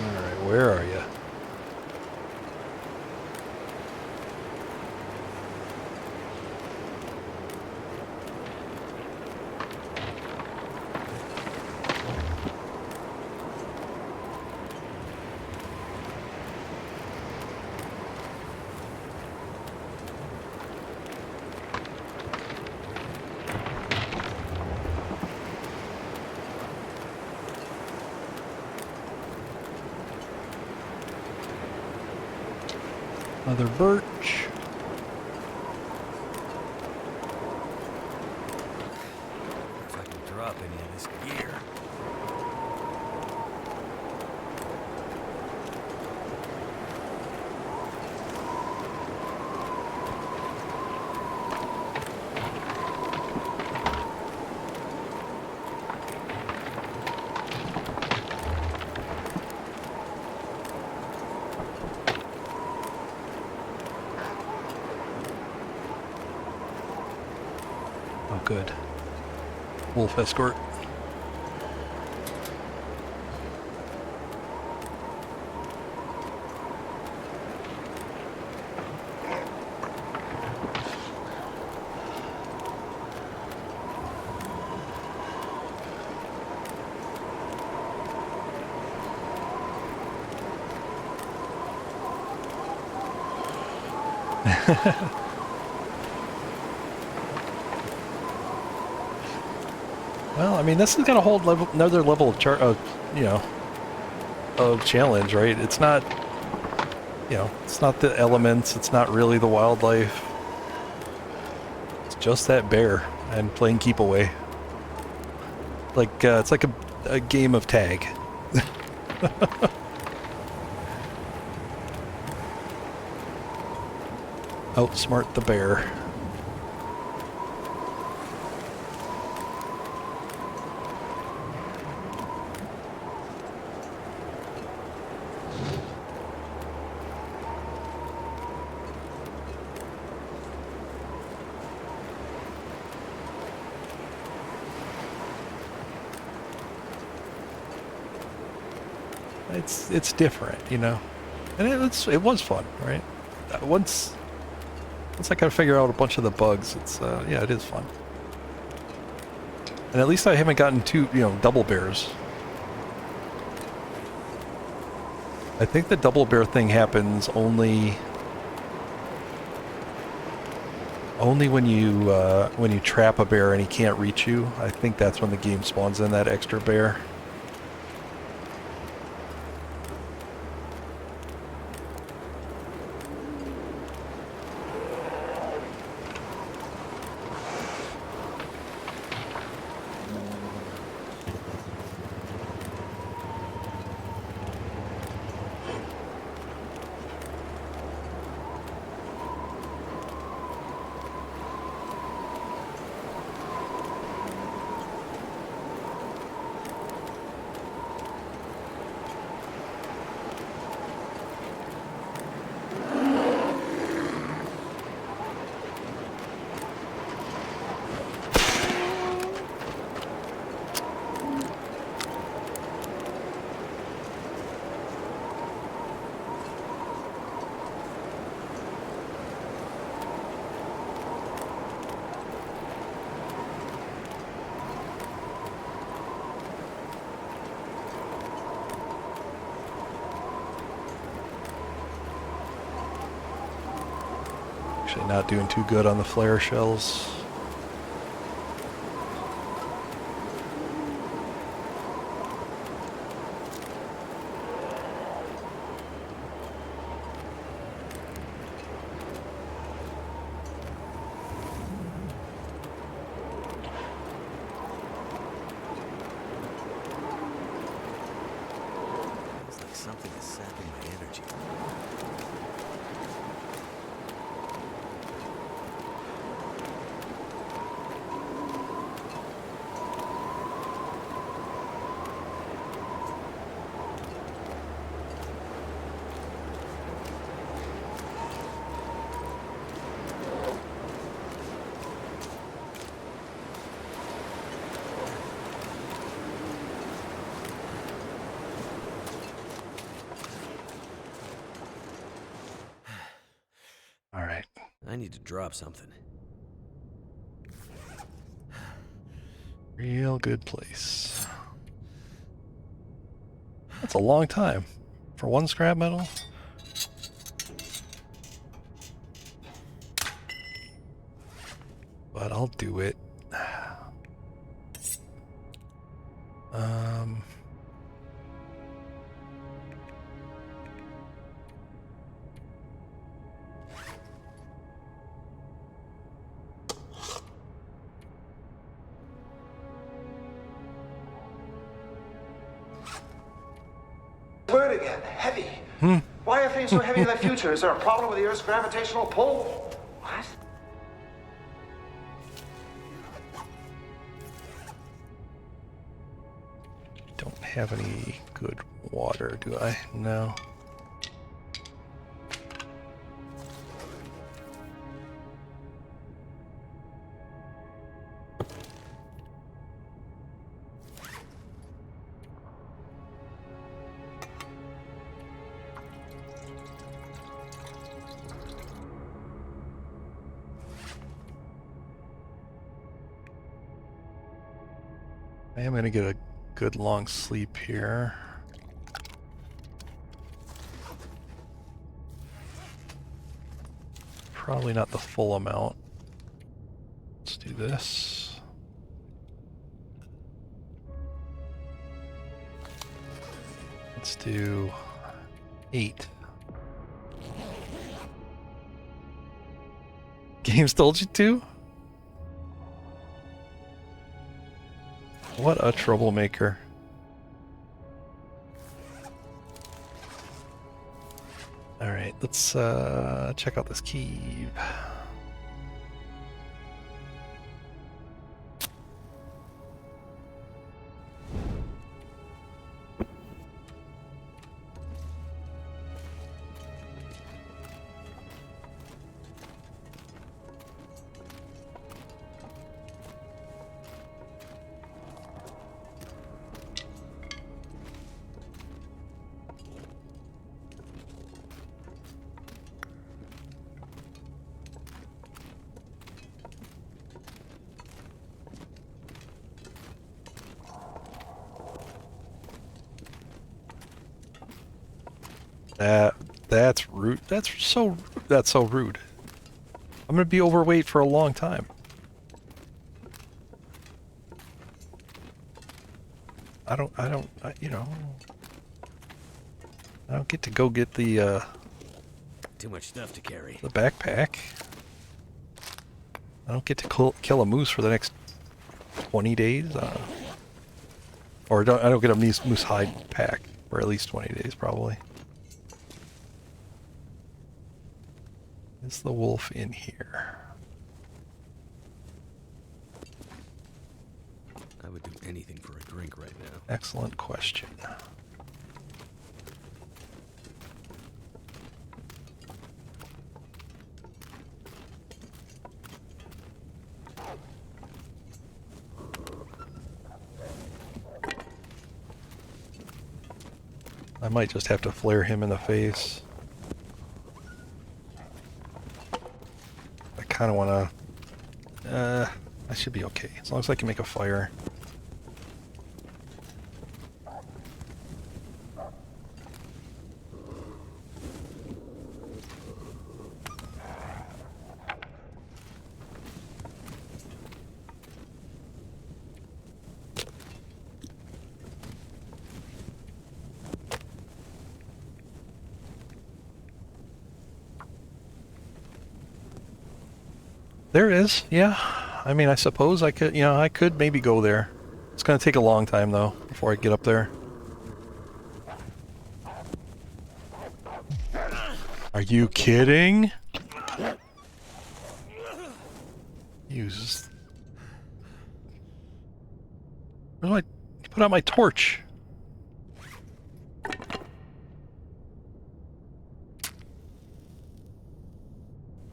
Alright, where are you? Another birch. If I can drop any of this gear. Oh, good. Wolf escort. Well, I mean, this has got a whole level, another level of of challenge, right? It's not, it's not the elements. It's not really the wildlife. It's just that bear and playing keep away. Like it's like a game of tag. Outsmart the bear. it's different, you know, and it was fun, right? Once I kind of figure out a bunch of the bugs, it's yeah, it is fun. And at least I haven't gotten two, double bears. I think the double bear thing happens only when you trap a bear and he can't reach you. I think that's when the game spawns in that extra bear. Actually not doing too good on the flare shells. It's like something is sapping my energy. All right. I need to drop something. Real good place. That's a long time for one scrap metal. But I'll do it. Word again, heavy. Why are things so heavy in the future? Is there a problem with the Earth's gravitational pull? What? Don't have any good water, do I? No. I am going to get a good long sleep here. Probably not the full amount. Let's do this. Let's do 8. Games told you to? What a troublemaker. Alright, let's check out this cave. That's rude. That's so rude. I'm gonna be overweight for a long time. You know, I don't get to go get Too much stuff to carry. the backpack. I don't get to kill a moose for the next 20 days. Or I don't get a moose hide pack for at least 20 days, probably. Is the wolf in here? I would do anything for a drink right now. Excellent question. I might just have to flare him in the face. I kind of want to... I should be okay, as long as I can make a fire. There is, yeah. I mean, I suppose I could, I could maybe go there. It's going to take a long time, though, before I get up there. Are you kidding? Use. Where do I put out my torch?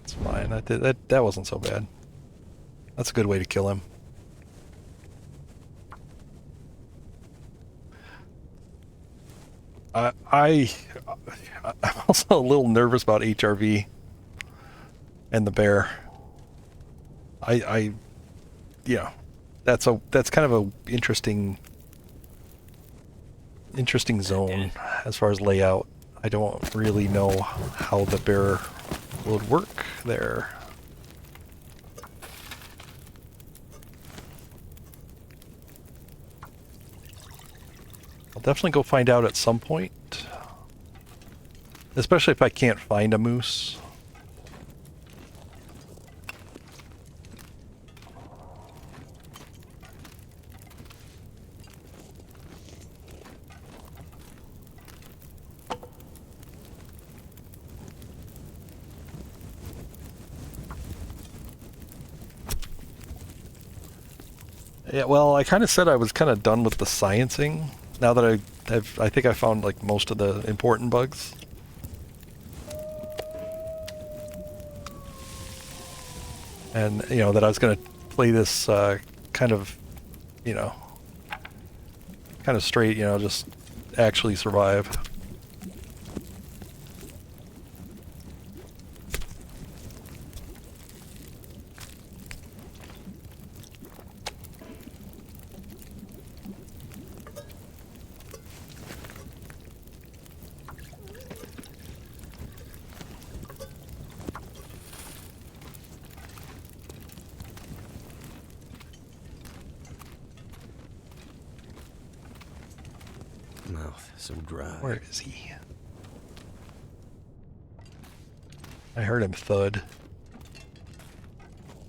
It's fine. That wasn't so bad. That's a good way to kill him. I'm also a little nervous about HRV and the bear. Yeah, that's kind of a interesting zone as far as layout. I don't really know how the bear would work there. I'll definitely go find out at some point. Especially if I can't find a moose. Yeah, well, I kind of said I was kind of done with the sciencing. Now that I think I found like most of the important bugs. And, that I was going to play this kind of straight, just actually survive. Mouth so dry. Where is he? I heard him thud.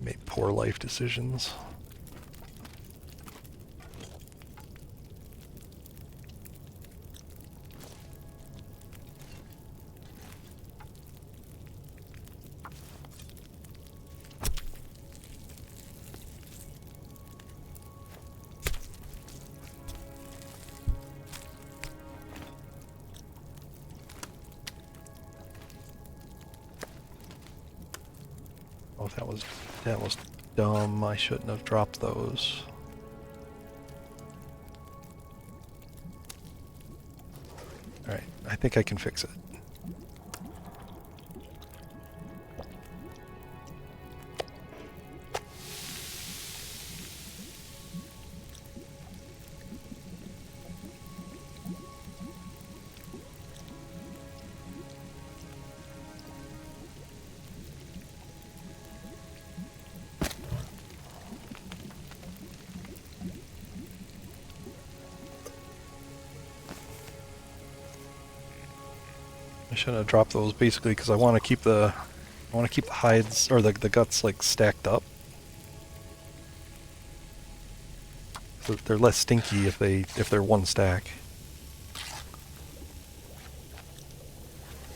Made poor life decisions. Oh, that was dumb. I shouldn't have dropped those. Alright, I think I can fix it. shouldn't have dropped those basically because I want to keep the hides or the guts like stacked up. So they're less stinky if they're one stack.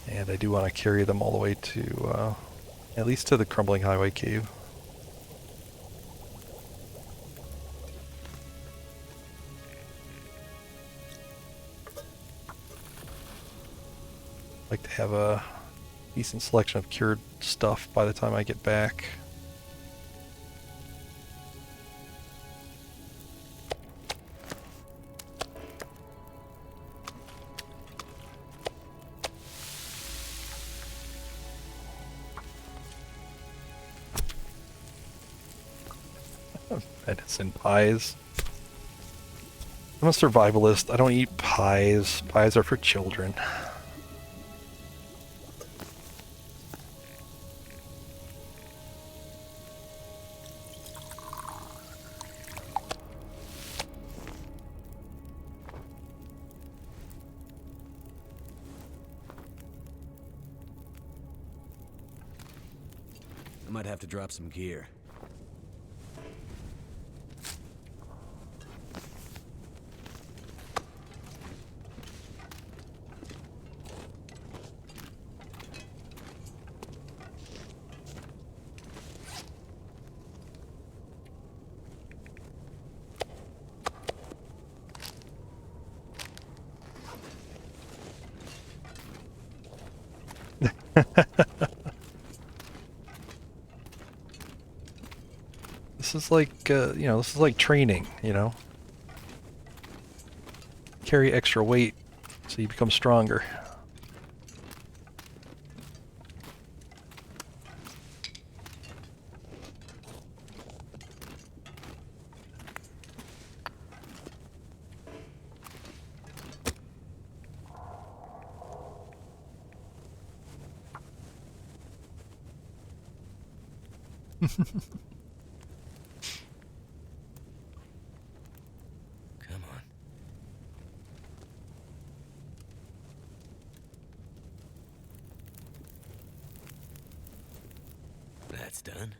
And I do want to carry them all the way to at least to the Crumbling Highway Cave. Like to have a decent selection of cured stuff by the time I get back. Medicine pies. I'm a survivalist. I don't eat pies. Pies are for children. I might have to drop some gear. This is like, this is like training, Carry extra weight so you become stronger. Come on. That's done.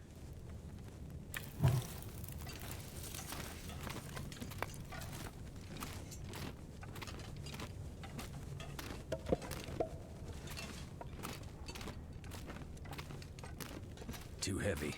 Too heavy.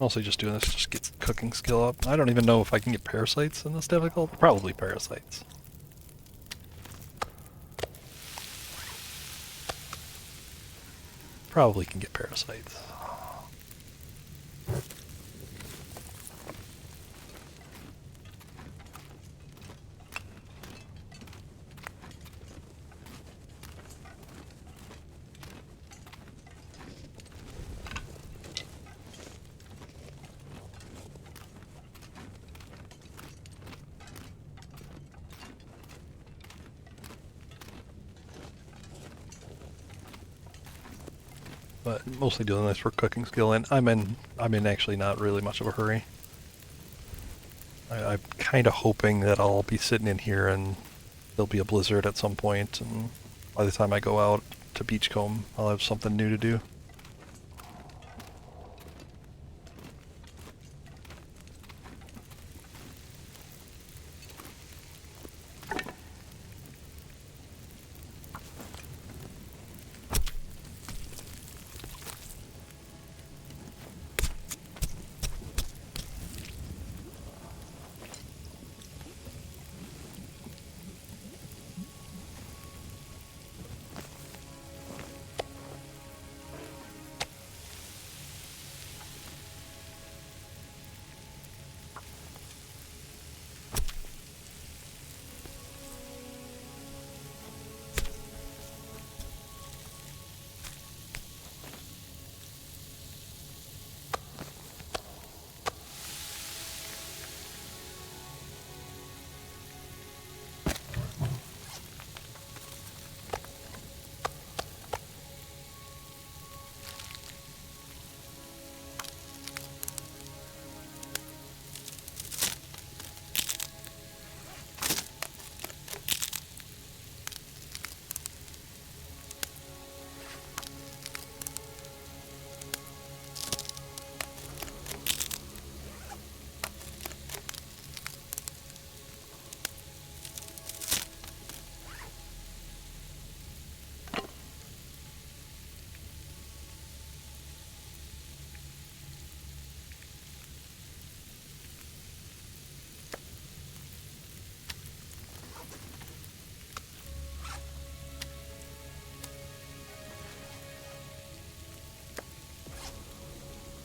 Mostly just doing this just gets the cooking skill up. I don't even know if I can get parasites in this difficult. Probably parasites. Probably can get parasites. but mostly doing this for cooking skill, and I'm in actually not really much of a hurry. I'm kind of hoping that I'll be sitting in here and there'll be a blizzard at some point, and by the time I go out to Beachcomb, I'll have something new to do.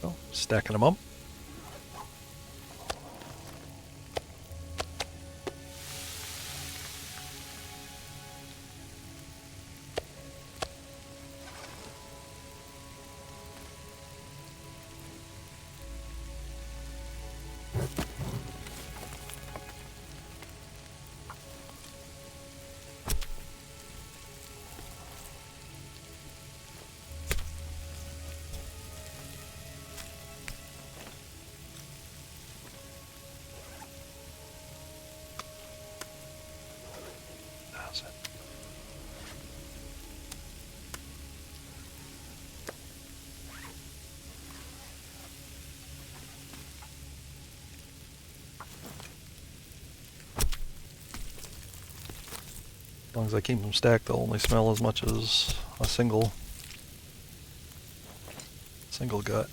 So, stacking them up. As long as I keep them stacked, they'll only smell as much as a single gut.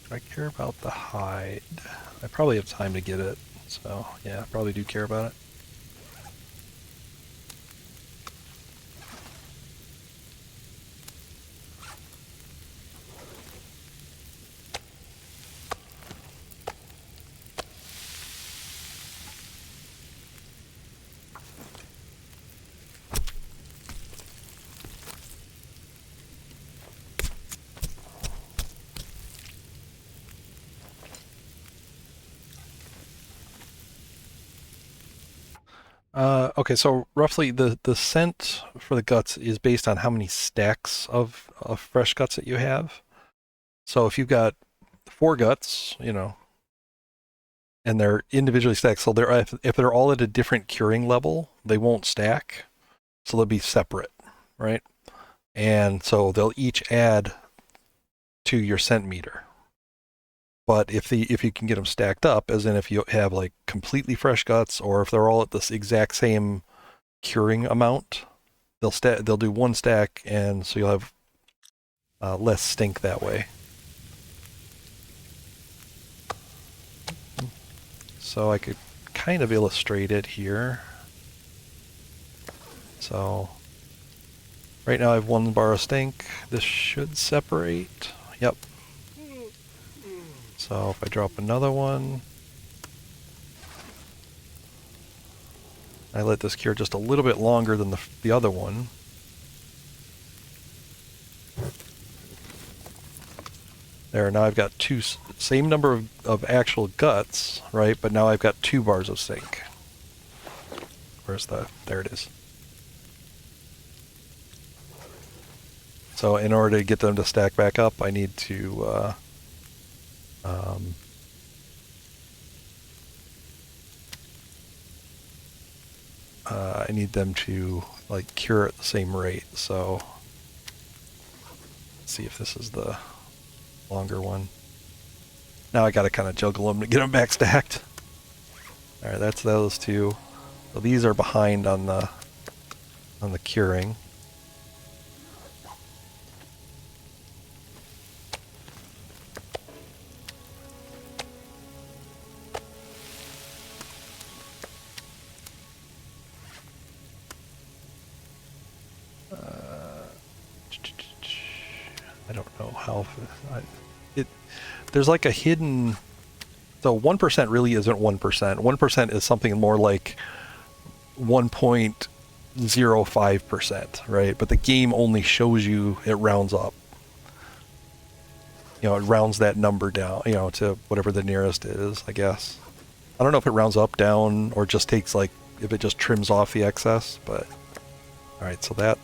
Do I care about the hide? I probably have time to get it, so yeah, I probably do care about it. Okay, so roughly the scent for the guts is based on how many stacks of fresh guts that you have. So if you've got 4 guts, and they're individually stacked, so if they're all at a different curing level, they won't stack, so they'll be separate, right? And so they'll each add to your scent meter. But if you can get them stacked up, as in if you have like completely fresh guts, or if they're all at this exact same curing amount, they'll do 1 stack, and so you'll have less stink that way. So I could kind of illustrate it here. So Right now I have 1 bar of stink. This should separate. Yep. So if I drop another one, I let this cure just a little bit longer than the other one. There, now I've got same number of actual guts, right? But now I've got 2 bars of stink. Where's there it is. So in order to get them to stack back up, I need to I need them to like cure at the same rate. So let's see if this is the longer one. Now I got to kind of juggle them to get them back stacked. All right, that's those 2. So these are behind on the curing. I don't know how there's like a hidden. So 1% really isn't 1%. 1% is something more like 1.05%, right? But the game only shows you it rounds up. You know, it rounds that number down, you know, to whatever the nearest is, I guess. I don't know if it rounds up, down, or just takes like, if it just trims off the excess, but... Alright, so that...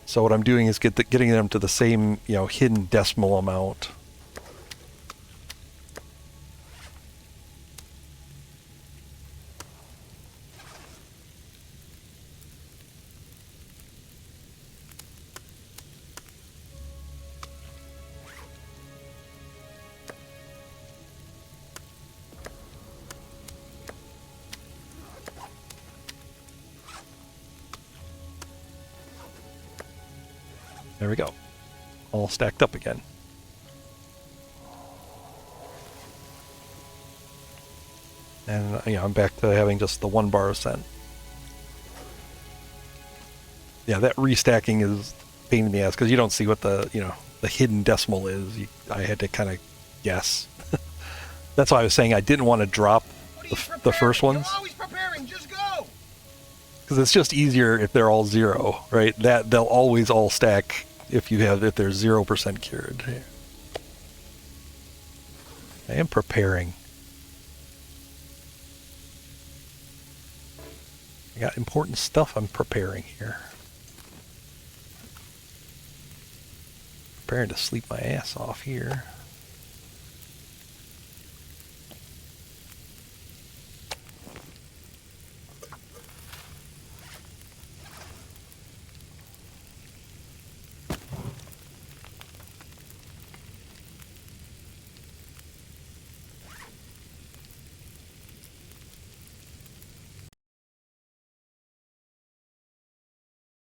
So what I'm doing is getting them to the same, you know, hidden decimal amount. There we go. All stacked up again. And, you know, I'm back to having just the 1 bar of scent. Yeah, that restacking is a pain in the ass, because you don't see what the, you know, the hidden decimal is. I had to kind of guess. That's why I was saying I didn't want to drop the first ones. You're always preparing. Just go. Because it's just easier if they're all 0, right? That they'll always all stack if they're 0% cured. I am preparing. I got important stuff I'm preparing here. Preparing to sleep my ass off here.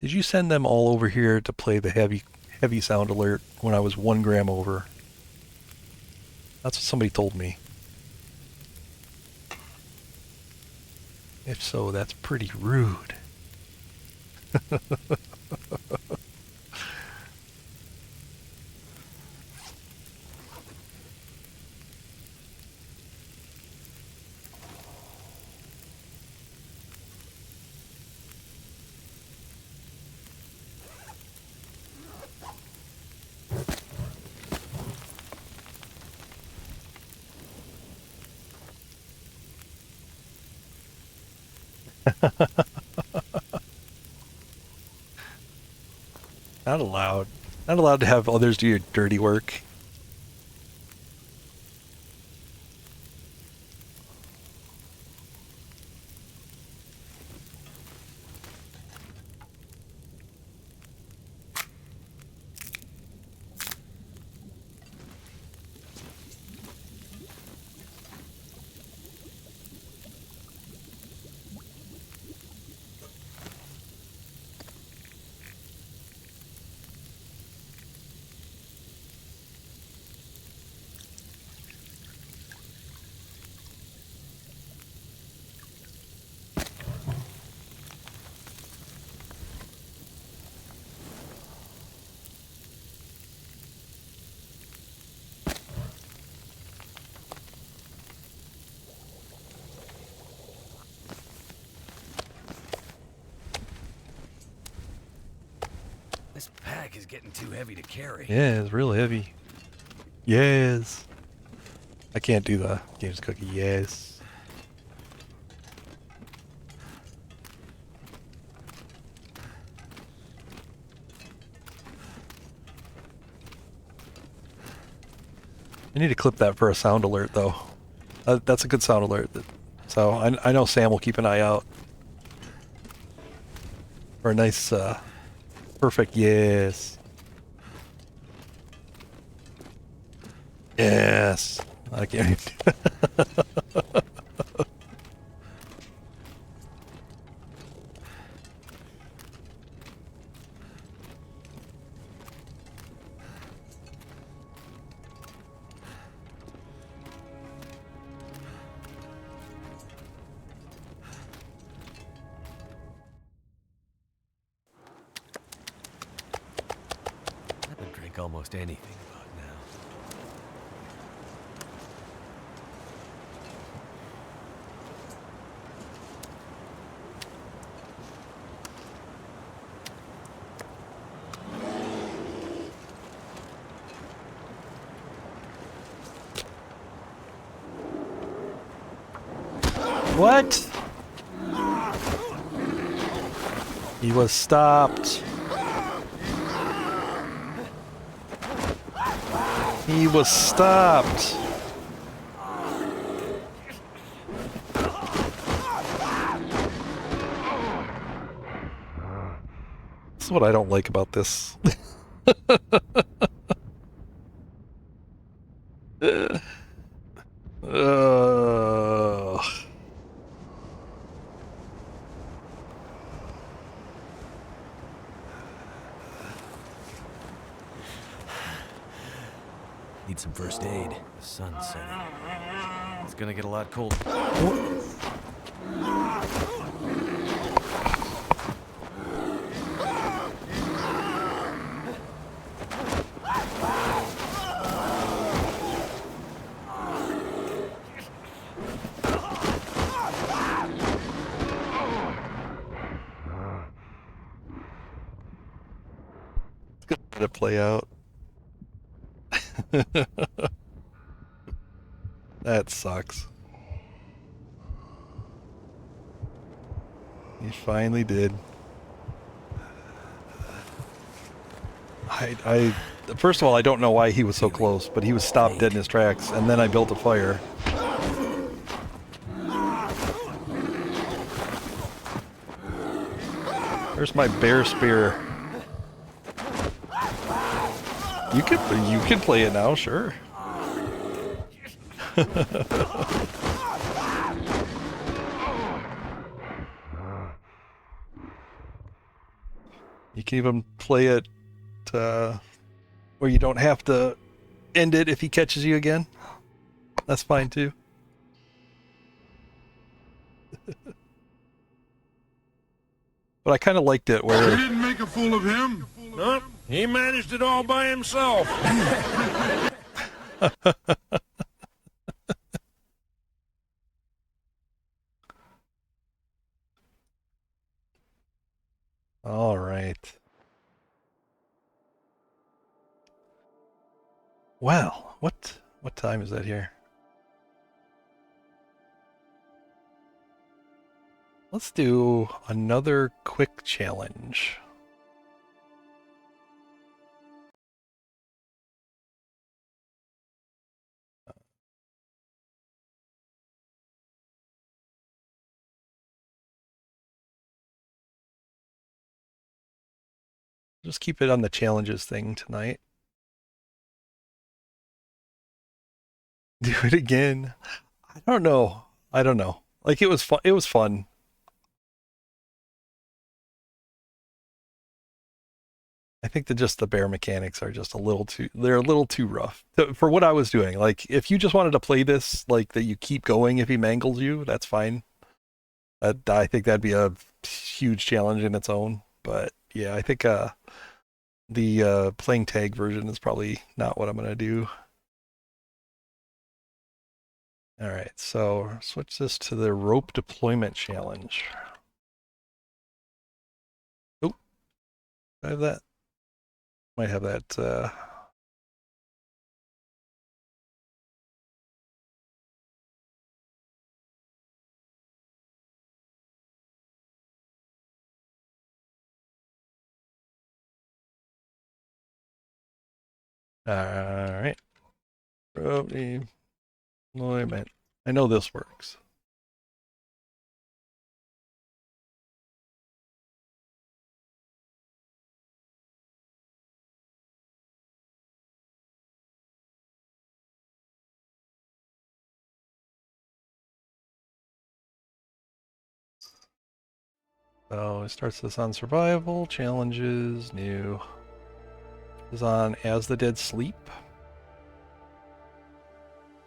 Did you send them all over here to play the heavy sound alert when I was 1 gram over? That's what somebody told me. If so, that's pretty rude. Not allowed. Not allowed to have others do your dirty work. getting too heavy to carry. Yeah, it's real heavy. Yes. I can't do the game's cookie. Yes. I need to clip that for a sound alert, though. That's a good sound alert. So I know Sam will keep an eye out for a nice, perfect yes. Yes. I can't. I could drink almost anything about now. What? He was stopped. He was stopped. This is what I don't like about this. Ugh. Need some first aid. The sun's setting. It's gonna get a lot colder. To play out. That sucks. He finally did. First of all, I don't know why he was so close, but he was stopped dead in his tracks, and then I built a fire. There's my bear spear. You can play it now, sure. You can even play it where you don't have to end it if he catches you again. That's fine too. But I kind of liked it where... You didn't make a fool of him? No, he managed it all by himself. All right. Well, what time is that here? Let's do another quick challenge. Just keep it on the challenges thing tonight. Do it again. I don't know. Like, it was fun. It was fun. I think that just the bear mechanics are just they're a little too rough for what I was doing. Like, if you just wanted to play this, like, that you keep going if he mangles you, that's fine. I think that'd be a huge challenge in its own. But yeah, I think the playing tag version is probably not what I'm gonna do. All right, so switch this to the rope deployment challenge. Oh, I have that. Might have that. All right. Probably. Wait a minute. I know this works. So it starts this on survival, challenges, new. Is on as the dead sleep.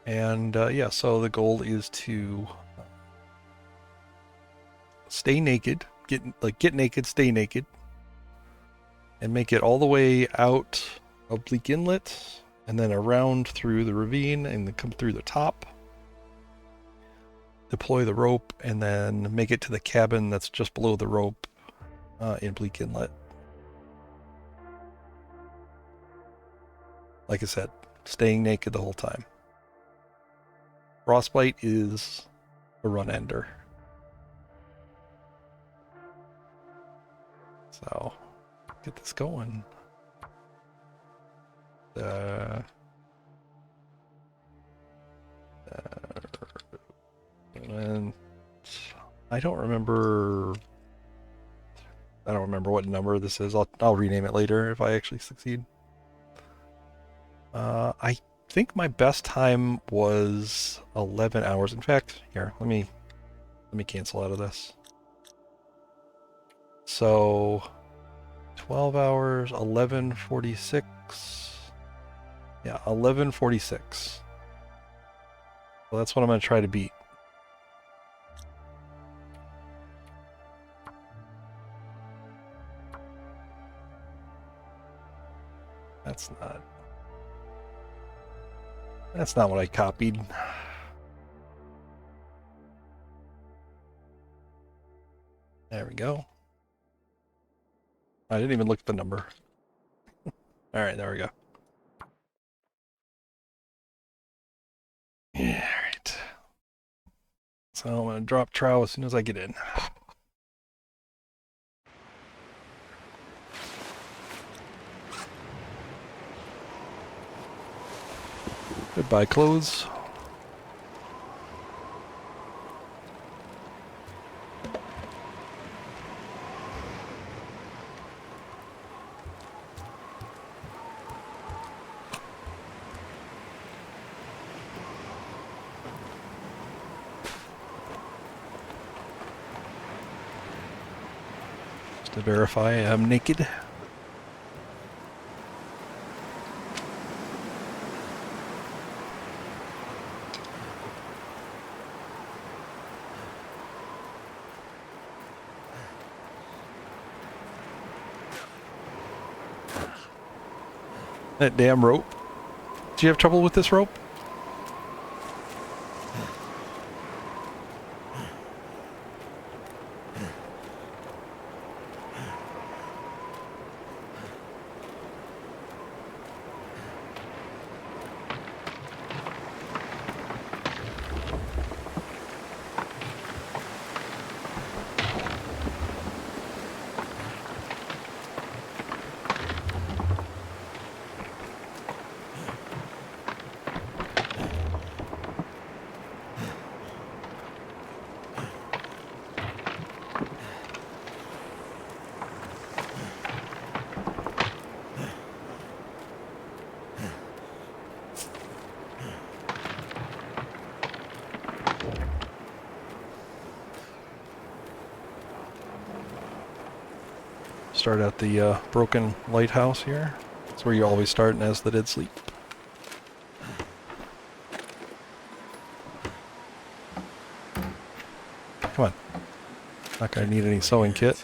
And yeah, so the goal is to stay naked, get naked, stay naked, and make it all the way out of Bleak Inlet, and then around through the ravine, and then come through the top. Deploy the rope, and then make it to the cabin that's just below the rope in Bleak Inlet. Like I said, staying naked the whole time. Frostbite is a run ender. So, get this going. And I don't remember what number this is. I'll rename it later if I actually succeed. I think my best time was 11 hours. In fact, here, let me cancel out of this. So 12 hours, 11:46. Yeah, 11:46. Well, that's what I'm going to try to beat. That's not what I copied. There we go. I didn't even look at the number. All right, there we go. Yeah, all right. So I'm going to drop trowel as soon as I get in. Goodbye, clothes. Just to verify I'm naked. That damn rope. Do you have trouble with this rope? Start at the broken lighthouse here. That's where you always start as the dead sleep. Come on. Not gonna need any sewing kit.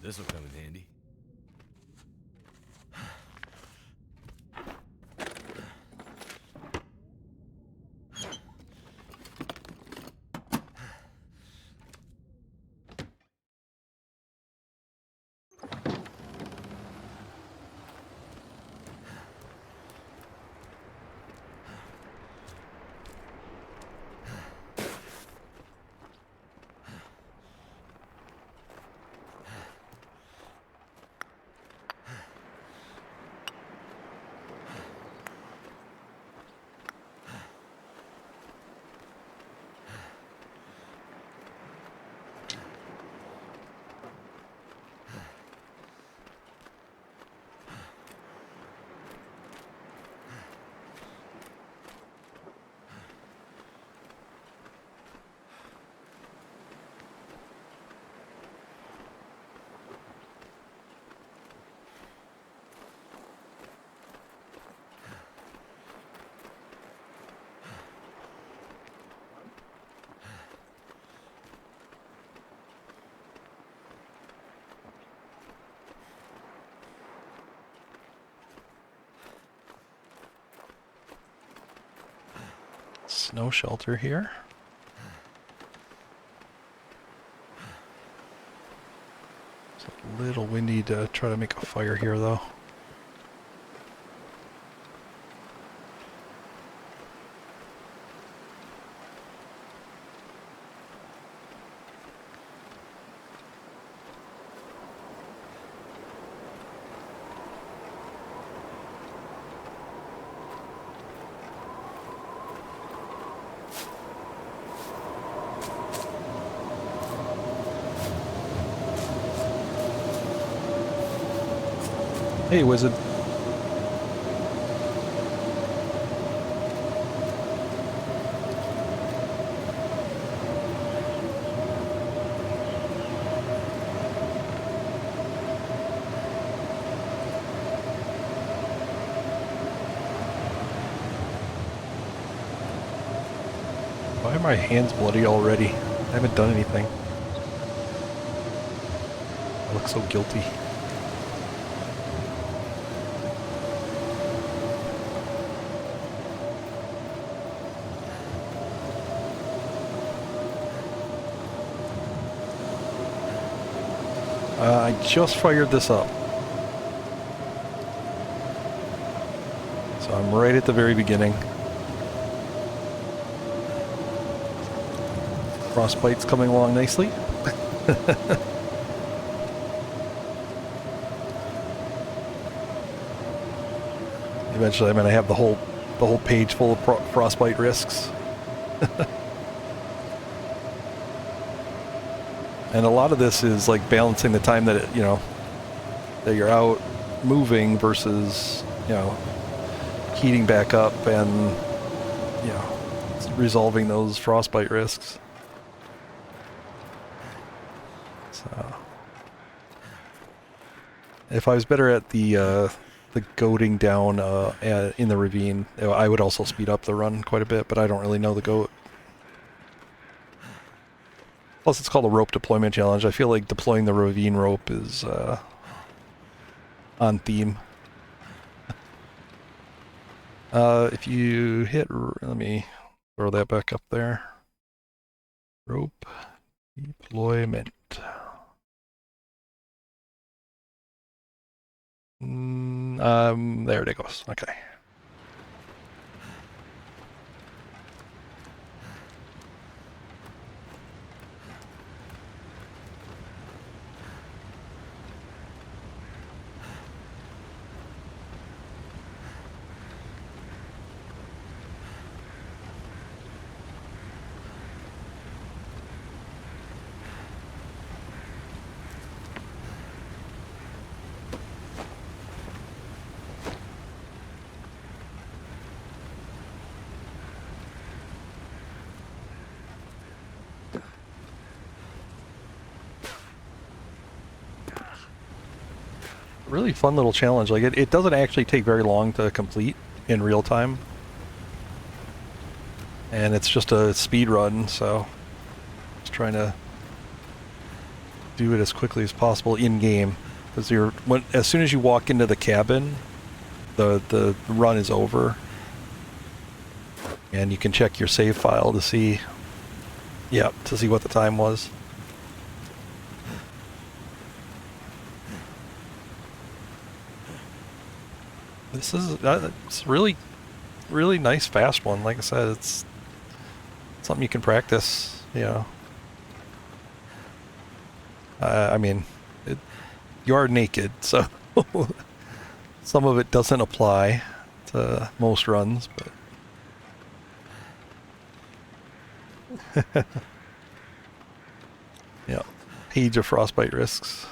This'll come in handy. Snow shelter here. It's a little windy to try to make a fire here, though. Hey, wizard. Why are my hands bloody already? I haven't done anything. I look so guilty. I just fired this up. So I'm right at the very beginning. Frostbite's coming along nicely. Eventually I'm going to have the whole page full of frostbite risks. And a lot of this is like balancing the time that that you're out moving versus, heating back up and, resolving those frostbite risks. So, if I was better at the goating down in the ravine, I would also speed up the run quite a bit, but I don't really know the goat. Plus, it's called a rope deployment challenge. I feel like deploying the ravine rope is on theme. If you hit, let me throw that back up there. Rope deployment. There it goes. Okay. Really fun little challenge. Like it doesn't actually take very long to complete in real time. And it's just a speed run, so just trying to do it as quickly as possible in game, because as soon as you walk into the cabin, the run is over, and you can check your save file to see, to see what the time was. This is it's really, really nice, fast one. Like I said, it's something you can practice. I mean, you are naked, so some of it doesn't apply to most runs, but yeah, age of frostbite risks.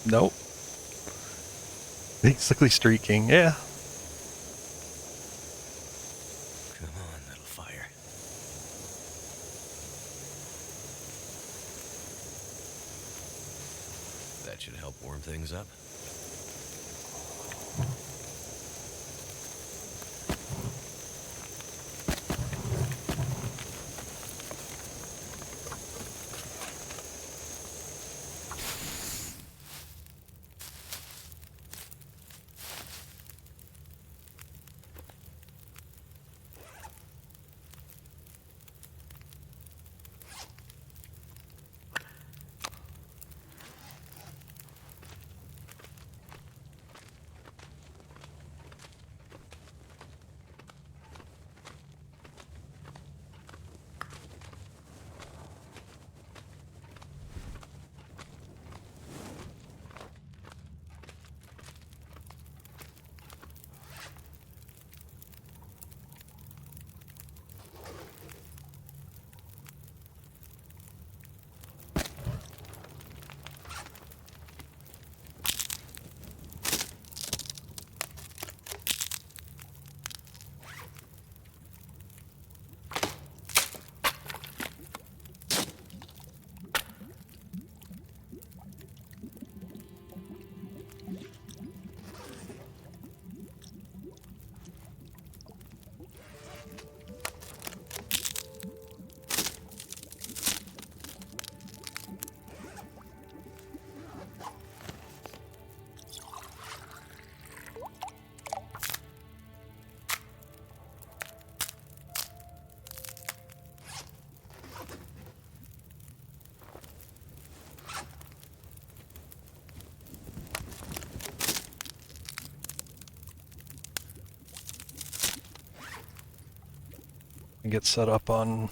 Nope. Basically streaking, yeah. Come on, little fire. That should help warm things up. And get set up on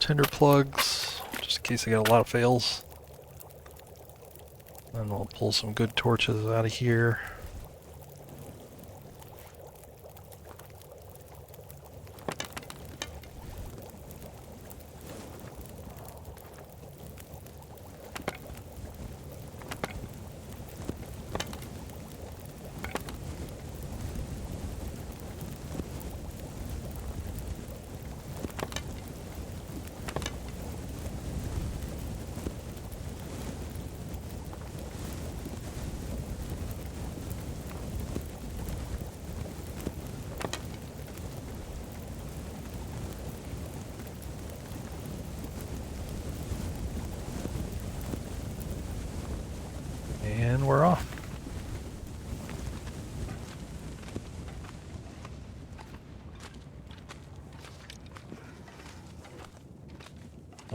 tinder plugs, just in case I get a lot of fails. And we'll pull some good torches out of here.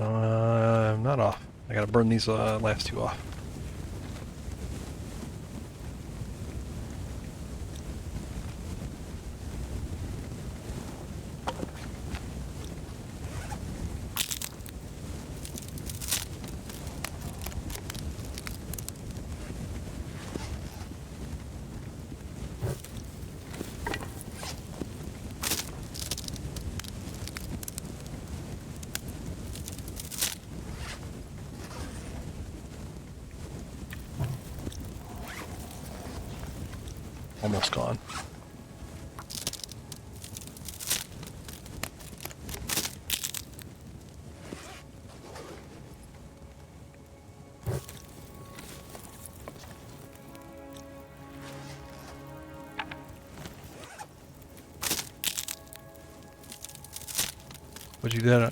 I'm not off. I gotta burn these last two off. Almost gone. What'd you do?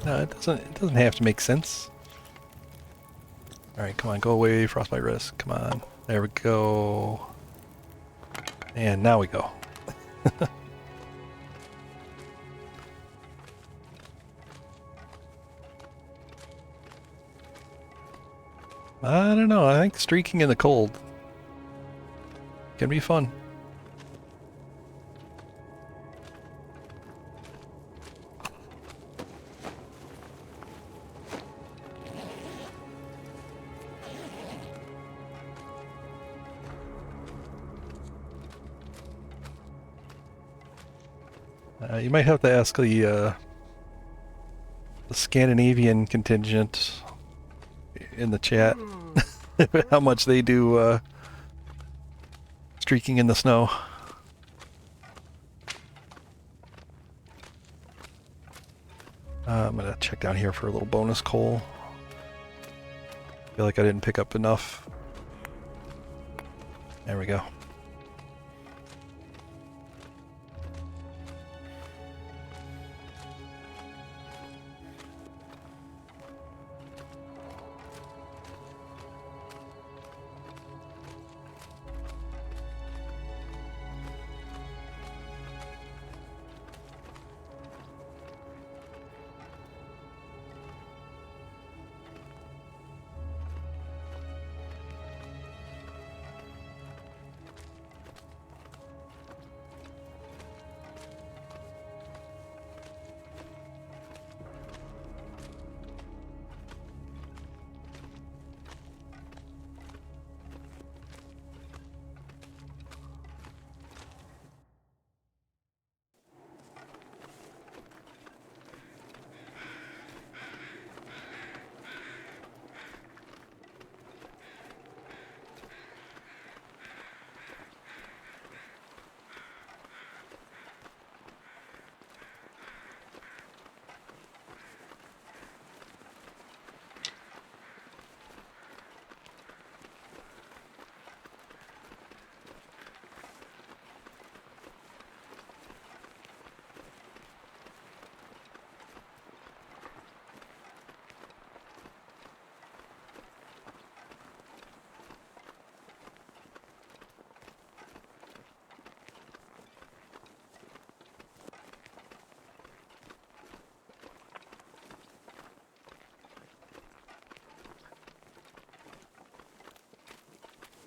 No, it doesn't have to make sense. Alright, come on, go away, frostbite risk. Come on. There we go. And now we go. I don't know, I think streaking in the cold can be fun. You might have to ask the Scandinavian contingent in the chat how much they do streaking in the snow. I'm gonna check down here for a little bonus coal. Feel like I didn't pick up enough. There we go.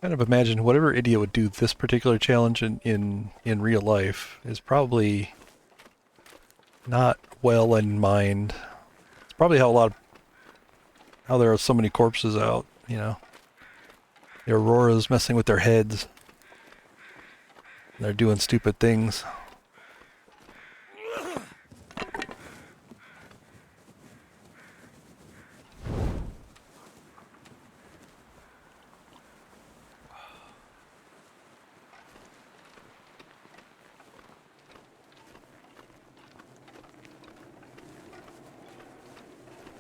Kind of imagine whatever idiot would do this particular challenge in real life is probably not well in mind. It's probably how there are so many corpses out, you know. The Aurora's messing with their heads. They're doing stupid things.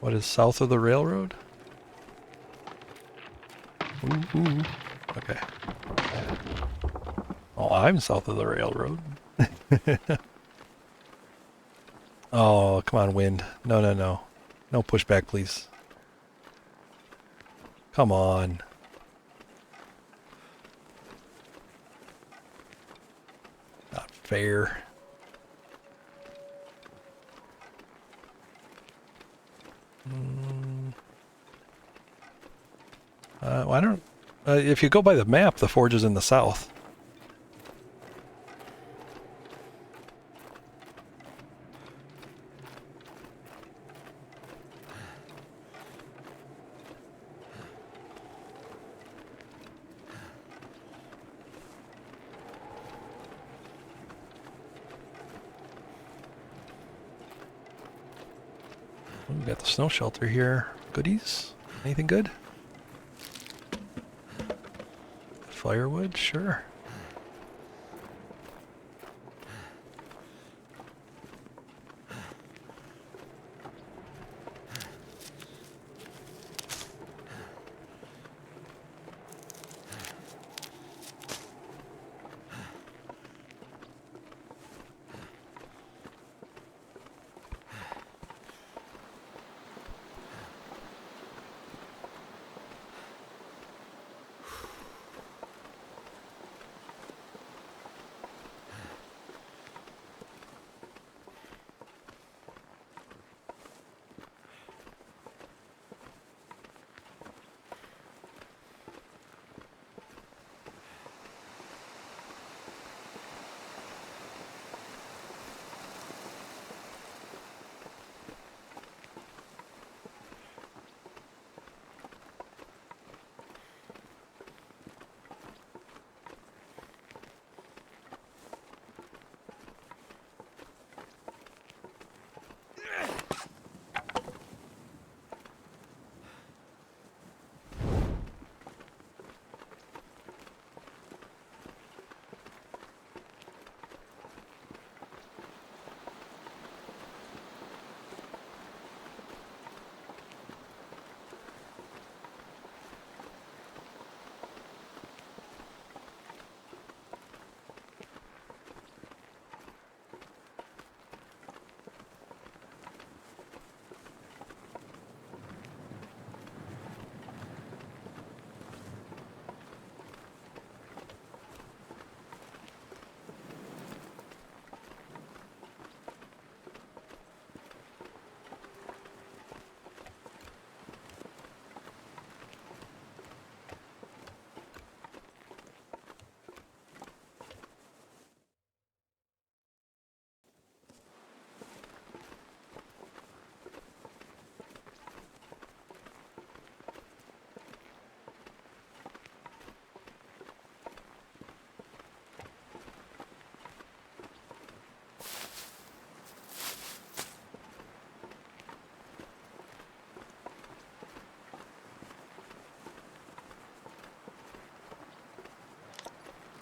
What is south of the railroad? Ooh. Okay. Oh, I'm south of the railroad. Oh, come on, wind. No. No pushback, please. Come on. Not fair. Well, I don't. If you go by the map, the forge is in the south. Oh, we got the snow shelter here. Goodies? Anything good? Firewood? Sure.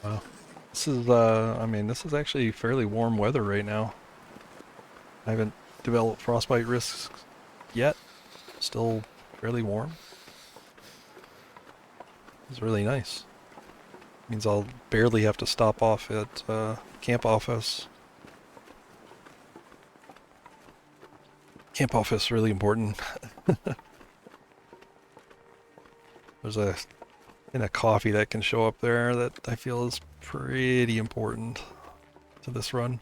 Wow. This is, I mean, this is actually fairly warm weather right now. I haven't developed frostbite risks yet. Still fairly warm. It's really nice. Means I'll barely have to stop off at camp office. Camp office really important. There's a coffee that can show up there that I feel is pretty important to this run.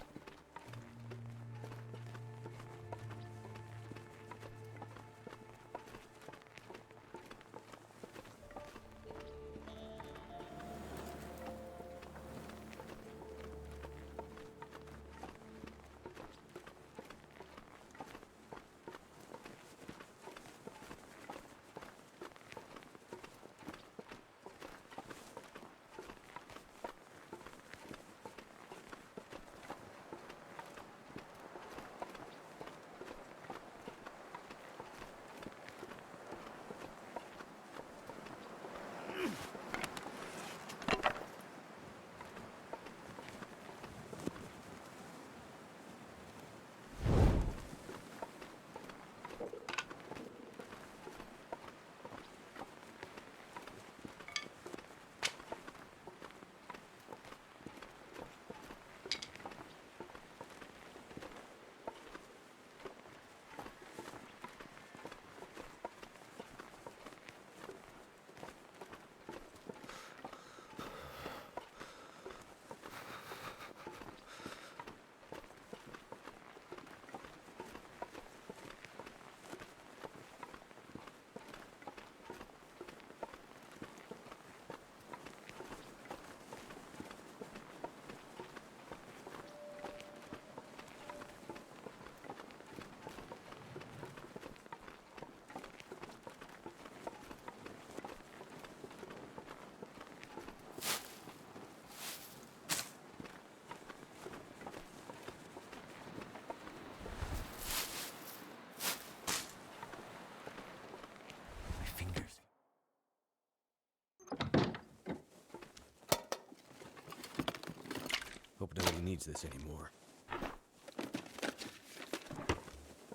needs this anymore.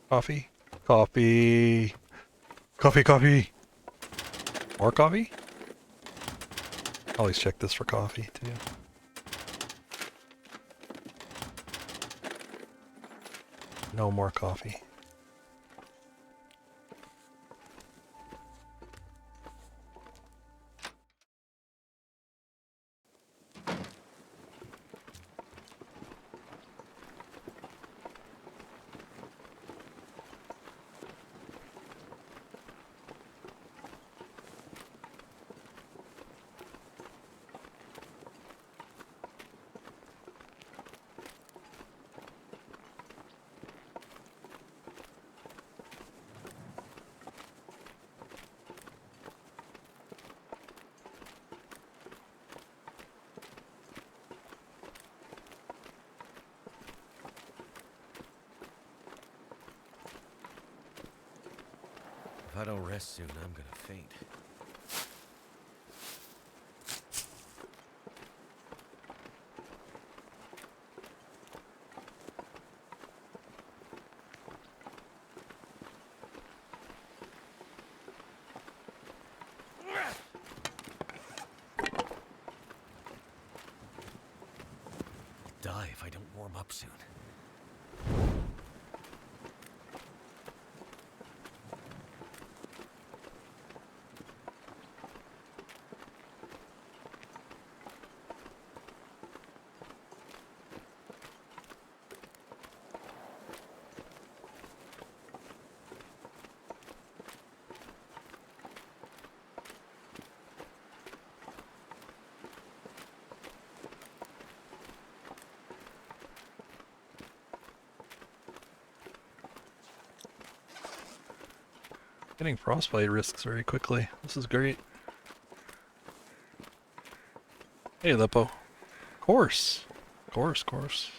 Coffee? Coffee! Coffee, coffee! More coffee? Always check this for coffee, too. No more coffee. If I don't rest soon, I'm gonna faint. Die if I don't warm up soon. Getting frostbite risks very quickly. This is great. Hey, Lippo. Course. Course.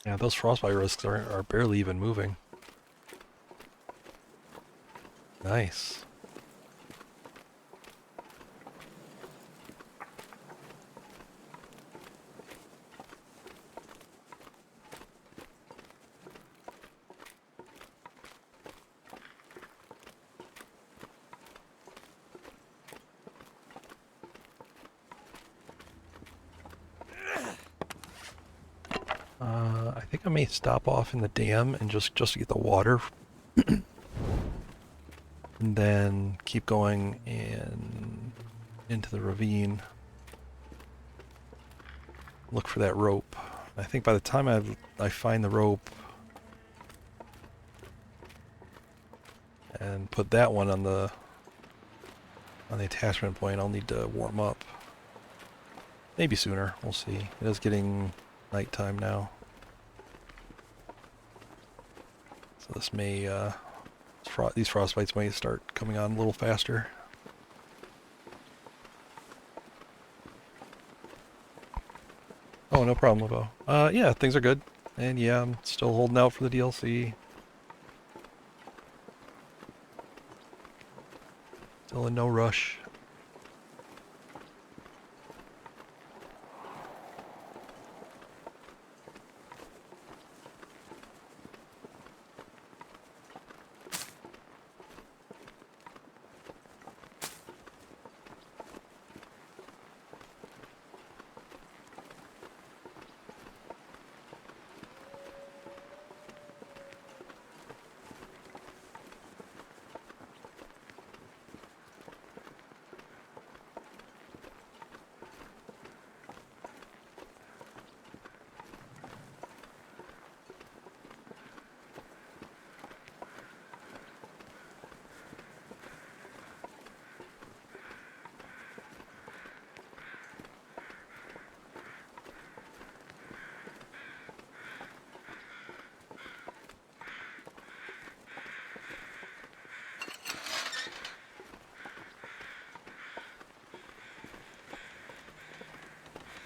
Yeah, those frostbite risks are barely even moving. Nice. I think I may stop off in the dam and just get the water, and then keep going into the ravine. Look for that rope. I think by the time I find the rope and put that one on the attachment point, I'll need to warm up. Maybe sooner. We'll see. It is getting nighttime now. So this may, these frostbites may start coming on a little faster. Oh, no problem, Lobo. Yeah, things are good. And yeah, I'm still holding out for the DLC. Still in no rush.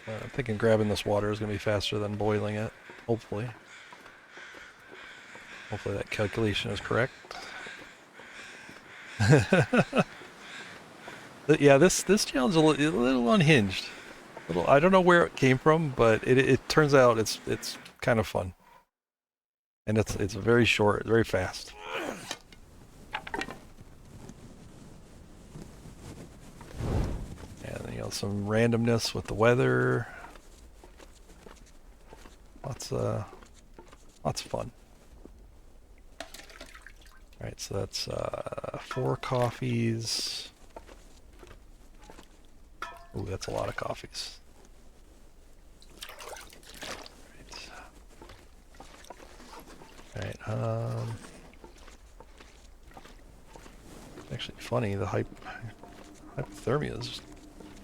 I'm thinking grabbing this water is going to be faster than boiling it. Hopefully. Hopefully that calculation is correct. But yeah, this challenge is a little unhinged. I don't know where it came from, but it turns out it's kind of fun. And it's very short, very fast. And you know, some randomness with the weather. Lots of fun. Alright, so that's 4 coffees. Ooh, that's a lot of coffees. Alright, actually funny, the hypothermia is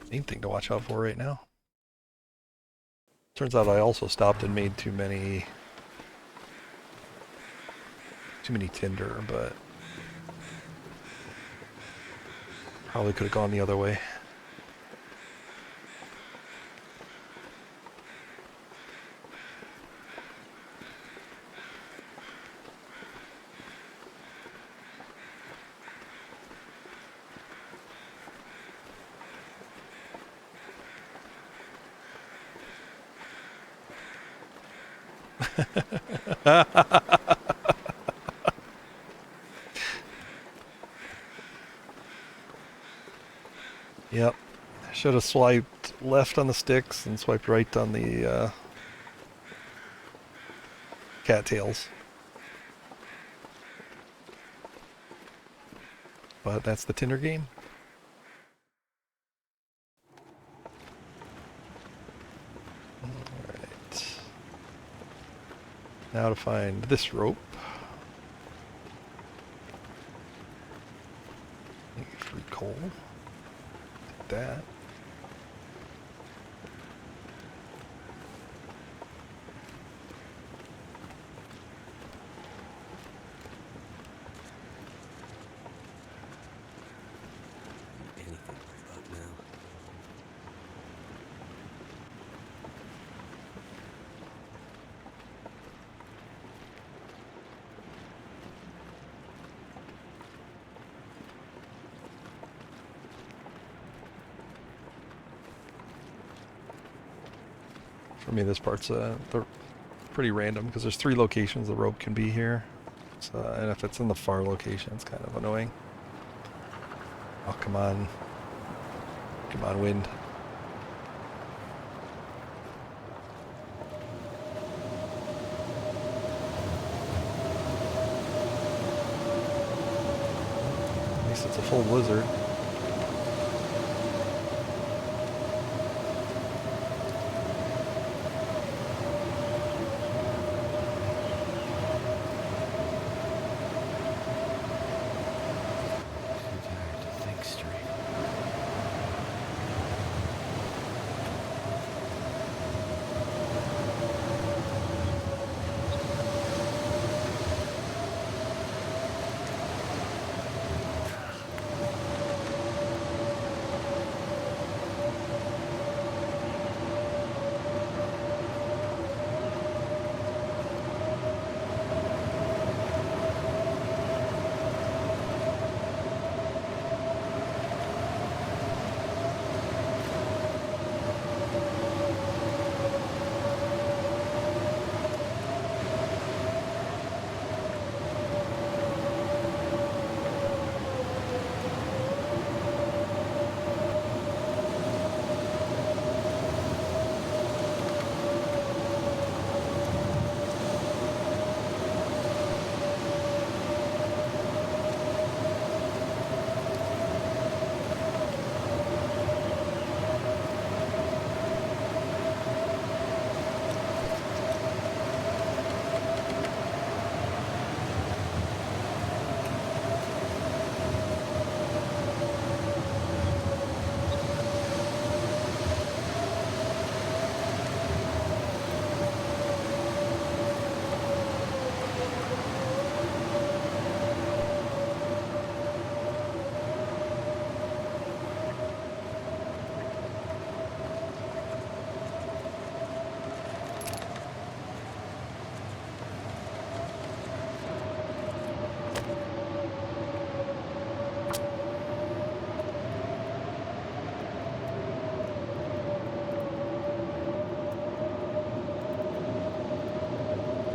the main thing to watch out for right now. Turns out I also stopped and made too many tinder, but probably could have gone the other way. Yep. Should have swiped left on the sticks and swiped right on the cattails. But that's the Tinder game. Alright. Now to find this rope. Free coal. That. Anything right about now. For me, this part's pretty random because there's 3 locations the rope can be here. So, and if it's in the far location, it's kind of annoying. Oh, come on. Come on, wind. At least it's a full blizzard.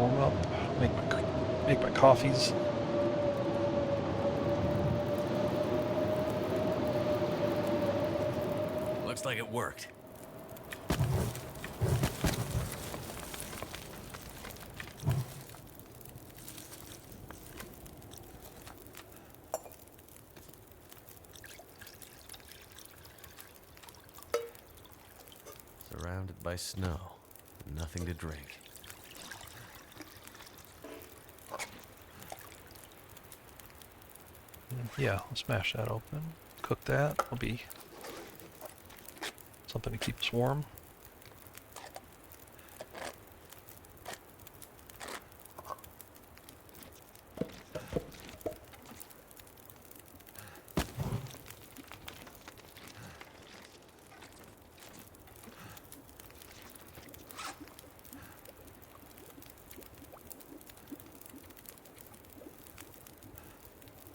warm up, make my coffees. Looks like it worked. Surrounded by snow, nothing to drink. Yeah, I'll smash that open. Cook that. It'll be something to keep us warm.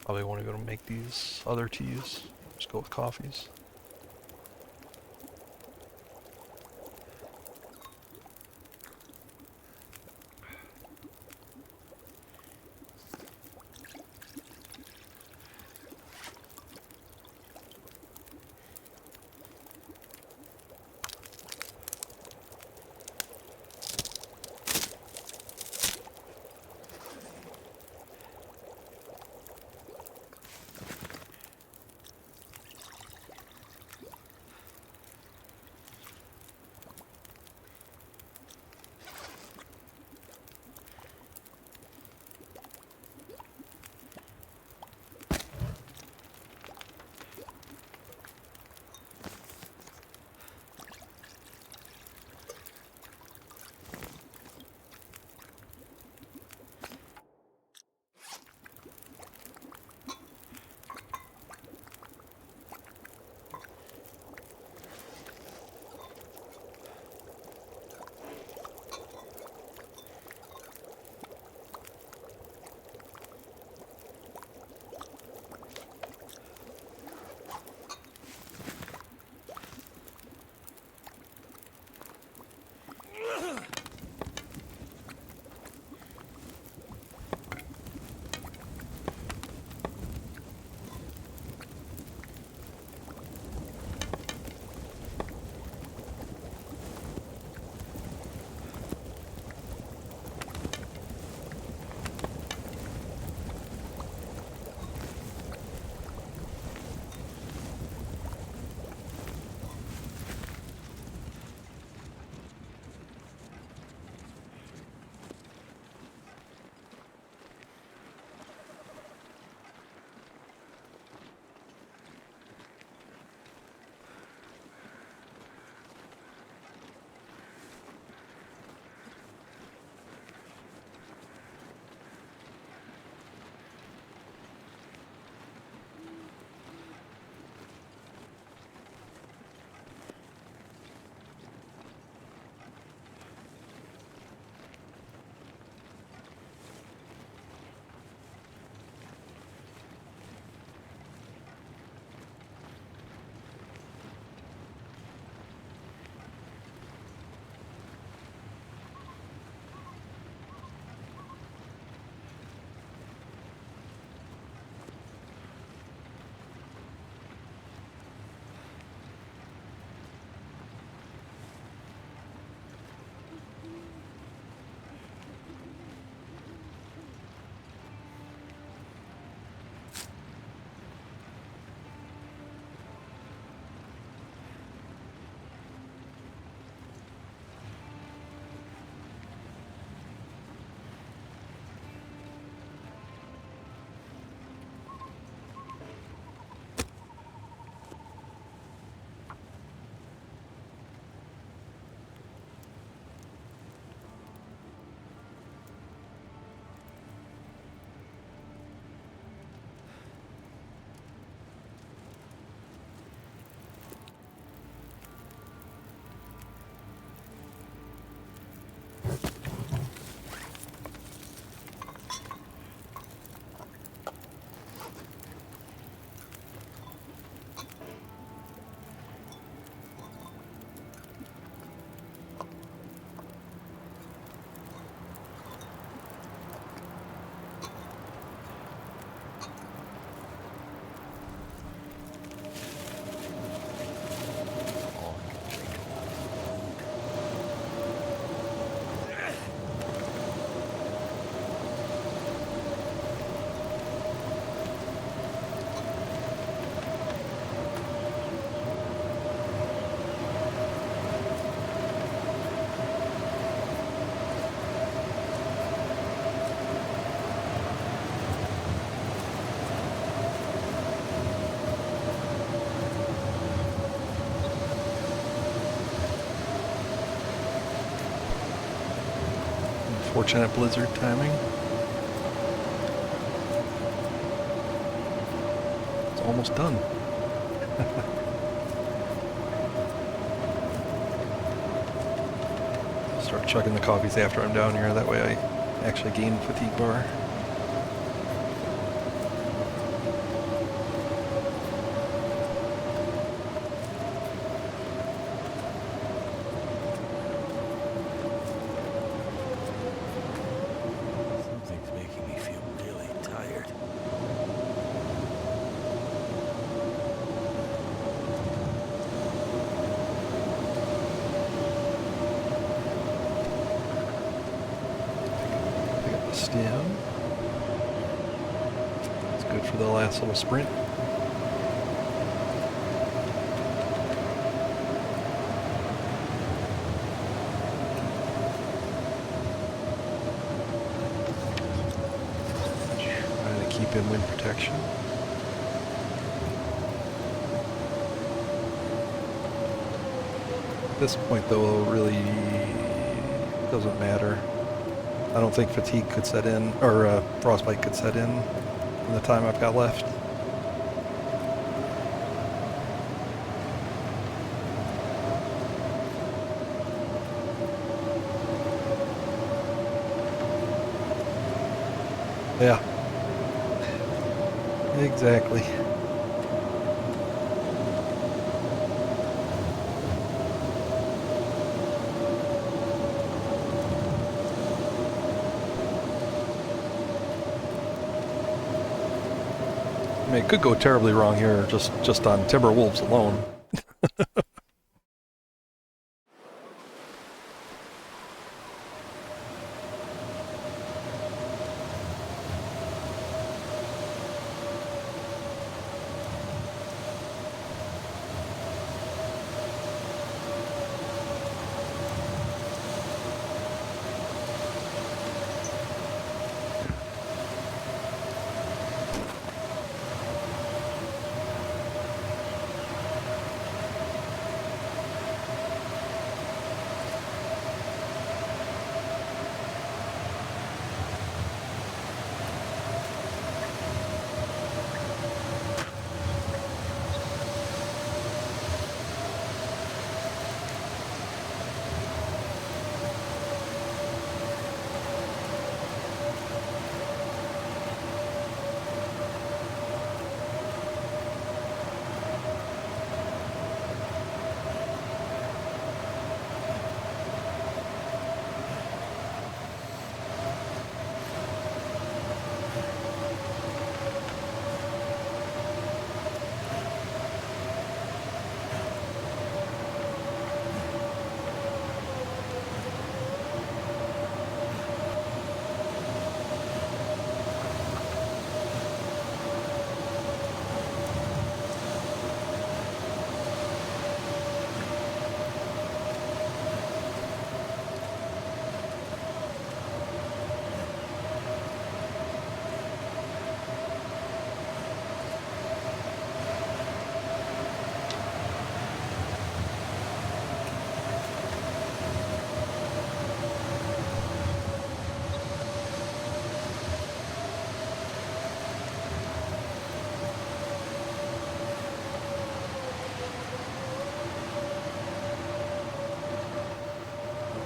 Probably want to go to make these other teas. Just go with coffees. Unfortunate blizzard timing. It's almost done. Start chugging the coffees after I'm down here. That way I actually gain fatigue bar. Something's making me feel really tired. Pick up the stem. It's good for the last little sprint. Trying to keep in wind protection. At this point, though, it really doesn't matter. I don't think fatigue could set in, or frostbite could set in the time I've got left. Yeah. Exactly. I mean, it could go terribly wrong here just on timber wolves alone.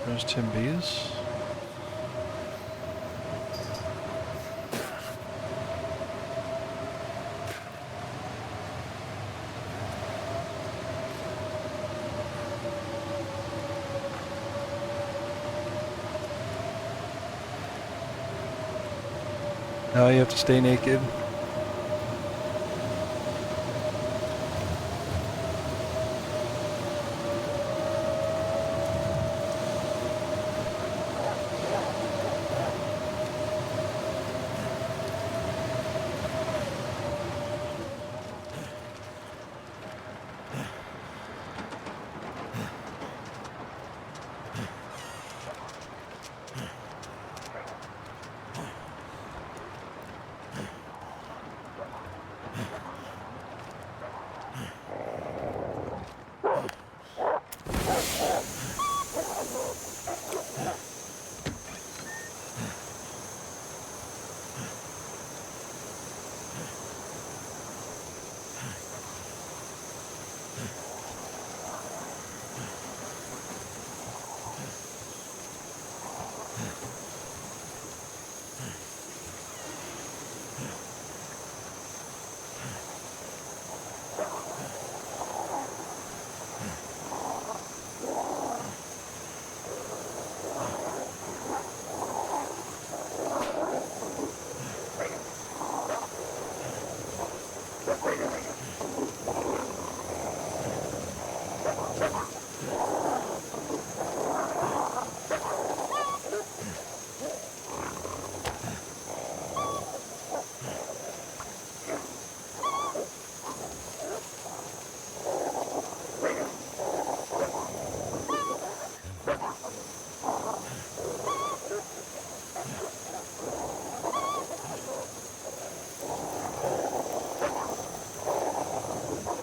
There's Tim Bees. Now you have to stay naked.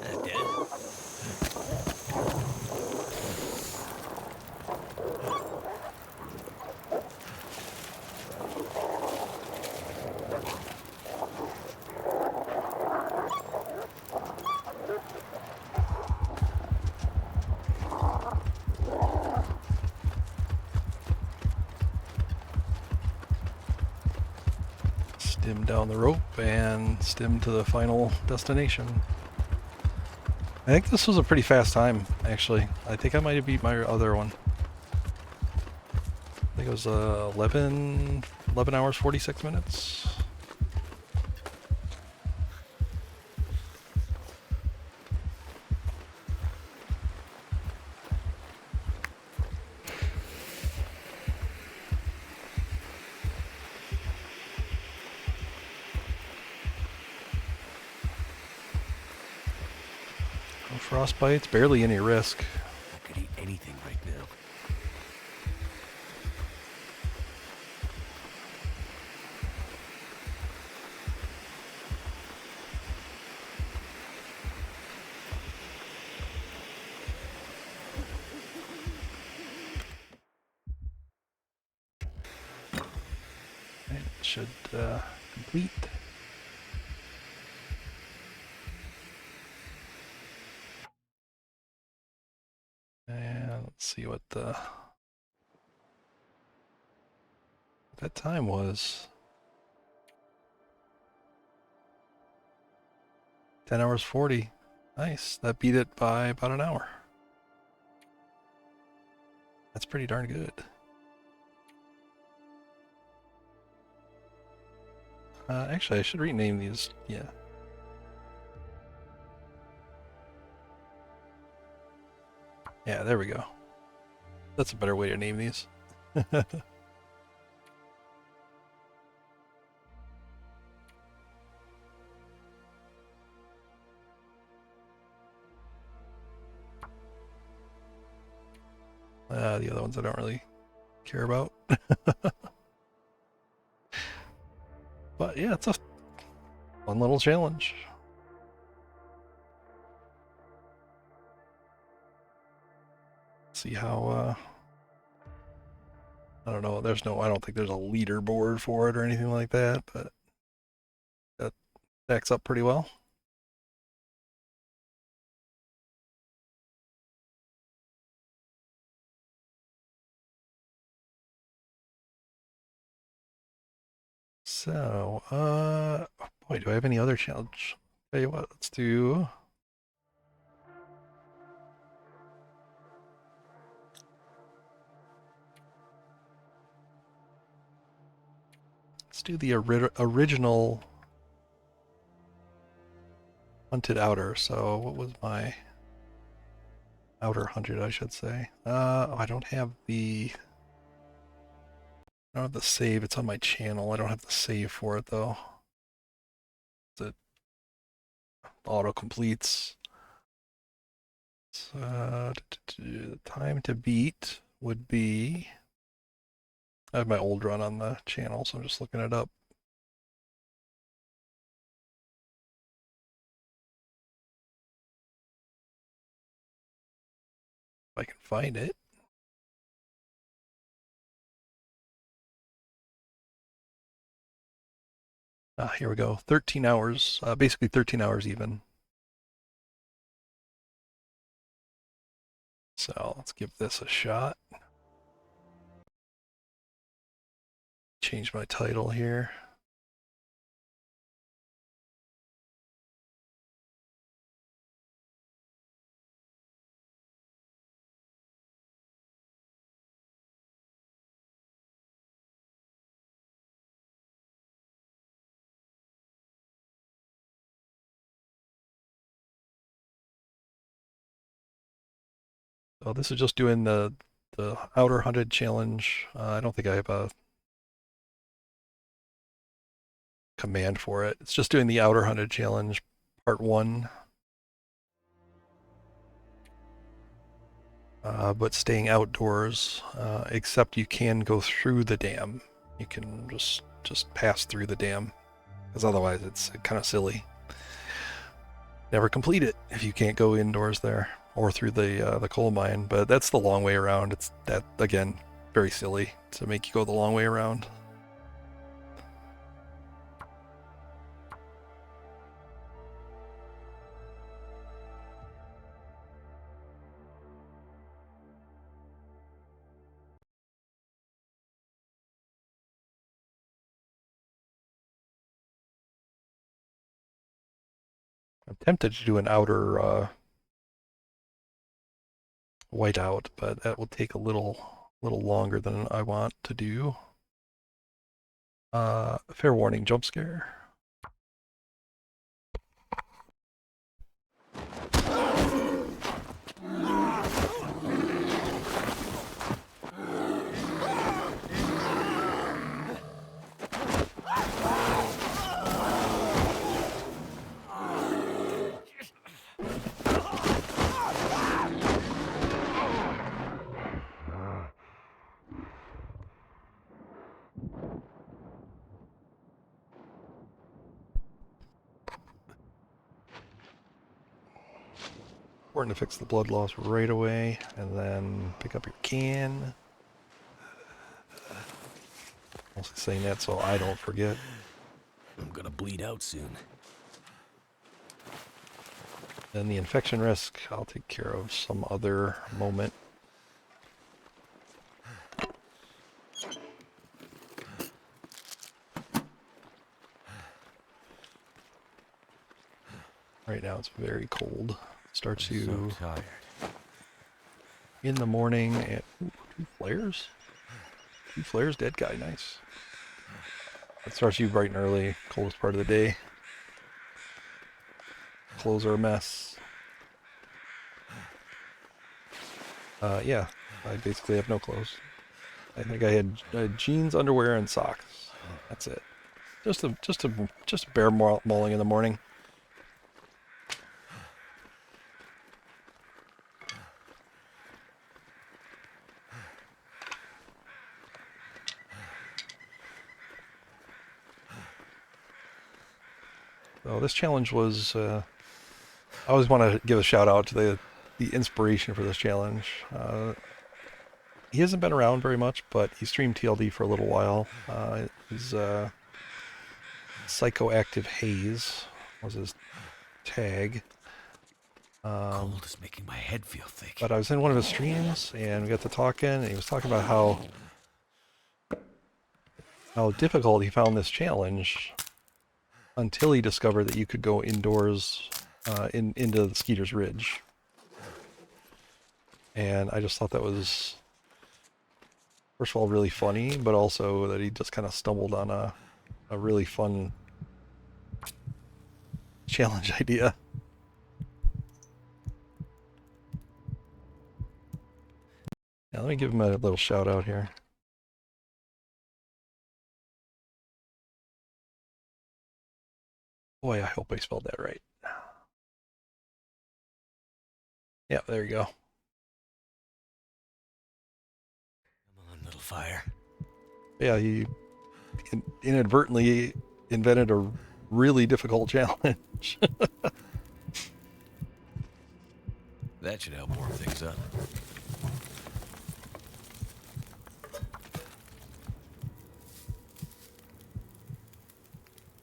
That did it. Stim down the rope and stim to the final destination. I think this was a pretty fast time, actually. I think I might have beat my other one. I think it was 11 hours, 46 minutes. No frostbites, barely any risk. I could eat anything right now. It should complete. And let's see what that time was. 10 hours 40. Nice. That beat it by about an hour. That's pretty darn good. Actually, I should rename these. Yeah. Yeah, there we go. That's a better way to name these. The other ones I don't really care about. But yeah, it's a fun little challenge. See how, I don't know, I don't think there's a leaderboard for it or anything like that, but that stacks up pretty well. So, boy, do I have any other challenge? Tell you what, let's do the original hunted outer. So what was my outer hunted, I should say. I don't have the save. It's on my channel. I don't have the save for it though. It auto completes. So the time to beat would be. I have my old run on the channel, so I'm just looking it up. If I can find it. Here we go. 13 hours, basically 13 hours even. So let's give this a shot. Change my title here. So this is just doing the outer hunted challenge. I don't think I have a command for it. It's just doing the outer hunted challenge, part 1. But staying outdoors, except you can go through the dam. You can just pass through the dam, because otherwise it's kind of silly. Never complete it if you can't go indoors there or through the coal mine. But that's the long way around. It's that again, very silly to make you go the long way around. I'm tempted to do an outer whiteout, but that will take a little longer than I want to do. Fair warning, jump scare. Important to fix the blood loss right away, and then pick up your can. Also saying that so I don't forget. I'm gonna bleed out soon. Then the infection risk, I'll take care of some other moment. Right now it's very cold. Starts you So tired. in the morning at 2 flares. 2 flares, dead guy, nice. It starts you bright and early, coldest part of the day. Clothes are a mess. Yeah, I basically have no clothes. I think I had jeans, underwear, and socks. That's it. Just a bare mauling in the morning. So this challenge was. I always want to give a shout out to the inspiration for this challenge. He hasn't been around very much, but he streamed TLD for a little while. His Psychoactive Haze was his tag. Cold is making my head feel thick. But I was in one of his streams, and we got to talking, and he was talking about how difficult he found this challenge until he discovered that you could go indoors into the Skeeter's Ridge. And I just thought that was, first of all, really funny, but also that he just kind of stumbled on a really fun challenge idea. Now let me give him a little shout out here. Boy, I hope I spelled that right. Yeah, there you go. Come on, little fire. Yeah, he inadvertently invented a really difficult challenge. That should help warm things up.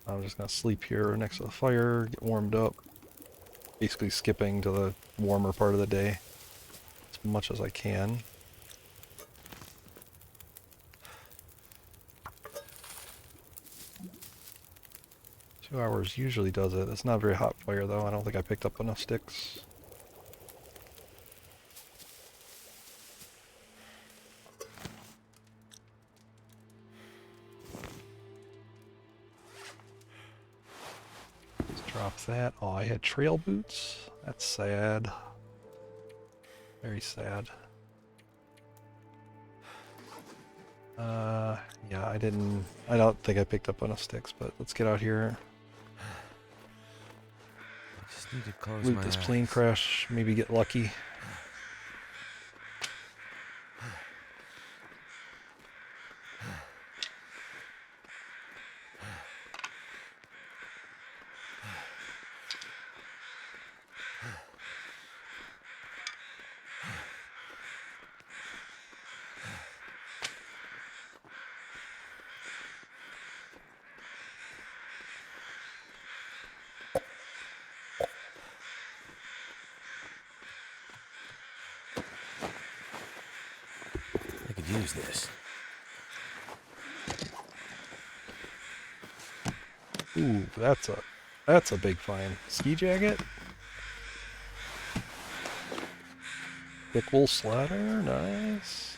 I'm just gonna sleep here next to the fire, get warmed up. Basically skipping to the warmer part of the day as much as I can. Two hours usually does it. It's not a very hot fire though. I don't think I picked up enough sticks. Let's drop that. Oh, I had trail boots? That's sad. Very sad. Yeah, I don't think I picked up enough sticks, but let's get out here. I just need to close Loot my this eyes. plane crash, maybe get lucky. I could use this. Ooh, that's a big find. Ski jacket? Thick wool slather, nice.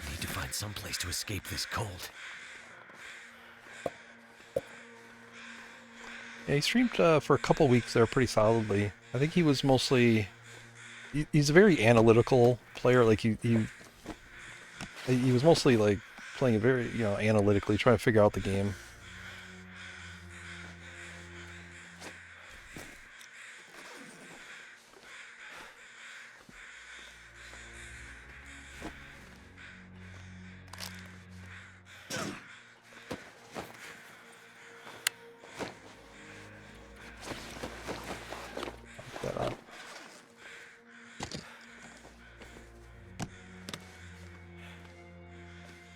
Need to find some place to escape this cold. Yeah, he streamed for a couple weeks there pretty solidly. I think he was mostly... He's a very analytical player. Like, he was mostly, like, playing it very, analytically, trying to figure out the game. That up.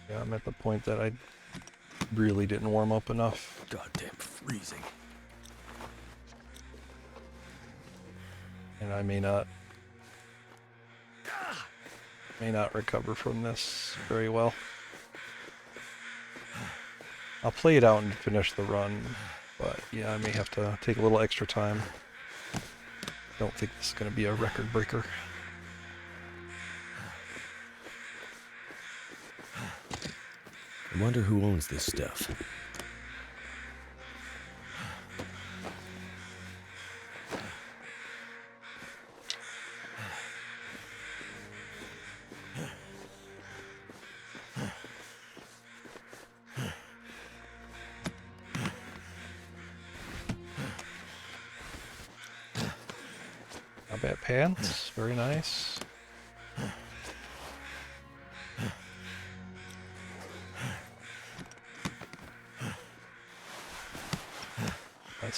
Yeah, I'm at the point that I really didn't warm up enough. Goddamn freezing. And I may not recover from this very well. I'll play it out and finish the run, but yeah, I may have to take a little extra time. Don't think this is going to be a record breaker. I wonder who owns this stuff. Not bad pants, very nice.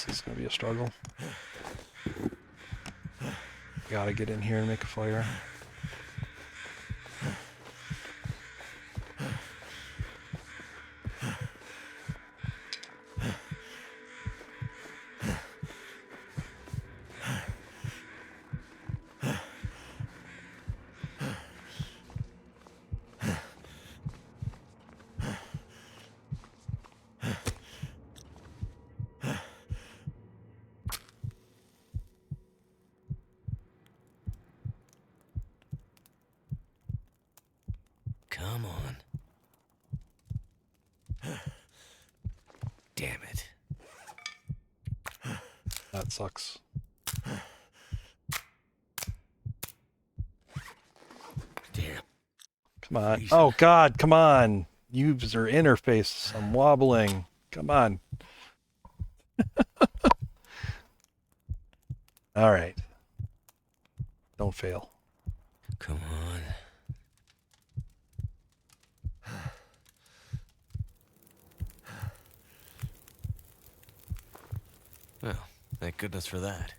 This is going to be a struggle. Gotta get in here and make a fire. Come on. Damn it. That sucks. Damn. Come on. Oh God, come on. User interface. I'm wobbling. Come on. All right. Don't fail. Come on. Well, thank goodness for that.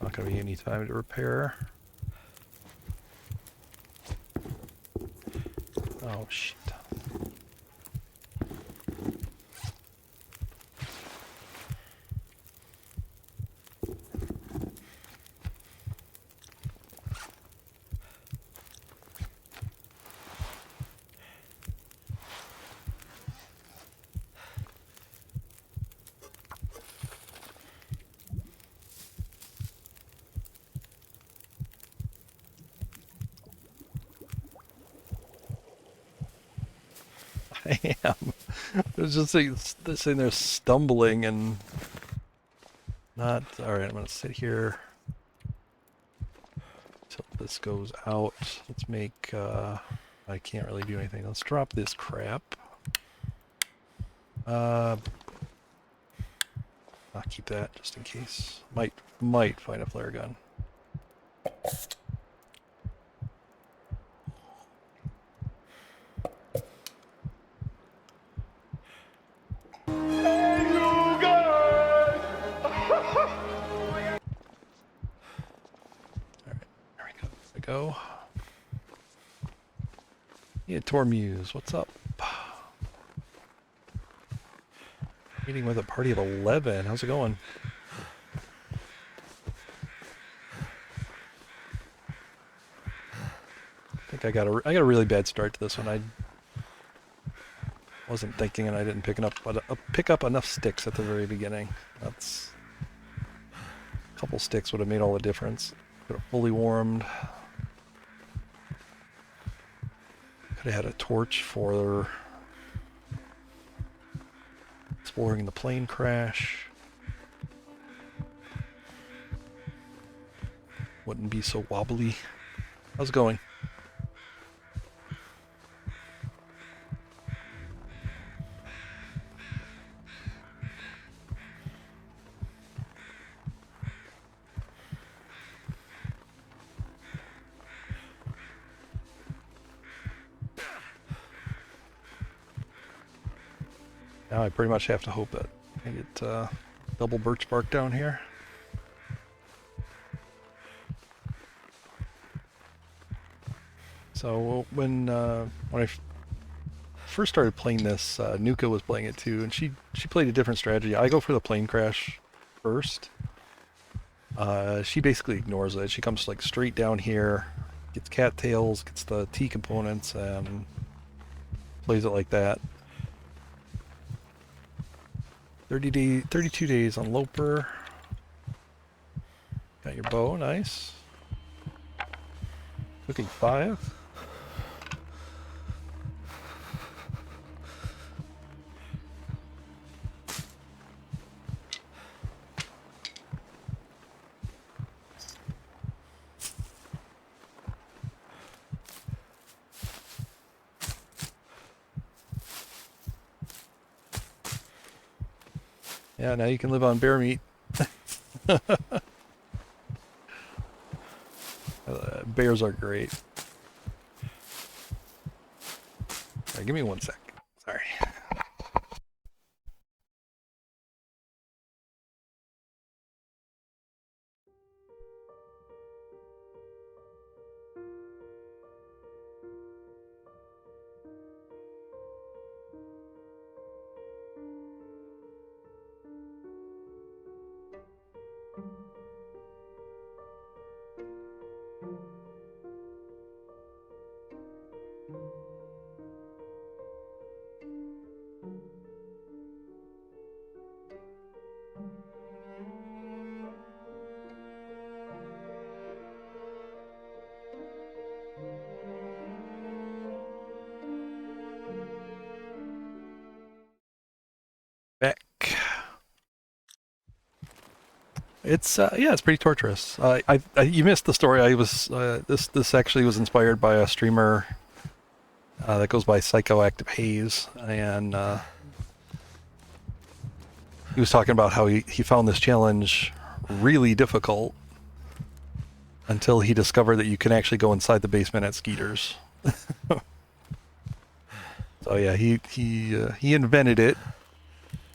Not gonna be any time to repair. Oh, shit. I am. There's just sitting there stumbling and not. All right, I'm gonna sit here till this goes out. Let's make. I can't really do anything. Let's drop this crap. I'll keep that just in case. Might find a flare gun. Go. Yeah, Tormuse, what's up? Meeting with a party of 11. How's it going? I think I got a really bad start to this one. I wasn't thinking, and I didn't pick up enough sticks at the very beginning. That's a couple sticks would have made all the difference. Could have fully warmed. Could have had a torch for exploring the plane crash. Wouldn't be so wobbly. How's it going? Now I pretty much have to hope that I get double birch bark down here. So when I first started playing this, Nuka was playing it too, and she played a different strategy. I go for the plane crash first. She basically ignores it. She comes like straight down here, gets cattails, gets the T components, and plays it like that. 32 days on Loper. Got your bow, nice. Cooking 5. Yeah, now you can live on bear meat. Bears are great. Right, give me 1 sec. Sorry. Back. It's yeah, it's pretty torturous. You missed the story. I was this actually was inspired by a streamer that goes by Psychoactive Haze, and he was talking about how he found this challenge really difficult until he discovered that you can actually go inside the basement at Skeeter's. So yeah, he invented it.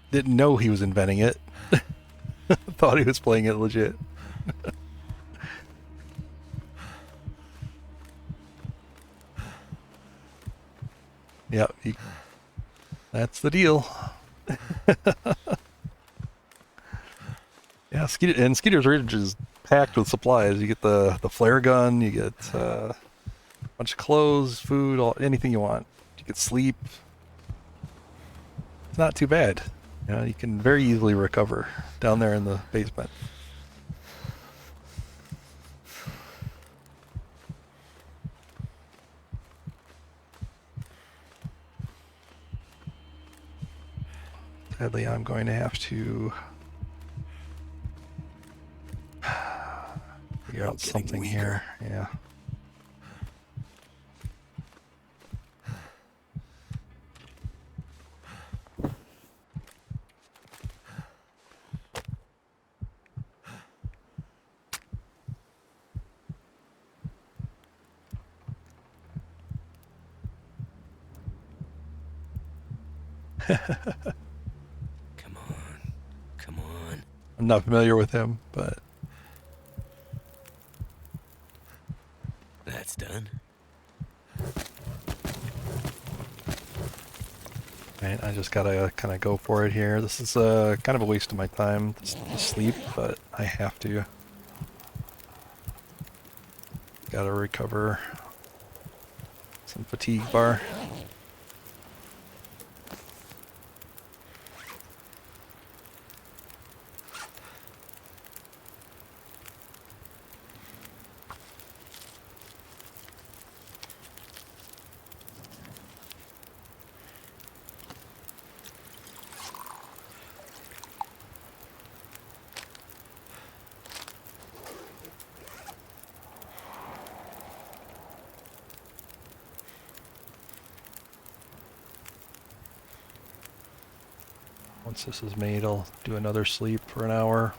Didn't know he was inventing it. Thought he was playing it legit. Yeah, that's the deal. Yeah, Skeeter's Ridge is packed with supplies. You get the flare gun, you get a bunch of clothes, food, anything you want. You get sleep. It's not too bad. You know, you can very easily recover down there in the basement. Sadly, I'm going to have to figure out something here. Yeah. Come on. Come on. I'm not familiar with him, but That's done. right, I just gotta kind of go for it here. This is kind of a waste of my time to sleep, but I have to. Gotta recover some fatigue bar. Once this is made, I'll do another sleep for an hour.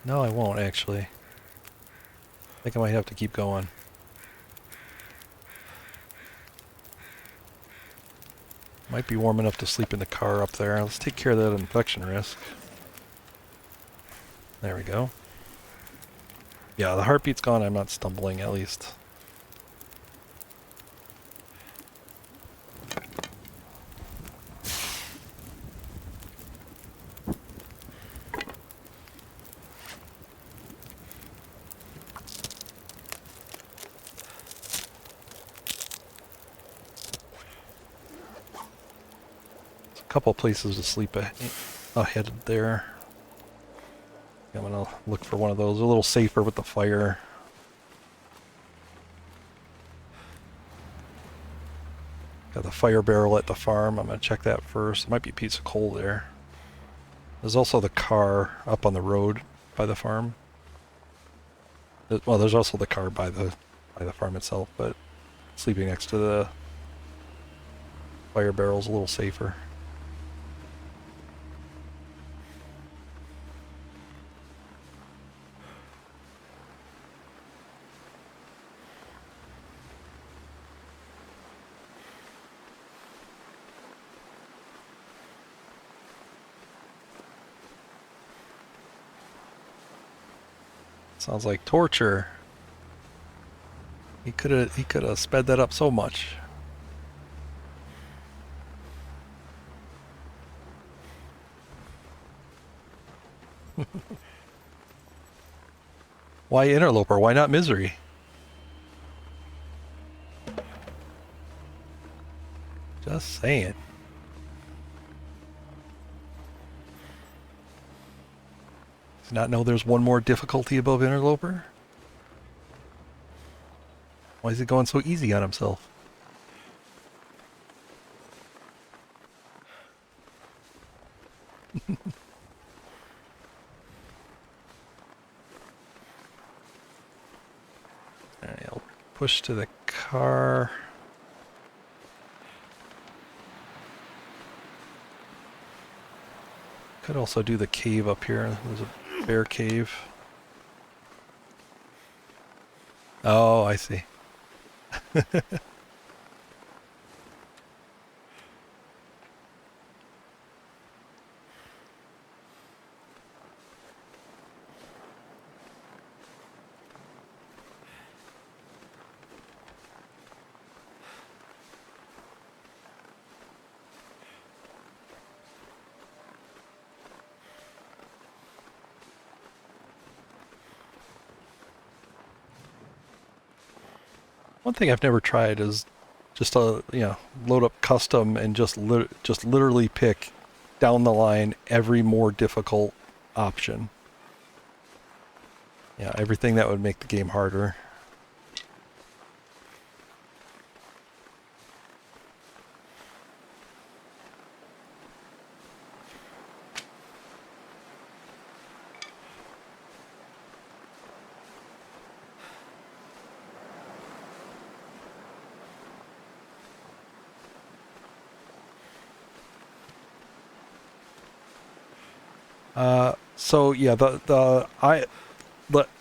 No, I won't actually. I think I might have to keep going. Might be warm enough to sleep in the car up there. Let's take care of that infection risk. There we go. Yeah, the heartbeat's gone. I'm not stumbling, at least. Couple places to sleep ahead there. I'm gonna look for one of those. A little safer with the fire. Got the fire barrel at the farm. I'm gonna check that first. There might be a piece of coal there. There's also the car up on the road by the farm. Well, there's also the car by the farm itself, but sleeping next to the fire barrel's a little safer. Sounds like torture. He could have sped that up so much. Why interloper? Why not misery? Just saying. Does not know there's one more difficulty above interloper? Why is he going so easy on himself? Alright, I'll push to the car. Could also do the cave up here. There's a bear cave. Oh, I see. One thing I've never tried is just load up custom and just literally pick down the line every more difficult option. Yeah, everything that would make the game harder. So yeah,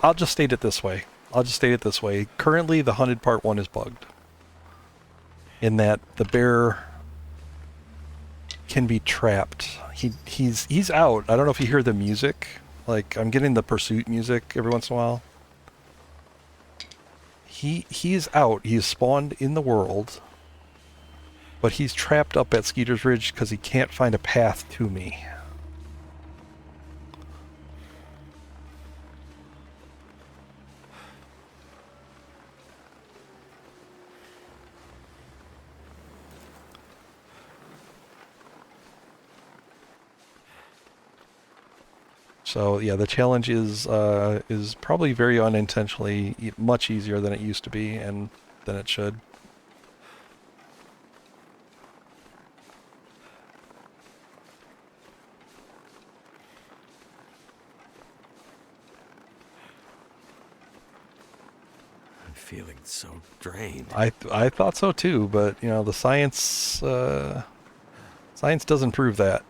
I'll just state it this way. Currently, the hunted part 1 is bugged. In that the bear can be trapped. He's out. I don't know if you hear the music. Like, I'm getting the pursuit music every once in a while. He's out. He's spawned in the world. But he's trapped up at Skeeter's Ridge because he can't find a path to me. So yeah, the challenge is probably very unintentionally much easier than it used to be and than it should. I'm feeling so drained. I thought so too, but you know, the science doesn't prove that.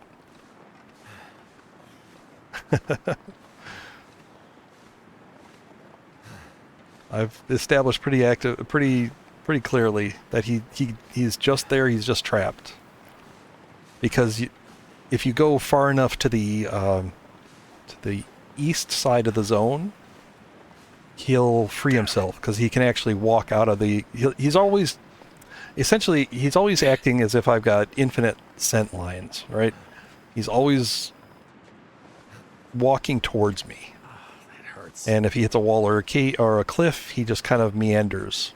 I've established pretty clearly that he's just there. He's just trapped. Because if you go far enough to the east side of the zone, he'll free himself because he can actually walk out of the. He's always acting as if I've got infinite scent lines, right? He's always walking towards me. That hurts. And if he hits a wall or a cliff, he just kind of meanders.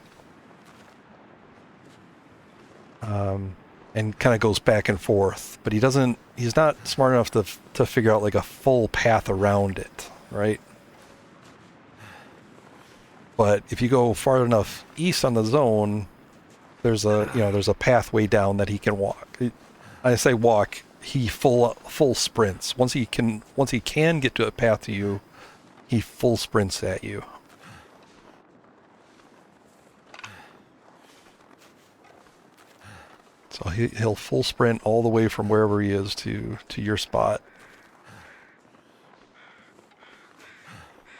And kind of goes back and forth, but he's not smart enough to figure out like a full path around it, right? But if you go far enough east on the zone, there's a pathway down that he can walk. I say walk, he full sprints. Once he can get to a path to you, he full sprints at you. So he'll full sprint all the way from wherever he is to your spot.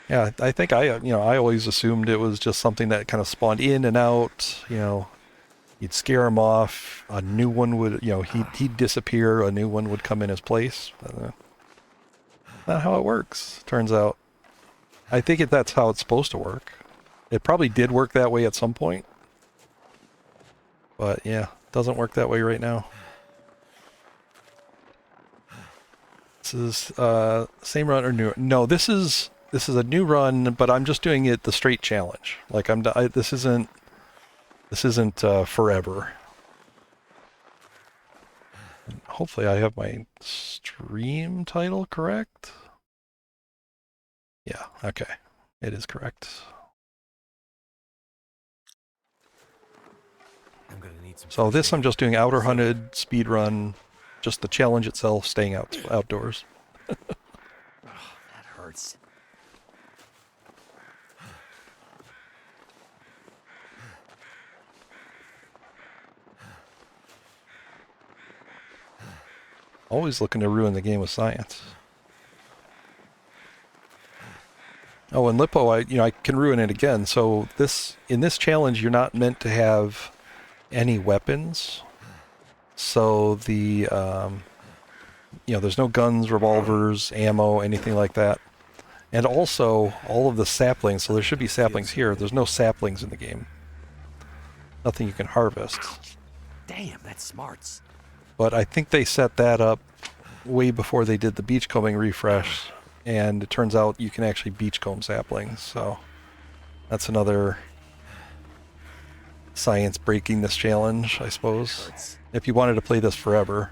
Yeah, I think I always assumed it was just something that kind of spawned in and out. You know, you'd scare him off, a new one would, he'd disappear, a new one would come in his place. Not how it works, turns out. I think that's how it's supposed to work. It probably did work that way at some point. But yeah, doesn't work that way right now. This is same run or new? No, this is a new run, but I'm just doing it the straight challenge. Like this isn't forever. And hopefully I have my stream title correct. Yeah, okay. It is correct. I'm gonna need some. So this I'm just doing outer hunted speed run, just the challenge itself, staying outdoors. Oh, that hurts. Always looking to ruin the game with science. Oh, and Lippo, I can ruin it again. So in this challenge, you're not meant to have any weapons. So there's no guns, revolvers, ammo, anything like that. And also, all of the saplings, so there should be saplings here. There's no saplings in the game. Nothing you can harvest. Damn, that's smarts. But I think they set that up way before they did the beachcombing refresh, and it turns out you can actually beachcomb saplings, so that's another science breaking this challenge, I suppose. If you wanted to play this forever,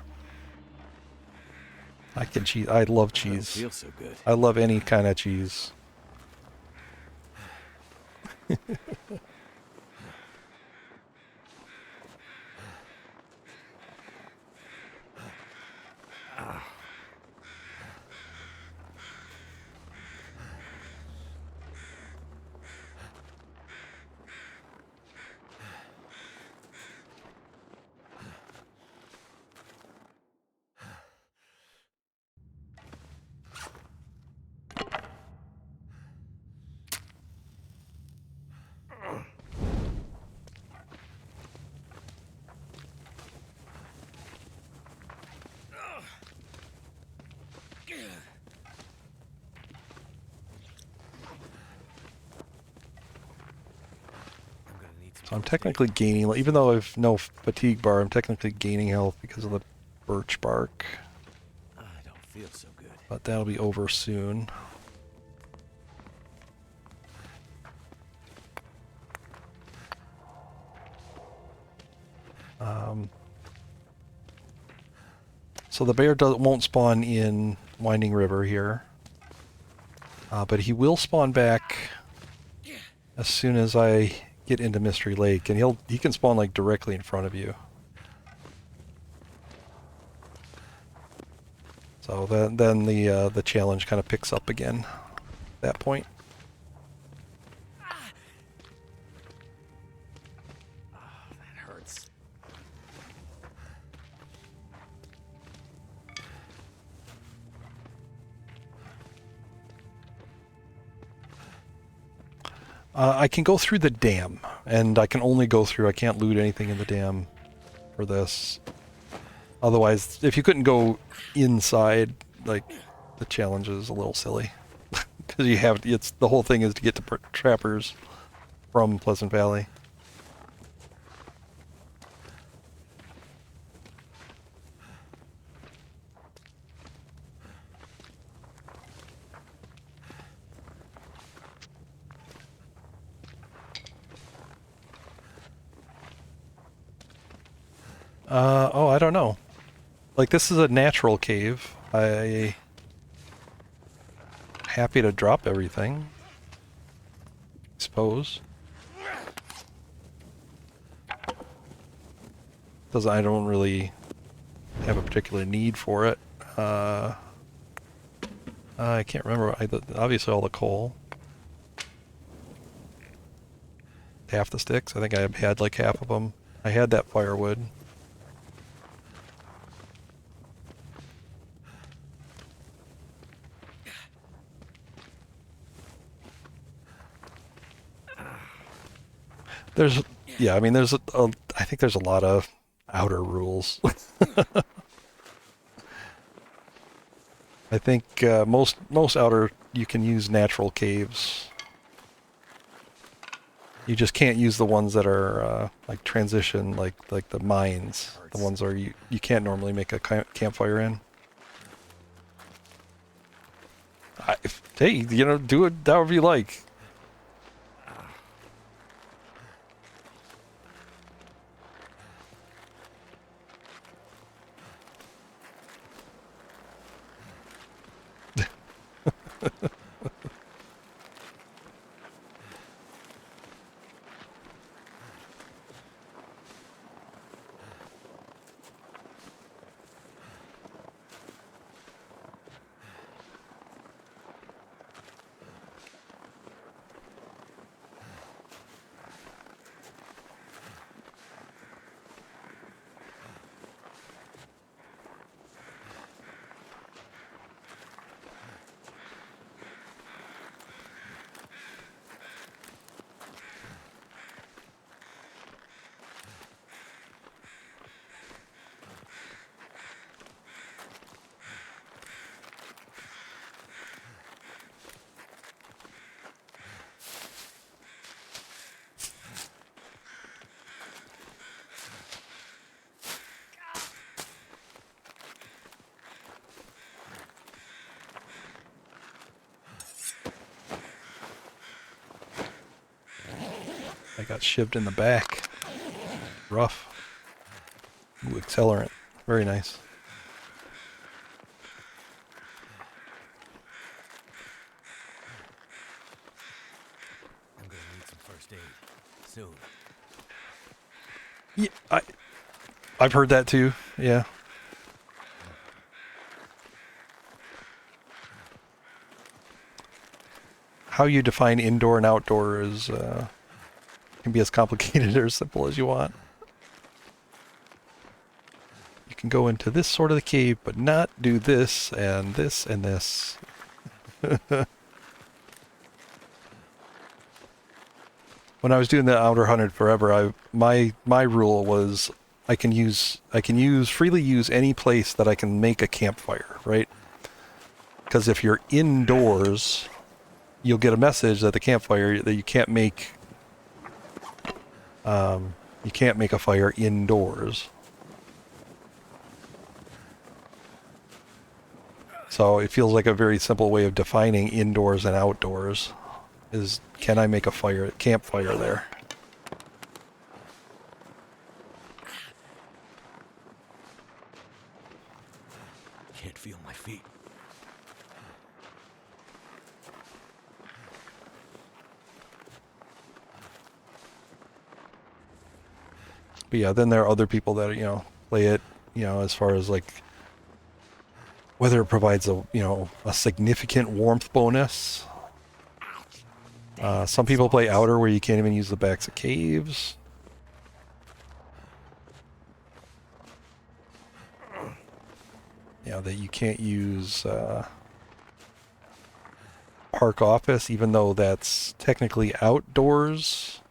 I can cheese. I love I don't cheese. feel so good. I love any kind of cheese. So I'm technically gaining, even though I've no fatigue bar, I'm technically gaining health because of the birch bark. I don't feel so good. But that'll be over soon. So the bear won't spawn in Winding River here. But he will spawn back as soon as I get into Mystery Lake, and he can spawn like directly in front of you. So then the challenge kind of picks up again at that point. That hurts. I can go through the dam, and I can only go through. I can't loot anything in the dam for this. Otherwise, if you couldn't go inside, like, the challenge is a little silly. Because the whole thing is to get to trappers from Pleasant Valley. Oh, I don't know. Like, this is a natural cave. Happy to drop everything, I suppose. I don't really have a particular need for it. I can't remember. Obviously all the coal. Half the sticks. I think I had like half of them. I had that firewood. I mean, I think there's a lot of outer rules. I think most outer you can use natural caves. You just can't use the ones that are like transition, like the mines. The ones where you can't normally make a campfire in. Hey, do it however you like. I got shivved in the back. Rough. Ooh, accelerant. Very nice. I'm gonna need some first aid soon. Yeah, I've heard that too. Yeah. How you define indoor and outdoor is can be as complicated or as simple as you want. You can go into this sort of the cave, but not do this and this and this. When I was doing the Outer Hundred forever, my rule was I can freely use any place that I can make a campfire, right? Because if you're indoors, you'll get a message that the campfire that you can't make a fire indoors. So it feels like a very simple way of defining indoors and outdoors is, can I make a campfire there? Can't feel my feet. But yeah, then there are other people that, play it, as far as like whether it provides a significant warmth bonus. Some people play outer where you can't even use the backs of caves. That you can't use park office, even though that's technically outdoors,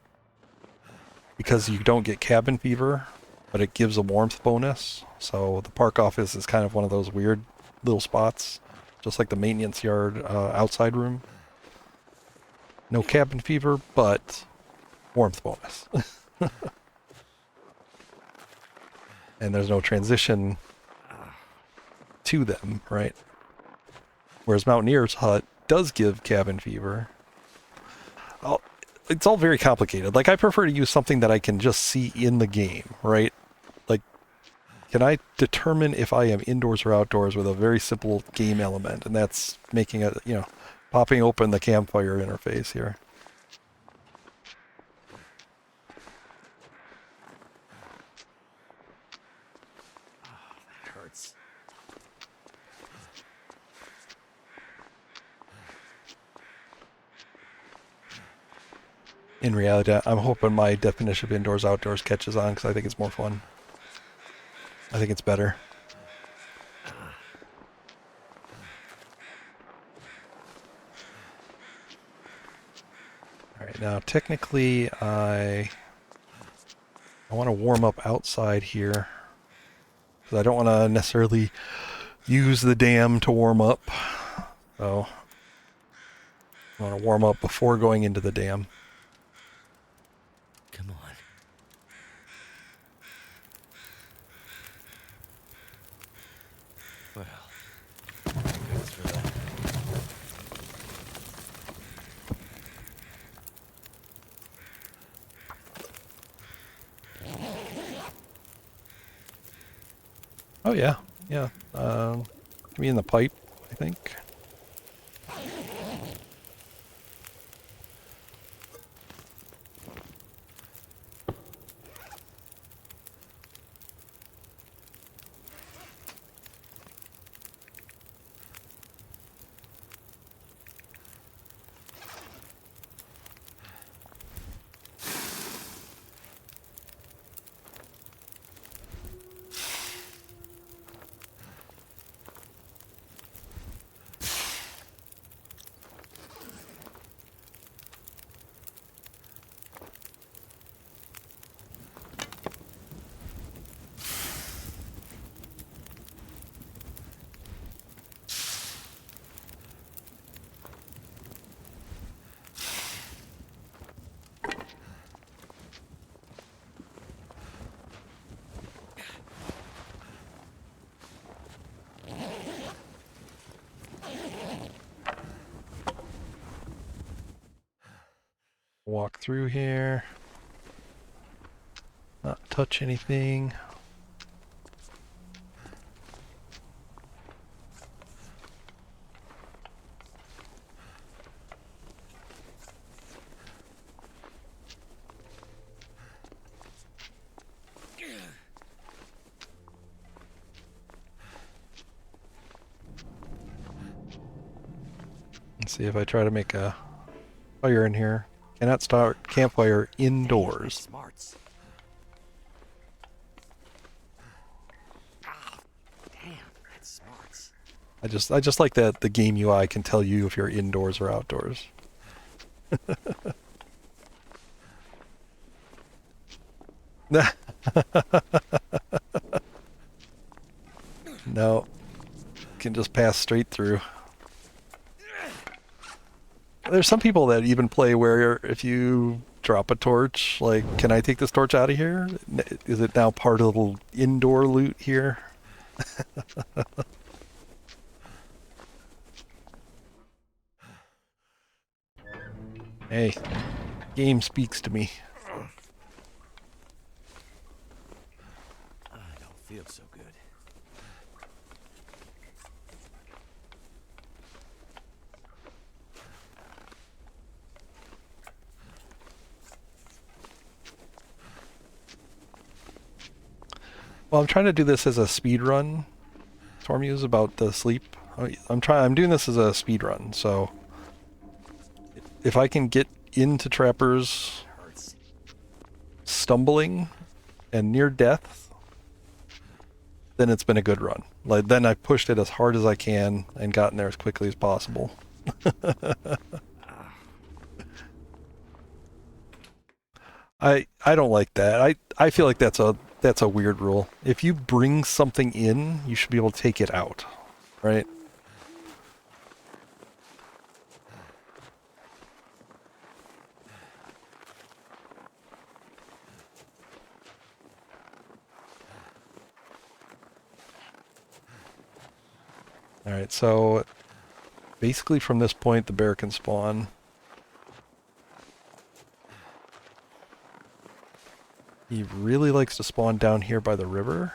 because you don't get cabin fever, but it gives a warmth bonus. So the park office is kind of one of those weird little spots, just like the maintenance yard outside room. No cabin fever, but warmth bonus. And there's no transition to them, right? Whereas Mountaineer's Hut does give cabin fever. It's all very complicated. Like, I prefer to use something that I can just see in the game, right? Like, can I determine if I am indoors or outdoors with a very simple game element? And that's making a, popping open the campfire interface here. That hurts. In reality, I'm hoping my definition of indoors outdoors catches on, because I think it's more fun. I think it's better. Alright, now technically I want to warm up outside here, because I don't want to necessarily use the dam to warm up. So I want to warm up before going into the dam. Come on. Well, thanks for that. Oh yeah, yeah. Give me in the pipe, I think. Walk through here. Not touch anything. Let's see if I try to make a fire in here. Cannot start campfire indoors. Smarts. Damn, that's smarts. I just like that the game UI can tell you if you're indoors or outdoors. No, can just pass straight through. There's some people that even play where if you drop a torch, like, can I take this torch out of here? Is it now part of the indoor loot here? Hey, game speaks to me. I don't feel so good. Well, I'm trying to do this as a speed run. Stormuse about the sleep. I'm doing this as a speed run, so if I can get into trappers Hurts. stumbling and near death, then it's been a good run. Like, then I've pushed it as hard as I can and gotten there as quickly as possible. I don't like that. I feel like that's a weird rule. If you bring something in, you should be able to take it out, right? Alright, so basically from this point the bear can spawn. He really likes to spawn down here by the river.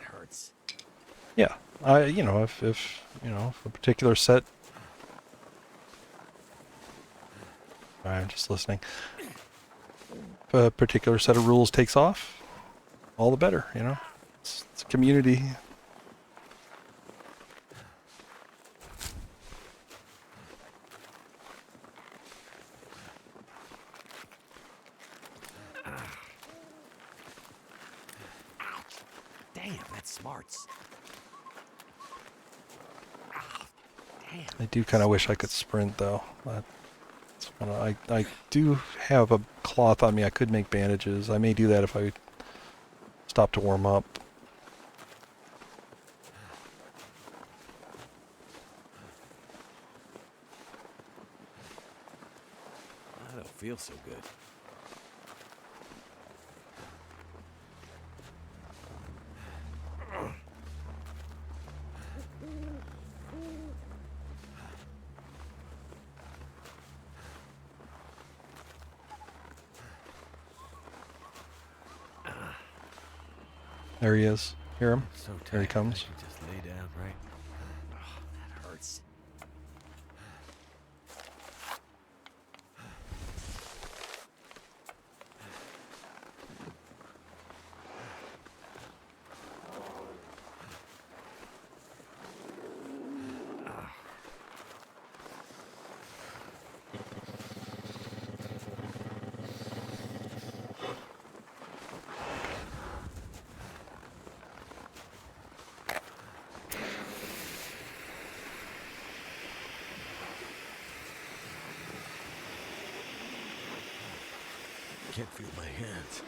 Hurts. Yeah, you know, if you know, if a particular set. I'm just listening. If a particular set of rules takes off, all the better, you know. It's a community. Damn, that's smarts. Damn. I do kind of wish I could sprint though. I do have a cloth on me. I could make bandages. I may do that if I stop to warm up. I don't feel so good. There he is. Hear him? So There he tired, comes. I should just lay down, right? Oh, that hurts. Can't feel my hands.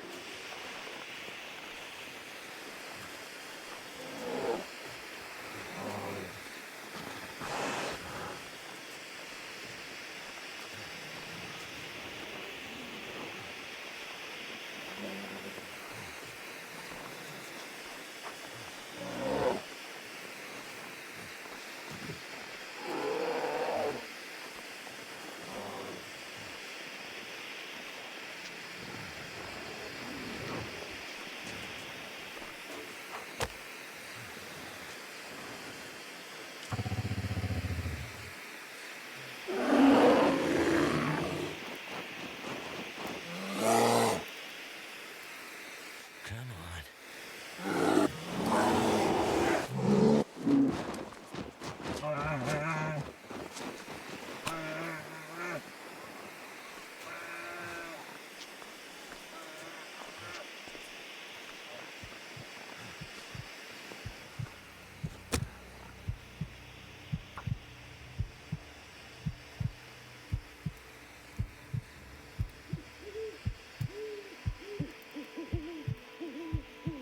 Come on.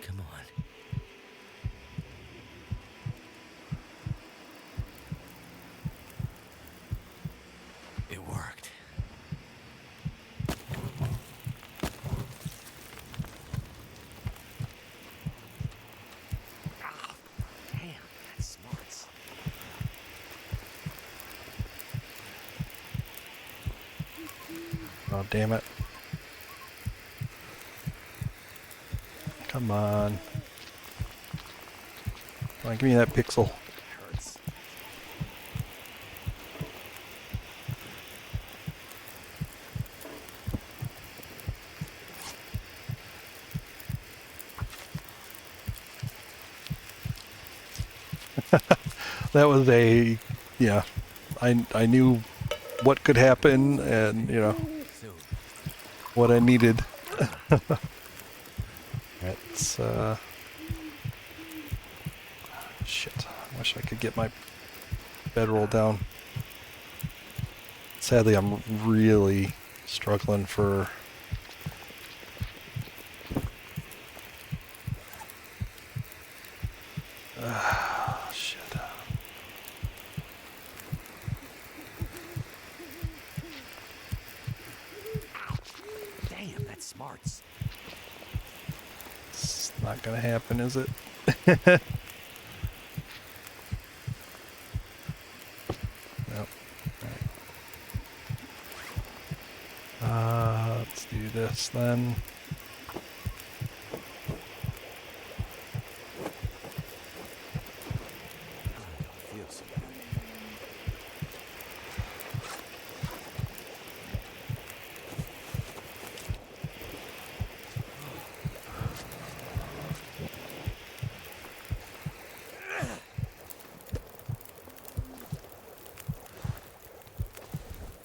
Come on. It worked. Damn, that's smart. Oh, damn it. Come on. Come on, give me that pixel. Hurts. That was a, yeah, I knew what could happen and, you know, Soon. what I needed. It's, shit. I wish I could get my bedroll down. Sadly, I'm really struggling for... shit. Damn, that's smart. It's not gonna happen, is it? Nope. Alright. Let's do this then. Feels so good.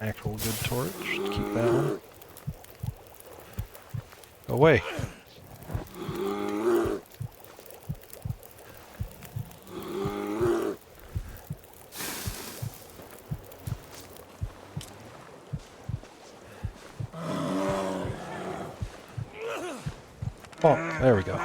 Actual good torch. Keep that one. Go away. Oh, there we go.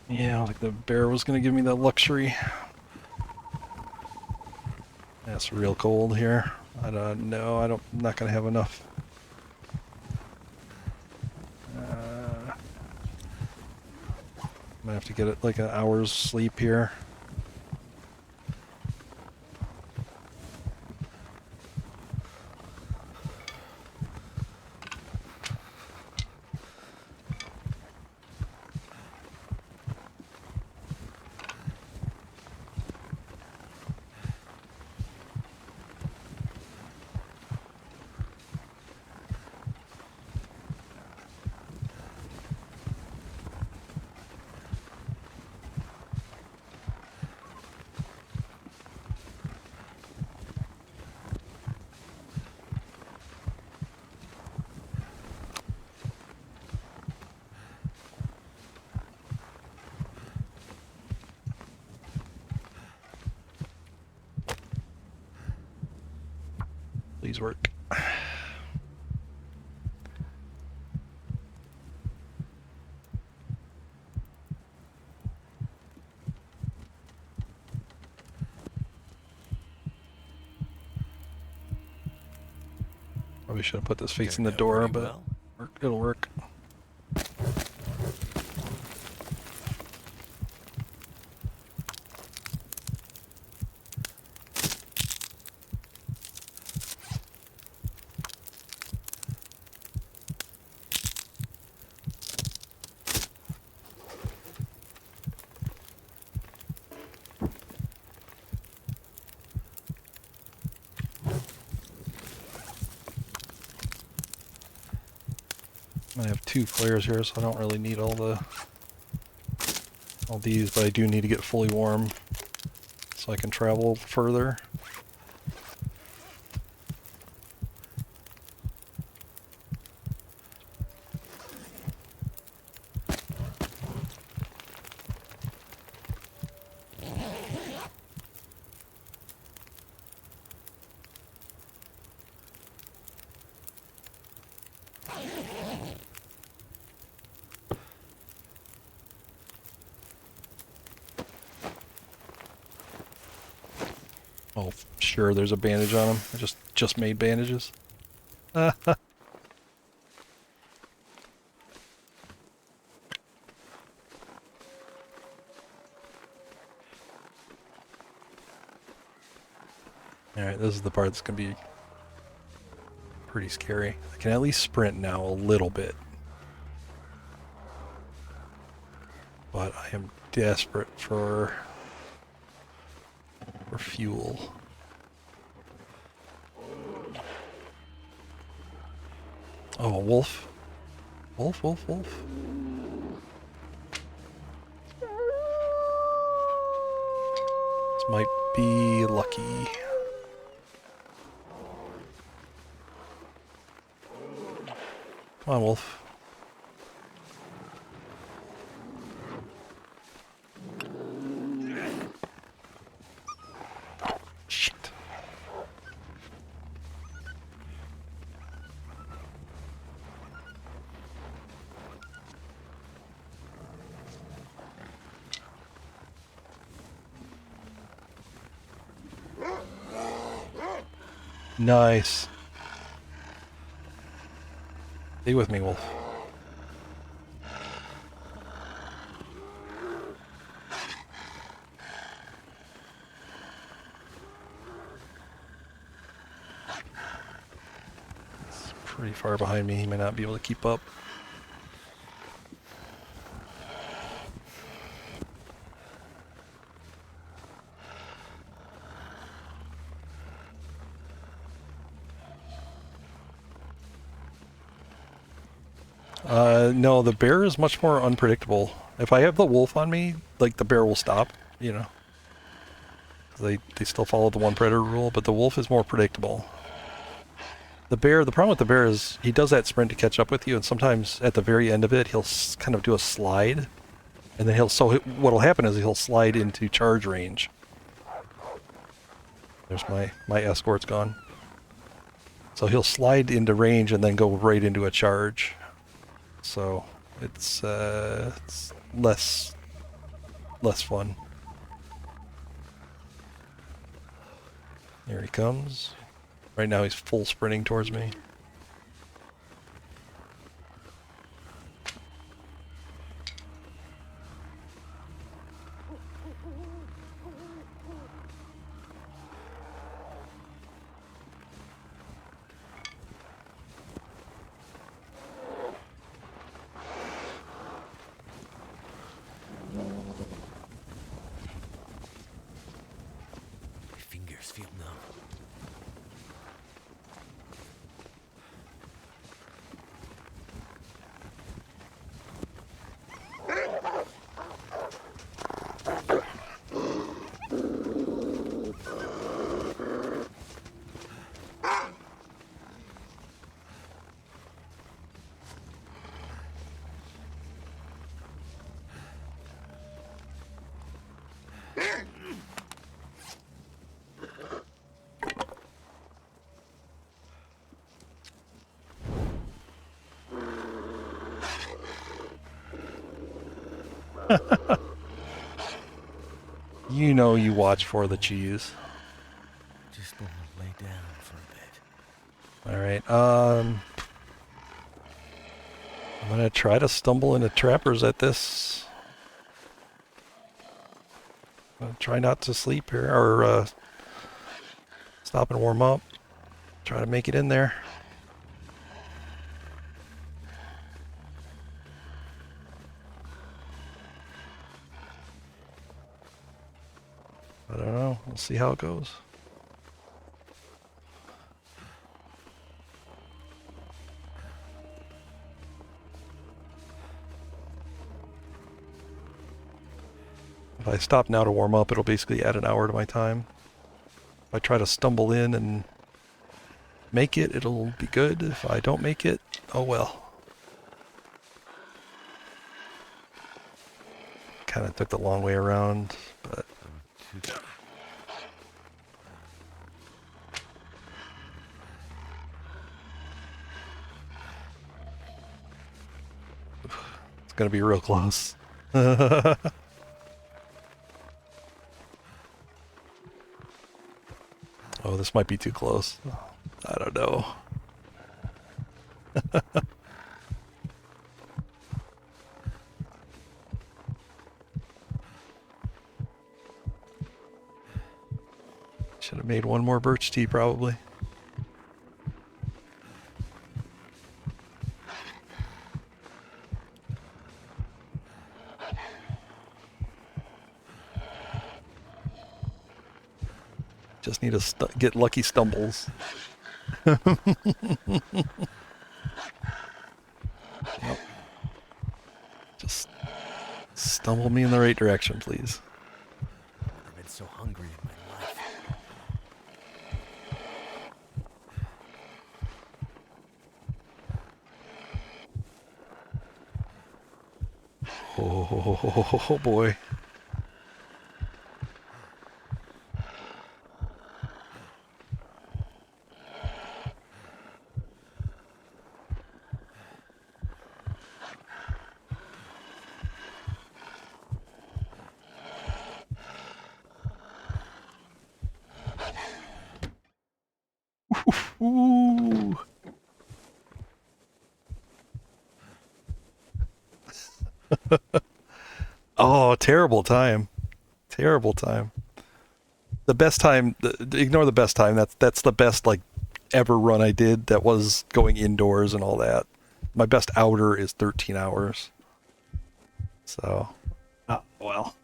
Yeah, like the bear was gonna give me that luxury. That's real cold here. I don't know. I'm not gonna have enough. I'm gonna have to get it like an hour's sleep here. Please work. Probably should have put this facing the Turned out door, pretty but well. it'll work. I have 2 flares here, so I don't really need all these, but I do need to get fully warm so I can travel further. Oh, sure, there's a bandage on him. I just made bandages. Alright, this is the part that's going to be pretty scary. I can at least sprint now a little bit. But I am desperate for fuel. Oh, a wolf. Wolf, wolf, wolf. This might be lucky. Come on, wolf. Shit. Nice. Stay with me, wolf. It's pretty far behind me. He may not be able to keep up. No, the bear is much more unpredictable. If I have the wolf on me, like, the bear will stop, you know. They still follow the one predator rule, but the wolf is more predictable. The problem with the bear is he does that sprint to catch up with you, and sometimes at the very end of it, he'll kind of do a slide, and then what'll happen is he'll slide into charge range. There's my escort's gone. So he'll slide into range and then go right into a charge. So it's less fun. Here he comes. Right now he's full sprinting towards me. My fingers feel numb. You know you watch for the cheese. Just want to lay down for a bit. Alright, I'm gonna try to stumble into trappers at this. Try not to sleep here, or stop and warm up. Try to make it in there. I don't know. We'll see how it goes. If I stop now to warm up, it'll basically add an hour to my time. If I try to stumble in and make it, it'll be good. If I don't make it, oh well. Kind of took the long way around, but... It's gonna be real close. Oh, this might be too close. I don't know. Should have made one more birch tea, probably. Just need to get lucky stumbles. Yep. Just stumble me in the right direction, please. I've been so hungry in my life. Oh boy. Ooh. Oh, terrible time. Terrible time. The best time, ignore the best time. That's the best like ever run I did that was going indoors and all that. My best outer is 13 hours. So, well.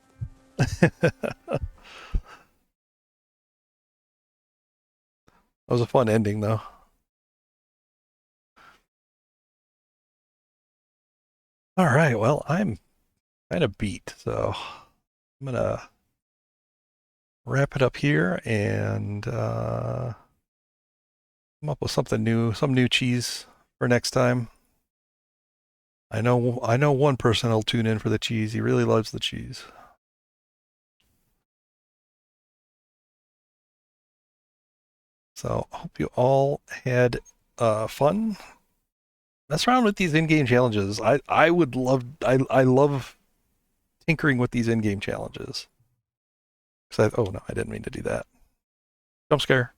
That was a fun ending though. All right, well, I'm kind of beat, so I'm gonna wrap it up here and come up with something new, some new cheese for next time. I know one person will tune in for the cheese. He really loves the cheese. So hope you all had fun. Mess around with these in-game challenges. I love tinkering with these in-game challenges. Oh no, I didn't mean to do that. Jump scare.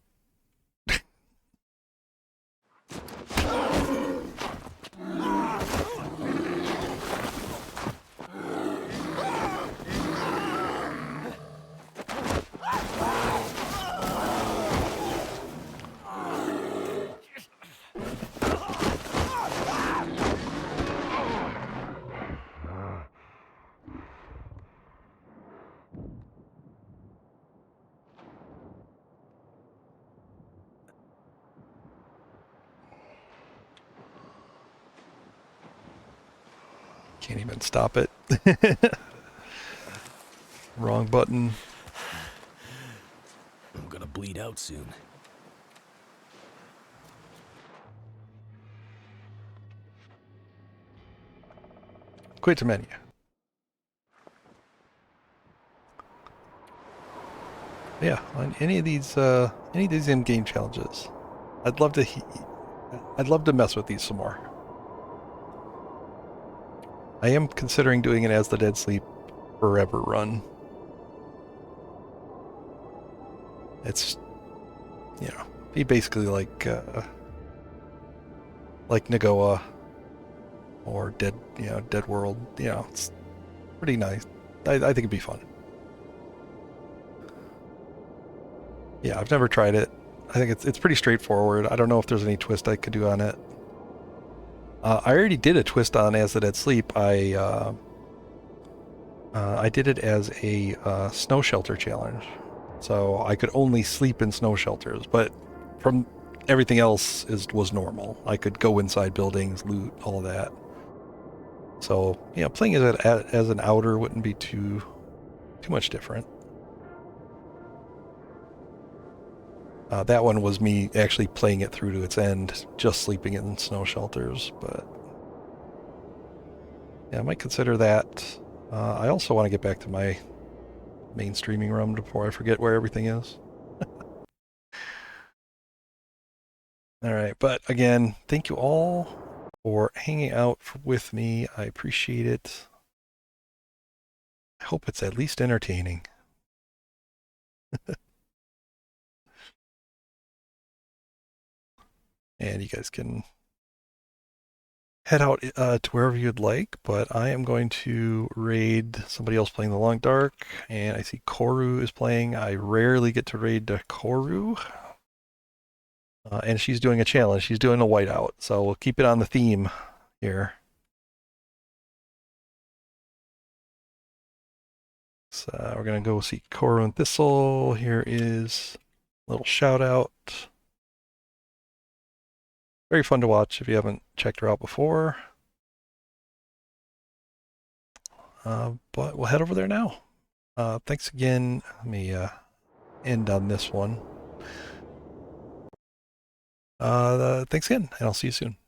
Can't even stop it. Wrong button. I'm gonna bleed out soon. Quit to menu. Yeah, on any of these in-game challenges, I'd love to mess with these some more. I am considering doing an As the Dead Sleep forever run. It's, be basically like Nagoa or Dead World. It's pretty nice. I think it'd be fun. Yeah, I've never tried it. I think it's pretty straightforward. I don't know if there's any twist I could do on it. I already did a twist on As the Dead Sleep. I did it as a snow shelter challenge. So I could only sleep in snow shelters, but from everything else was normal. I could go inside buildings, loot, all that. So yeah, playing as an outer wouldn't be too much different. That one was me actually playing it through to its end, just sleeping in snow shelters, but yeah, I might consider that. I also want to get back to my main streaming room before I forget where everything is. All right, but again, thank you all for hanging out with me. I appreciate it. I hope it's at least entertaining. And you guys can head out to wherever you'd like, but I am going to raid somebody else playing the Long Dark, and I see Koru is playing. I rarely get to raid Koru, and she's doing a challenge. She's doing a whiteout, so we'll keep it on the theme here. So we're going to go see Koru and Thistle. Here is a little shout out. Very fun to watch if you haven't checked her out before. But we'll head over there now. Thanks again. Let me end on this one. Thanks again, and I'll see you soon.